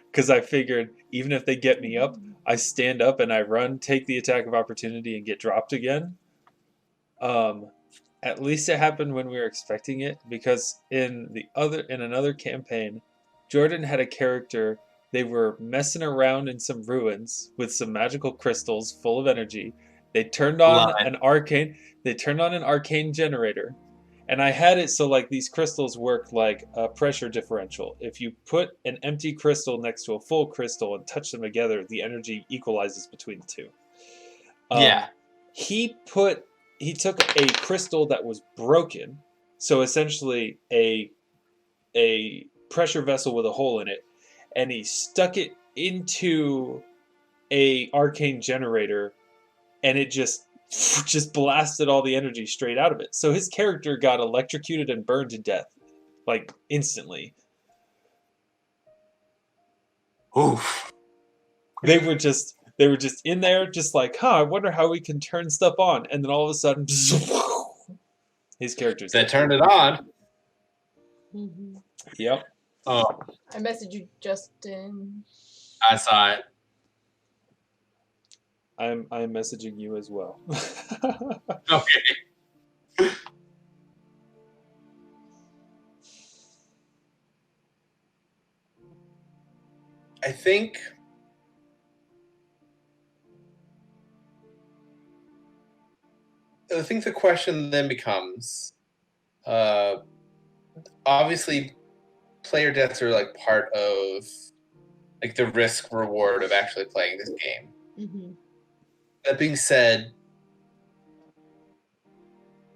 Because I figured, even if they get me up, I stand up and I run, take the attack of opportunity, and get dropped again. At least it happened when we were expecting it, because in another campaign, Jordan had a character. They were messing around in some ruins with some magical crystals full of energy. They turned on an arcane generator. And I had it so like these crystals work like a pressure differential. If you put an empty crystal next to a full crystal and touch them together, the energy equalizes between the two.
Yeah.
He took a crystal that was broken, so essentially a pressure vessel with a hole in it, and he stuck it into a arcane generator, and it just blasted all the energy straight out of it. So his character got electrocuted and burned to death, like instantly.
Oof.
They were just in there, just like, I wonder how we can turn stuff on, and then all of a sudden, his character's
They
dead.
turned it on.
Mm-hmm.
Yep.
Oh,
I messaged you, Justin.
I saw it.
I'm messaging you as well.
Okay. I think the question then becomes, obviously, player deaths are like part of like the risk reward of actually playing this game.
Mm-hmm.
That being said,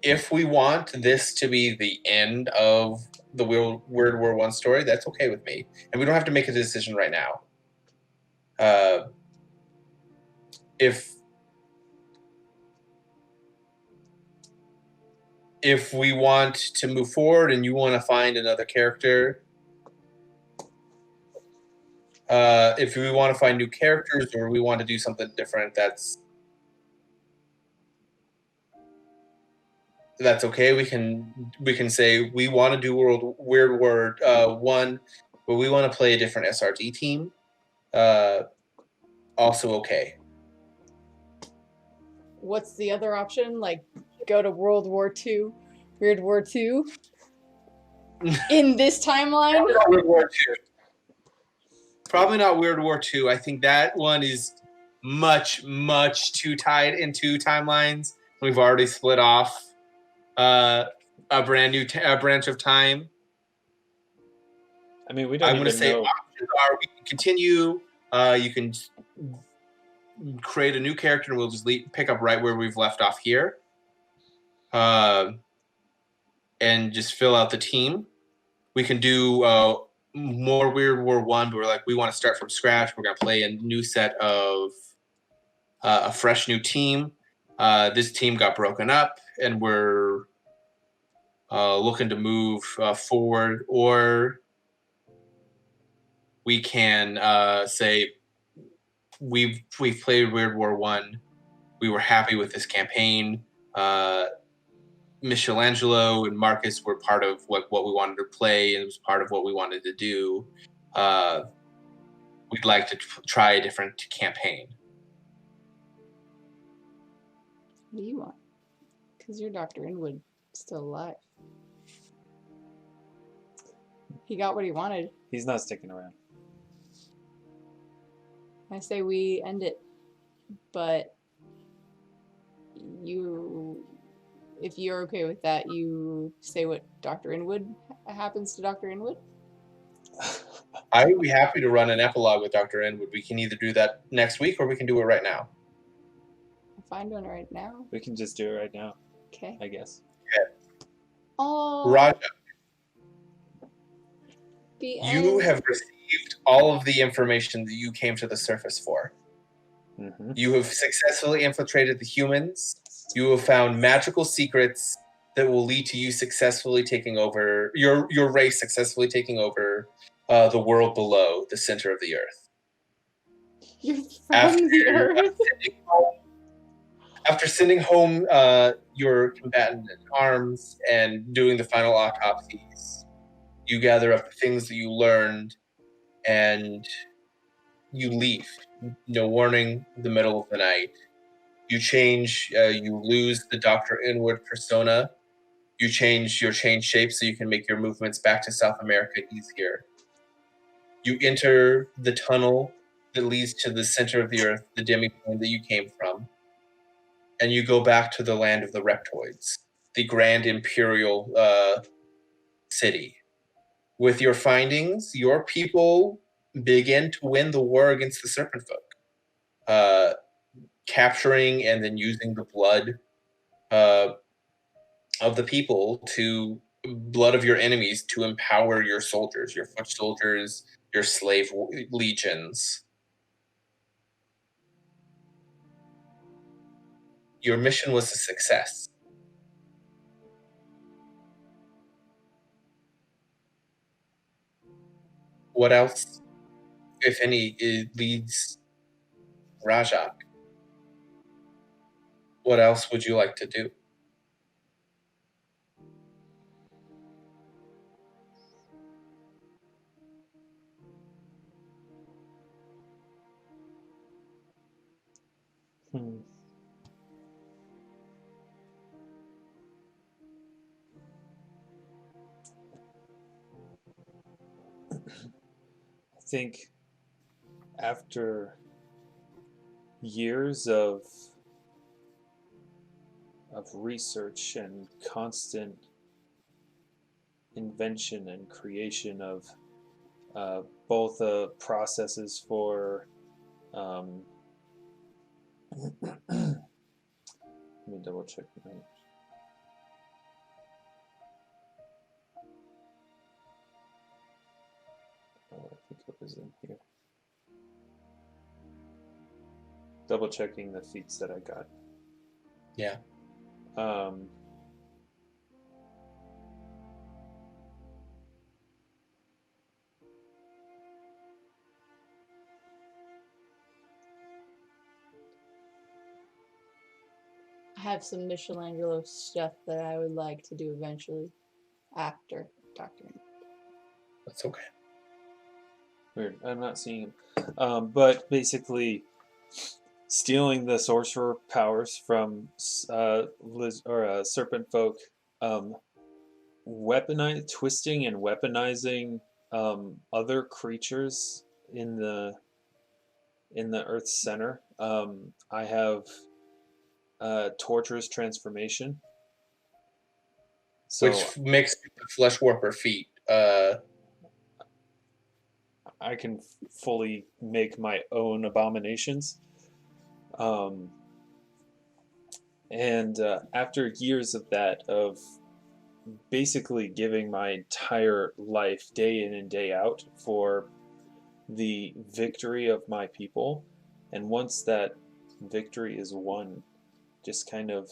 if we want this to be the end of the World War I story, that's okay with me, and we don't have to make a decision right now. If we want to move forward and you want to find another character, if we want to find new characters or we want to do something different, that's okay. We can say we want to do World War I, but we want to play a different SRD team. Also okay.
What's the other option? Like, go to World War II, Weird War II? In this timeline?
Probably not World War II. Probably not World War II. I think that one is much, much too tied into timelines. We've already split off a brand new branch of time.
I mean, we don't
I'm going to
even
say
know.
options are we can continue. You can create a new character and we'll just pick up right where we've left off here. And just fill out the team. We can do more Weird War I, but we're like, we want to start from scratch. We're going to play a new set of a fresh new team. This team got broken up, and we're looking to move forward. Or we can say we've played Weird War I. We were happy with this campaign. Michellangelo and Marcus were part of what we wanted to play, and it was part of what we wanted to do. We'd like to try a different campaign.
What do you want? Because your Dr. Inwood still alive. He got what he wanted.
He's not sticking around.
I say we end it, but if you're okay with that, you say what Dr. Inwood happens to Dr. Inwood?
I would be happy to run an epilogue with Dr. Inwood. We can either do that next week or we can do it right now.
I'll find one right now.
We can just do it right now,
Okay.
I guess.
Oh,
Raja,
the
you
end.
have received all of the information that you came to the surface for.
Mm-hmm.
You have successfully infiltrated the humans. You have found magical secrets that will lead to you successfully taking over your race, successfully taking over the world below the center of the earth.
You're from the earth.
After sending home your combatant in arms and doing the final autopsies, you gather up the things that you learned and you leave. No warning, in the middle of the night. You change, you lose the Dr. Inwood persona. You change shape so you can make your movements back to South America easier. You enter the tunnel that leads to the center of the earth, the demiplane that you came from, and you go back to the land of the reptoids, the grand imperial city. With your findings, your people begin to win the war against the serpent folk, capturing and then using the blood of the people blood of your enemies to empower your soldiers, your foot soldiers, your slave legions. Your mission was a success. What else, if any, leads Rajak? What else would you like to do?
I think after years of research and constant invention and creation of both processes for let me double check my I think it was in here. Double checking the feats that I got.
Yeah.
I have some Michellangelo stuff that I would like to do eventually after Dr. Inwood.
That's okay.
Weird. I'm not seeing him. But basically, stealing the sorcerer powers from serpent folk, twisting and weaponizing other creatures in the Earth's center. I have torturous transformation. So
which makes the flesh warper feat.
I can fully make my own abominations. And after years of that, of basically giving my entire life, day in and day out, for the victory of my people, and once that victory is won, just kind of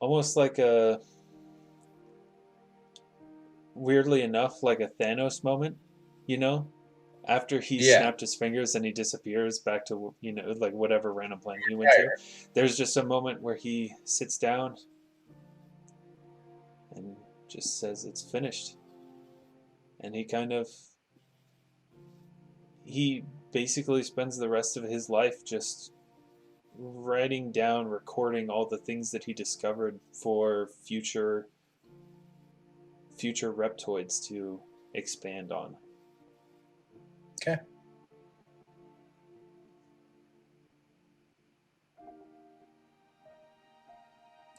almost like a, weirdly enough, like a Thanos moment, you know? After he snapped his fingers and he disappears back to, like whatever random planet he went to, there's just a moment where he sits down and just says it's finished. And he basically spends the rest of his life just writing down, recording all the things that he discovered for future reptoids to expand on.
Okay.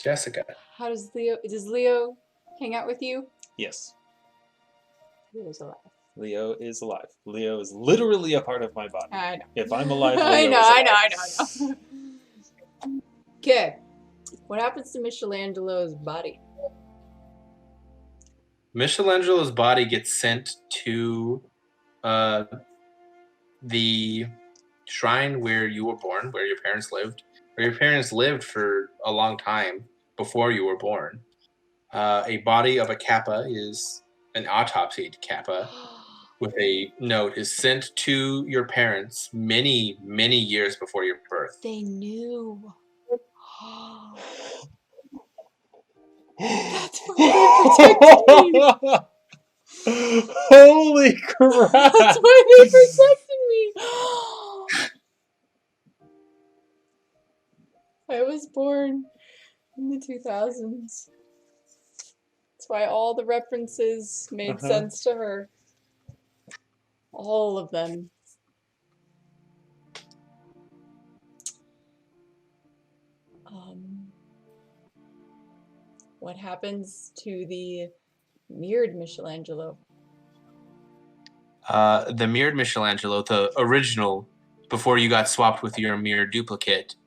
Jessica.
How does Leo hang out with you?
Yes.
Leo's alive.
Leo is alive. Leo is literally a part of my body.
I know.
If I'm alive, Leo
I
is alive.
know. Okay. What happens to Michelangelo's body?
Michelangelo's body gets sent to the shrine where you were born, where your parents lived, for a long time before you were born. A body of a Kappa is an autopsied Kappa with a note is sent to your parents many, many years before your birth.
They knew. That's why they protected me.
Holy crap!
That's why they protected me. I was born in the 2000s. That's why all the references made sense to her. All of them. What happens to the mirrored Michellangelo?
The mirrored Michellangelo, the original, before you got swapped with your mirror duplicate,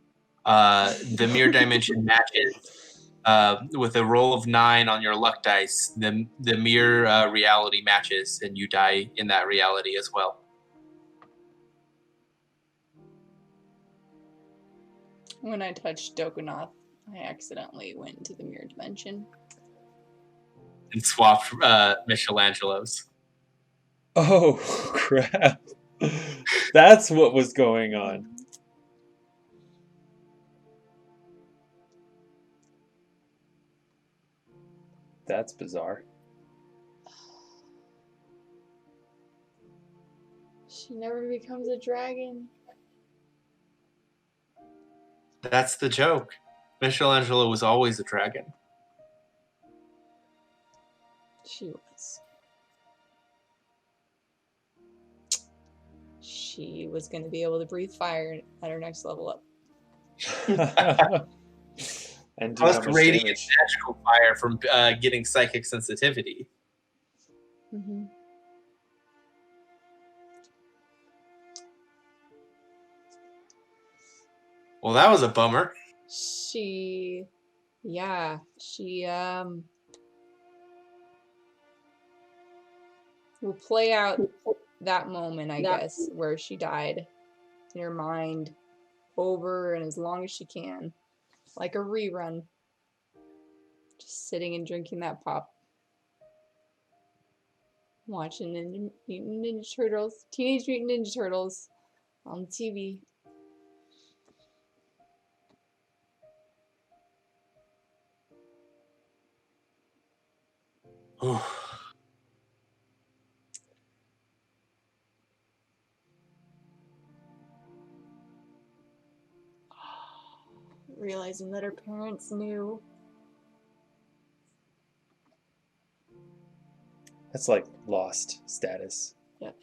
the mirror dimension matches with a roll of 9 on your luck dice. The mirror reality matches, and you die in that reality as well.
When I touched Doucnath, I accidentally went into the mirror dimension.
And swapped Michelangelos.
Oh, crap. That's what was going on. That's bizarre.
She never becomes a dragon.
That's the joke. Michellangelo was always a dragon.
She was. She was going to be able to breathe fire at her next level up.
And do
Must
how much
radiate
damage.
magical fire from getting psychic sensitivity.
Mm-hmm.
Well, that was a bummer.
She will play out that moment, I guess, where she died in her mind over and as long as she can. Like a rerun. Just sitting and drinking that pop. Watching Teenage Mutant Ninja Turtles on TV. Realizing that her parents knew.
That's like lost status.
Yep.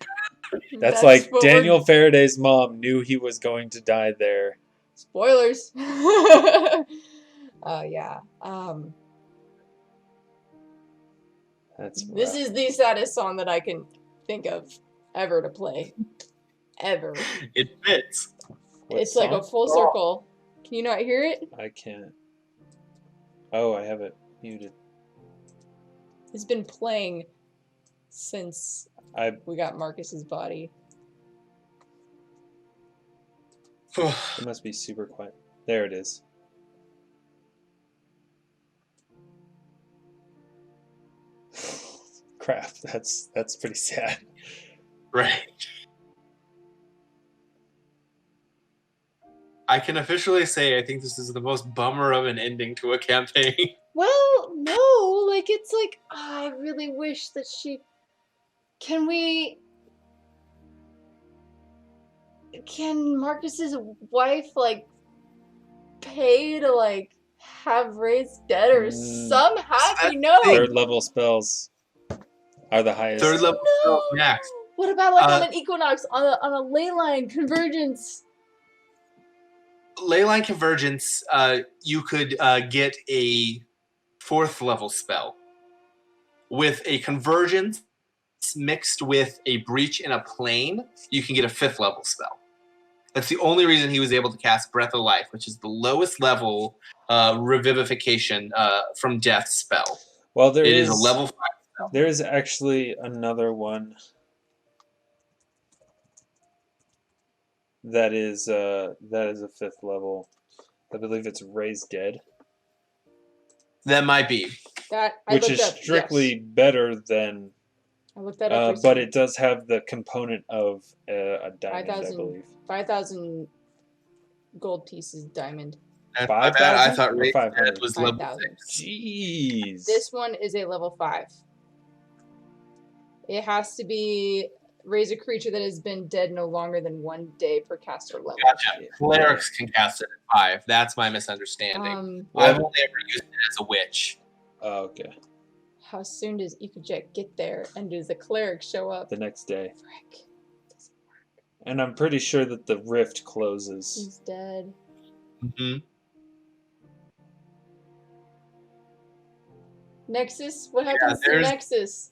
That's like
what
Daniel Faraday's mom knew he was going to die there.
Spoilers. Yeah.
That's rough.
This is the saddest song that I can think of ever to play. Ever.
It fits.
What
It's like a
song?
full circle. Can you not hear it?
I can't. Oh, I have it muted.
It's been playing since we got Marcus's body.
It must be super quiet. There it is. Crap, that's pretty sad.
Right. I can officially say I think this is the most bummer of an ending to a campaign.
Well, no, like it's like I really wish that she. Can Marcus's wife like pay to like have Ray's dead or somehow
Third level spells are the highest.
Third level spells max.
What about like on an equinox on a ley line convergence?
Leyline Convergence, you could get a 4th level spell. with a convergence mixed with a breach in a plane, you can get a 5th level spell. That's the only reason he was able to cast Breath of Life, which is the lowest level revivification from death spell.
Well,
It is a level 5 spell.
There is actually another one that is a 5th level. I believe it's Raise Dead,
That might be.
which is strictly better than.
I looked that up.
But it does have the component of a diamond, I believe.
5,000 gold pieces diamond.
That's my bad. I thought Raise
500.
Dead was level
5,000.
6.
Jeez.
This one is a level 5. It has to be raise a creature that has been dead no longer than 1 day per caster level.
Gotcha. Clerics can cast it at 5. That's my misunderstanding. I've only ever used it as a witch.
Oh, okay.
How soon does Ecoject get there, and does the cleric show up?
The next day.
Frick. Doesn't work.
And I'm pretty sure that the rift closes.
He's dead.
Mm-hmm.
Nexus? What happens to Nexus?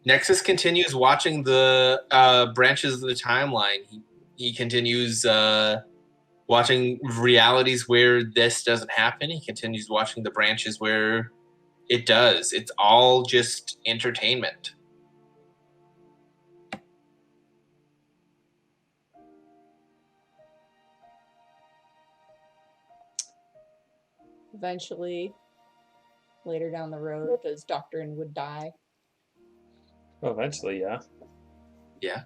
Nexus continues watching the branches of the timeline. He continues watching realities where this doesn't happen. He continues watching the branches where it does. It's all just entertainment.
Eventually, later down the road, does Dr. Inwood die?
Well, eventually, yeah.
Yeah.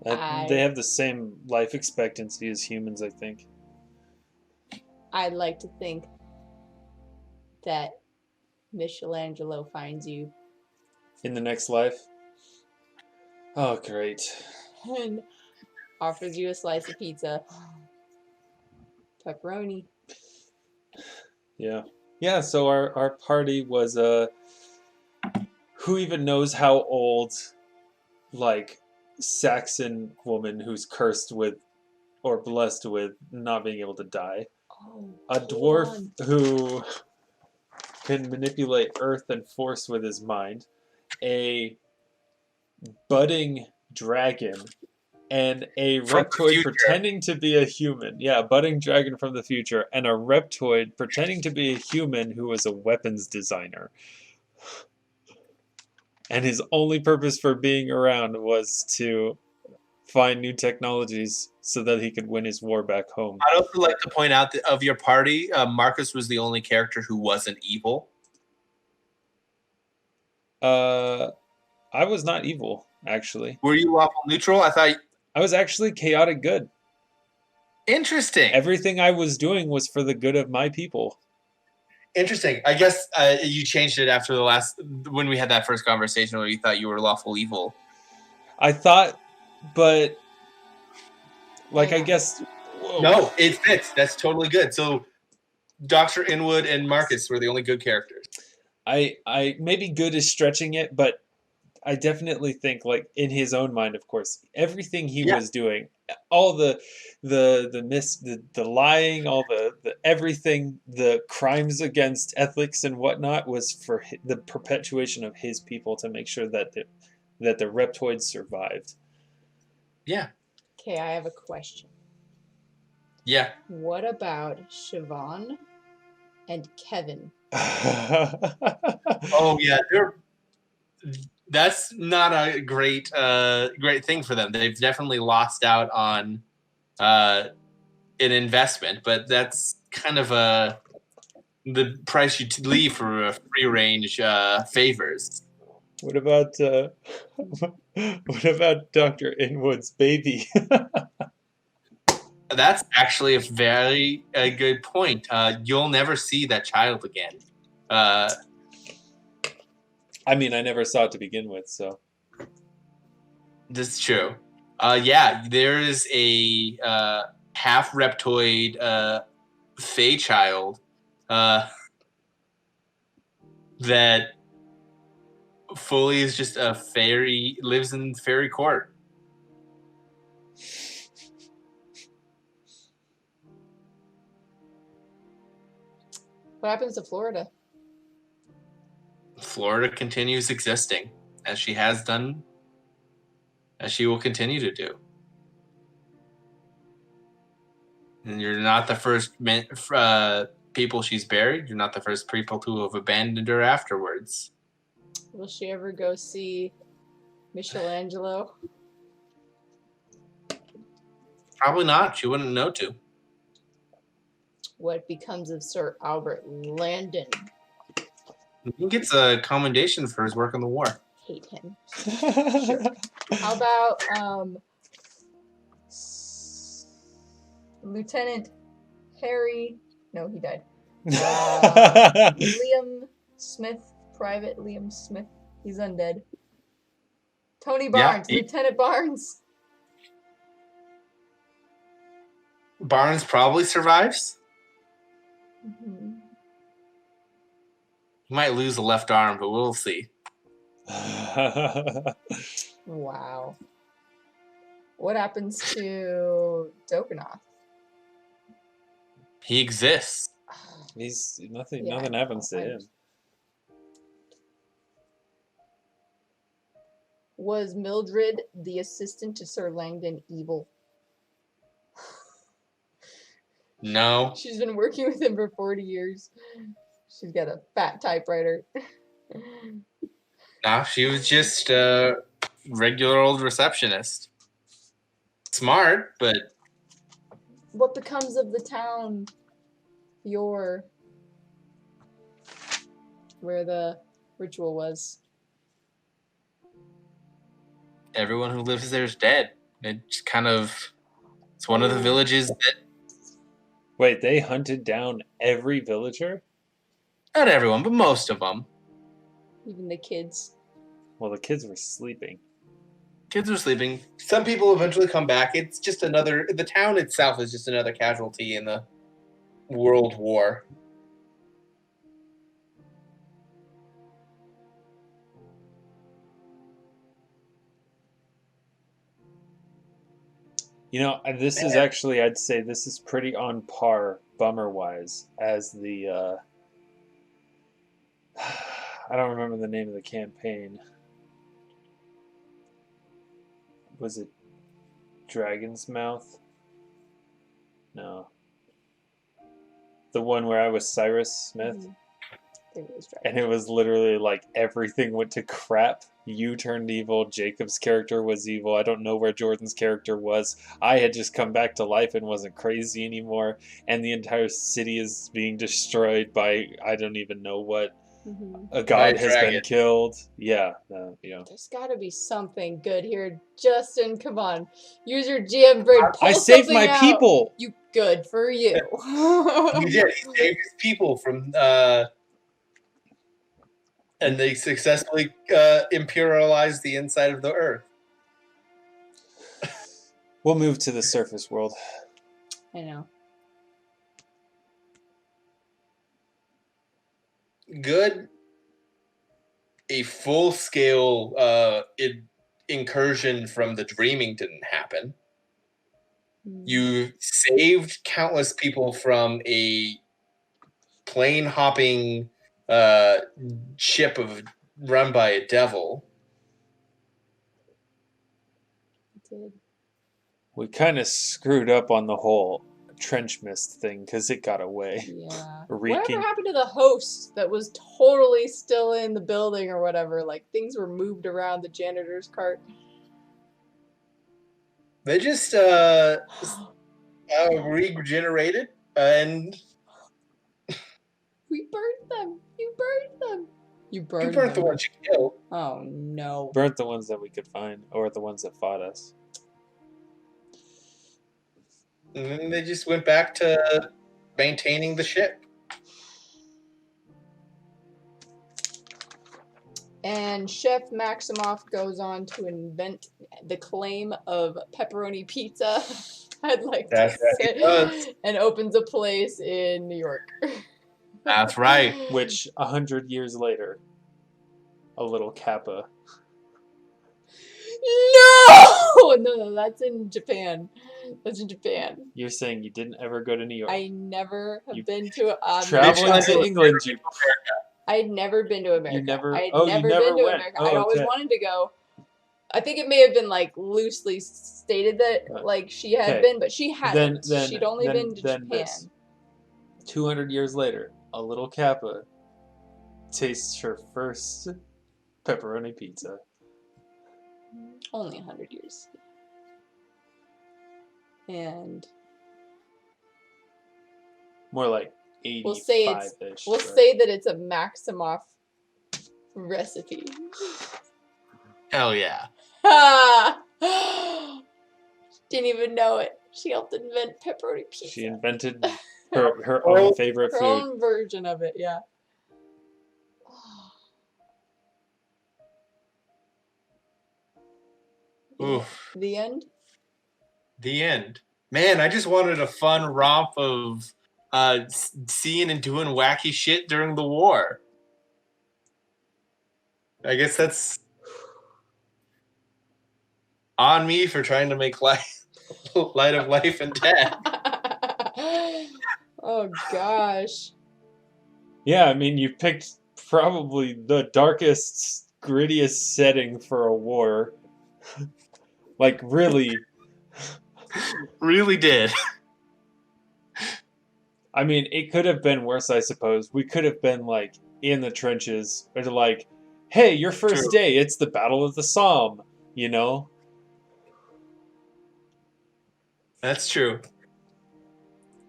They have the same life expectancy as humans, I think.
I'd like to think that Michellangelo finds you.
In the next life? Oh, great.
And offers you a slice of pizza. Pepperoni.
Yeah. Yeah, so our party was who even knows how old, like, Saxon woman who's cursed with or blessed with not being able to die.
Oh,
A dwarf who can manipulate earth and force with his mind. A budding dragon. And a reptoid pretending to be a human. Yeah, a budding dragon from the future. And a reptoid pretending to be a human who was a weapons designer. And his only purpose for being around was to find new technologies so that he could win his war back home.
I'd also like to point out that of your party, Marcus was the only character who wasn't evil.
I was not evil, actually.
Were you lawful neutral?
I was actually chaotic good.
Interesting.
Everything I was doing was for the good of my people.
Interesting. I guess you changed it after when we had that first conversation where you thought you were lawful evil.
I thought, but I guess. Whoa.
No, it fits. That's totally good. So, Dr. Inwood and Marcus were the only good characters.
I maybe good is stretching it, but I definitely think, like, in his own mind, of course, everything he was doing, all the lying, all the everything, the crimes against ethics and whatnot was for the perpetuation of his people, to make sure that the reptoids survived.
Yeah.
Okay, I have a question.
Yeah.
What about Siobhan and Kevin?
Oh yeah, that's not a great thing for them. They've definitely lost out on an investment, but that's kind of the price you leave for free range favors.
What about Dr. Inwood's baby?
That's actually a very good point. You'll never see that child again.
I mean, I never saw it to begin with, so.
This is true. Yeah, there is a half reptoid fey child that fully is just a fairy, lives in fairy court.
What happens to Florida?
Florida continues existing, as she has done, as she will continue to do. And you're not the first people she's buried. You're not the first people to have abandoned her afterwards.
Will she ever go see Michellangelo?
Probably not. She wouldn't know to.
What becomes of Sir Albert Landon?
He gets a commendation for his work in the war.
Hate him. Sure. How about Lieutenant Harry? No, he died. Liam Smith, Private Liam Smith. He's undead. Tony Barnes,
Yeah,
Lieutenant Barnes.
Barnes probably survives.
Mm-hmm.
He might lose a left arm, but we'll see.
Wow. What happens to Doucnath?
He exists.
He's nothing.
Yeah,
Nothing happens to him.
Was Mildred, the assistant to Sir Langdon, evil?
No.
She's been working with him for 40 years. She's got a fat typewriter.
No, she was just a regular old receptionist. Smart, but...
What becomes of the town? Where the ritual was.
Everyone who lives there is dead. It's kind of... It's one of the villages that...
Wait, they hunted down every villager?
Not everyone, but most of them.
Even the kids.
Well, the kids were sleeping.
Kids are sleeping. Some people eventually come back. It's just another... The town itself is just another casualty in the World War.
You know, this is actually, I'd say this is pretty on par, bummer-wise, as the, I don't remember the name of the campaign. Was it Dragon's Mouth? No. The one where I was Cyrus Smith?
Mm-hmm. I think it was
And it was literally like everything went to crap. You turned evil. Jacob's character was evil. I don't know where Jordan's character was. I had just come back to life and wasn't crazy anymore. And the entire city is being destroyed by I don't even know what.
Mm-hmm.
A god has
dragon.
been killed. Yeah.
There's got to be something good here. Justin, come on. Use your GM brain.
I saved my
out.
people.
You good for you.
He did. He saved his people from... and they successfully imperialized the inside of the earth.
We'll move to the surface world.
I know.
Good. A full-scale incursion from the dreaming didn't happen. You saved countless people from a plane-hopping ship run by a devil.
Did.
We kind of screwed up on the whole trench mist thing because it got away.
Yeah.
Reeking.
Whatever happened to the host that was totally still in the building or whatever? Like things were moved around the janitor's cart.
They just regenerated and
We burned them. You burned them. You
you
burned
burnt the
them.
ones you killed.
Oh no.
Burnt the ones that we could find, or the ones that fought us.
And then they just went back to maintaining the ship.
And Chef Maximoff goes on to invent the claim of pepperoni pizza. I'd like
That's
to
right,
say,
he does.
and opens a place in New York.
That's right.
Which 100 years later, a little Kappa.
No, that's in Japan. That's in Japan.
You're saying you didn't ever go to New York?
I never have been to
traveling to England.
I'd never been to America.
You never-
I'd
oh, you
never
never
been to
went.
America.
Oh,
I'd always
okay.
wanted to go. I think it may have been like loosely stated that like she had
Okay.
been, but she hadn't.
Then-
She'd only
then-
been to
then
Japan.
this. 200 years later, a little Kappa tastes her first pepperoni pizza.
Only 100 years. And
More like 85-ish.
we'll say it's we'll
right?
say that it's a Maximoff recipe.
Hell yeah.
Ha! Didn't even know it. She helped invent pepperoni pizza.
She invented her own favorite
her
food.
own version of it, yeah.
Oof.
The end?
The end. Man, I just wanted a fun romp of seeing and doing wacky shit during the war. I guess that's on me for trying to make light of life and death.
Oh gosh.
Yeah, I mean, you picked probably the darkest, grittiest setting for a war. Like, really.
Really did.
I mean, it could have been worse, I suppose. We could have been, like, in the trenches. Or like, hey, your first
True.
day, it's the Battle of the Somme, you know?
That's true.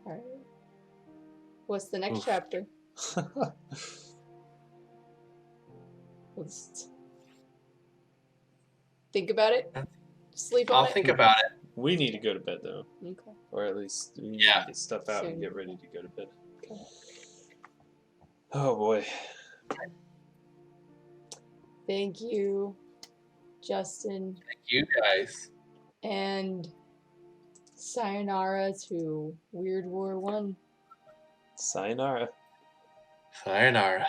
Alright. What's the next
Oof.
chapter? Let's think about it. Sleep on
I'll
it.
think about it.
We need to go to bed, though.
Okay.
Or at least we need
Yeah.
to get stuff out and
Soon.
get ready to go to bed.
Okay.
Oh, boy.
Thank you, Justin,
Thank you guys.
and Sayonara to Weird War 1.
Sayonara.
Sayonara.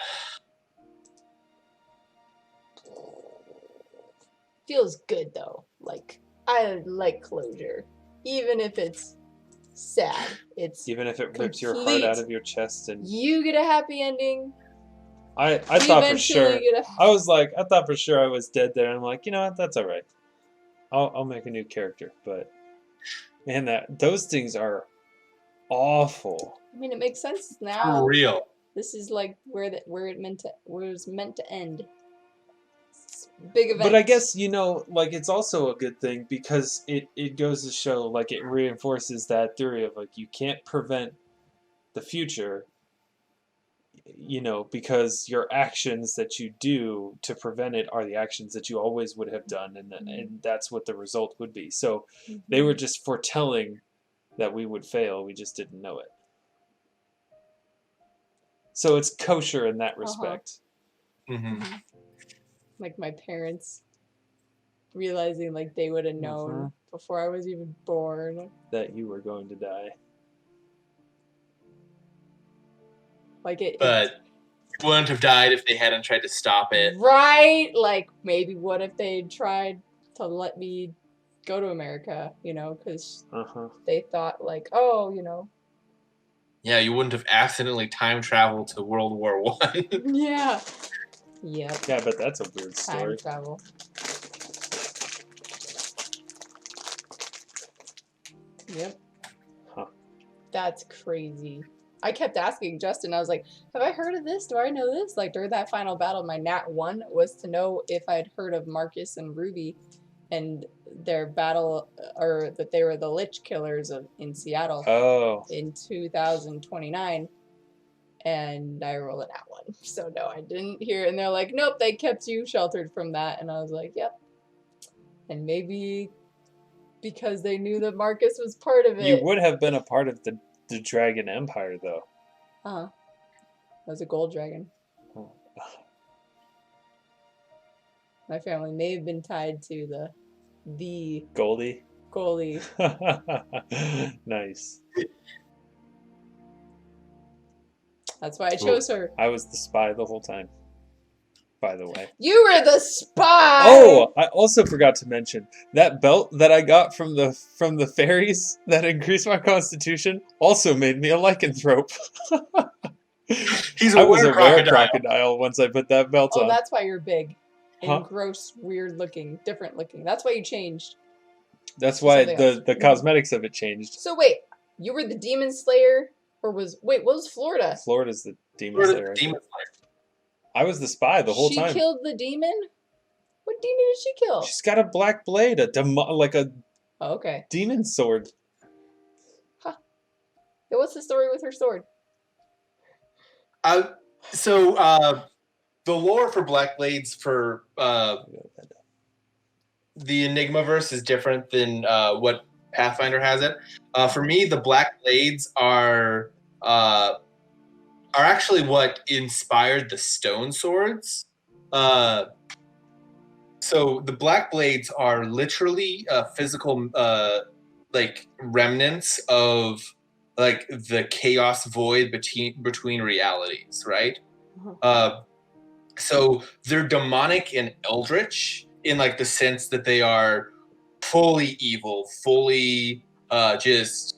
Feels good though. Like I like closure, even if it's sad. It's
Even if it rips your heart
Complete.
out of your chest. And
you get a happy ending.
I
You
thought for
eventually
sure.
get a-
I thought for sure I was dead there. I'm like, you know what? That's all right. I'll make a new character. But man, those things are awful.
I mean, it makes sense
For
now.
real.
This is like where it was meant to end. It's a big event.
But I guess, like, it's also a good thing because it goes to show, like, it reinforces that theory of, like, you can't prevent the future, because your actions that you do to prevent it are the actions that you always would have done, and that's what the result would be. So they were just foretelling that we would fail, we just didn't know it. So it's kosher in that respect.
Mm-hmm.
Like my parents realizing like they would have known before I was even born.
That you were going to die.
Like it.
But you wouldn't have died if they hadn't tried to stop it.
Right? Like maybe what if they tried to let me go to America, because they thought like, oh,
Yeah, you wouldn't have accidentally time traveled to World War I.
Yeah. Yep.
Yeah, but that's a weird
Time
story.
travel. Yep.
Huh.
That's crazy. I kept asking Justin, I was like, have I heard of this? Do I know this? Like during that final battle, my Nat 1 was to know if I'd heard of Marcus and Ruby and their battle, or that they were the Lich Killers in Seattle in 2029. And I rolled a Nat 1. So no, I didn't hear it. And they're like, nope, they kept you sheltered from that. And I was like, yep. And maybe because they knew that Marcus was part of it.
You would have been a part of the Dragon Empire, though.
That was a gold dragon.
Oh.
My family may have been tied to the
Goldie?
goalie.
Nice.
That's why I chose her.
I was the spy the whole time, by the way.
You were the spy!
Oh, I also forgot to mention that belt that I got from the fairies that increased my constitution also made me a lycanthrope.
He's
I
a
was a
were-crocodile.
were-crocodile once I put that belt
Oh,
on.
that's why you're big. And
Huh?
gross, weird looking, different looking. That's why you changed.
That's why
something else.
the cosmetics of it changed.
So wait, you were the demon slayer, or what was Florida?
Florida's the demon
Florida
slayer.
Demon Slayer.
I was the spy the whole time.
She killed the demon? What demon did she kill?
She's got a black blade, like a
Oh, okay.
demon sword.
Huh. Yeah, what's the story with her sword?
So the lore for Black Blades for the Enigmaverse is different than what Pathfinder has it. For me, the Black Blades are actually what inspired the stone swords. So the Black Blades are literally physical, like remnants of like the chaos void between realities, right? So they're demonic and eldritch in like the sense that they are fully evil, fully just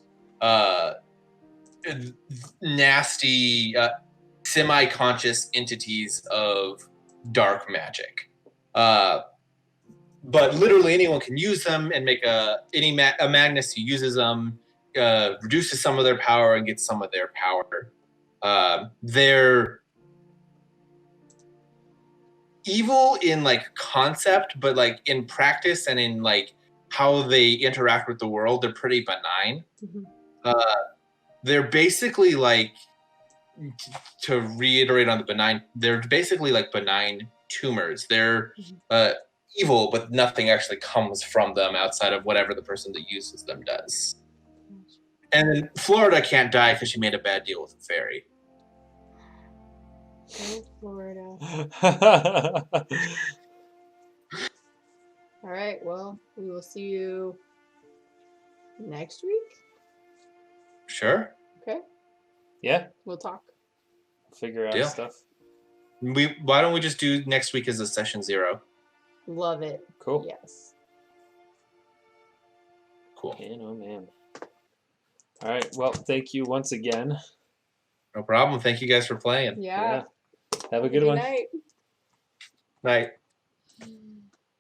nasty, semi-conscious entities of dark magic. But literally anyone can use them and make a Magnus who uses them reduces some of their power and gets some of their power. They're evil in like concept, but like in practice and in like how they interact with the world, they're pretty benign. They're basically like, to reiterate on the benign, they're basically like benign tumors. They're evil, but nothing actually comes from them outside of whatever the person that uses them does. And Florida can't die because she made a bad deal with a fairy.
Go Florida. All right, well, we will see you next week.
Sure.
Okay,
Yeah,
we'll talk.
figure out
Deal.
stuff.
Why don't we just do next week as a session 0?
Love it.
Cool.
Yes.
Cool.
Man, oh man. All right. Well, thank you once again.
No problem. Thank you guys for playing.
Yeah.
Have a good one.
Night.
Night.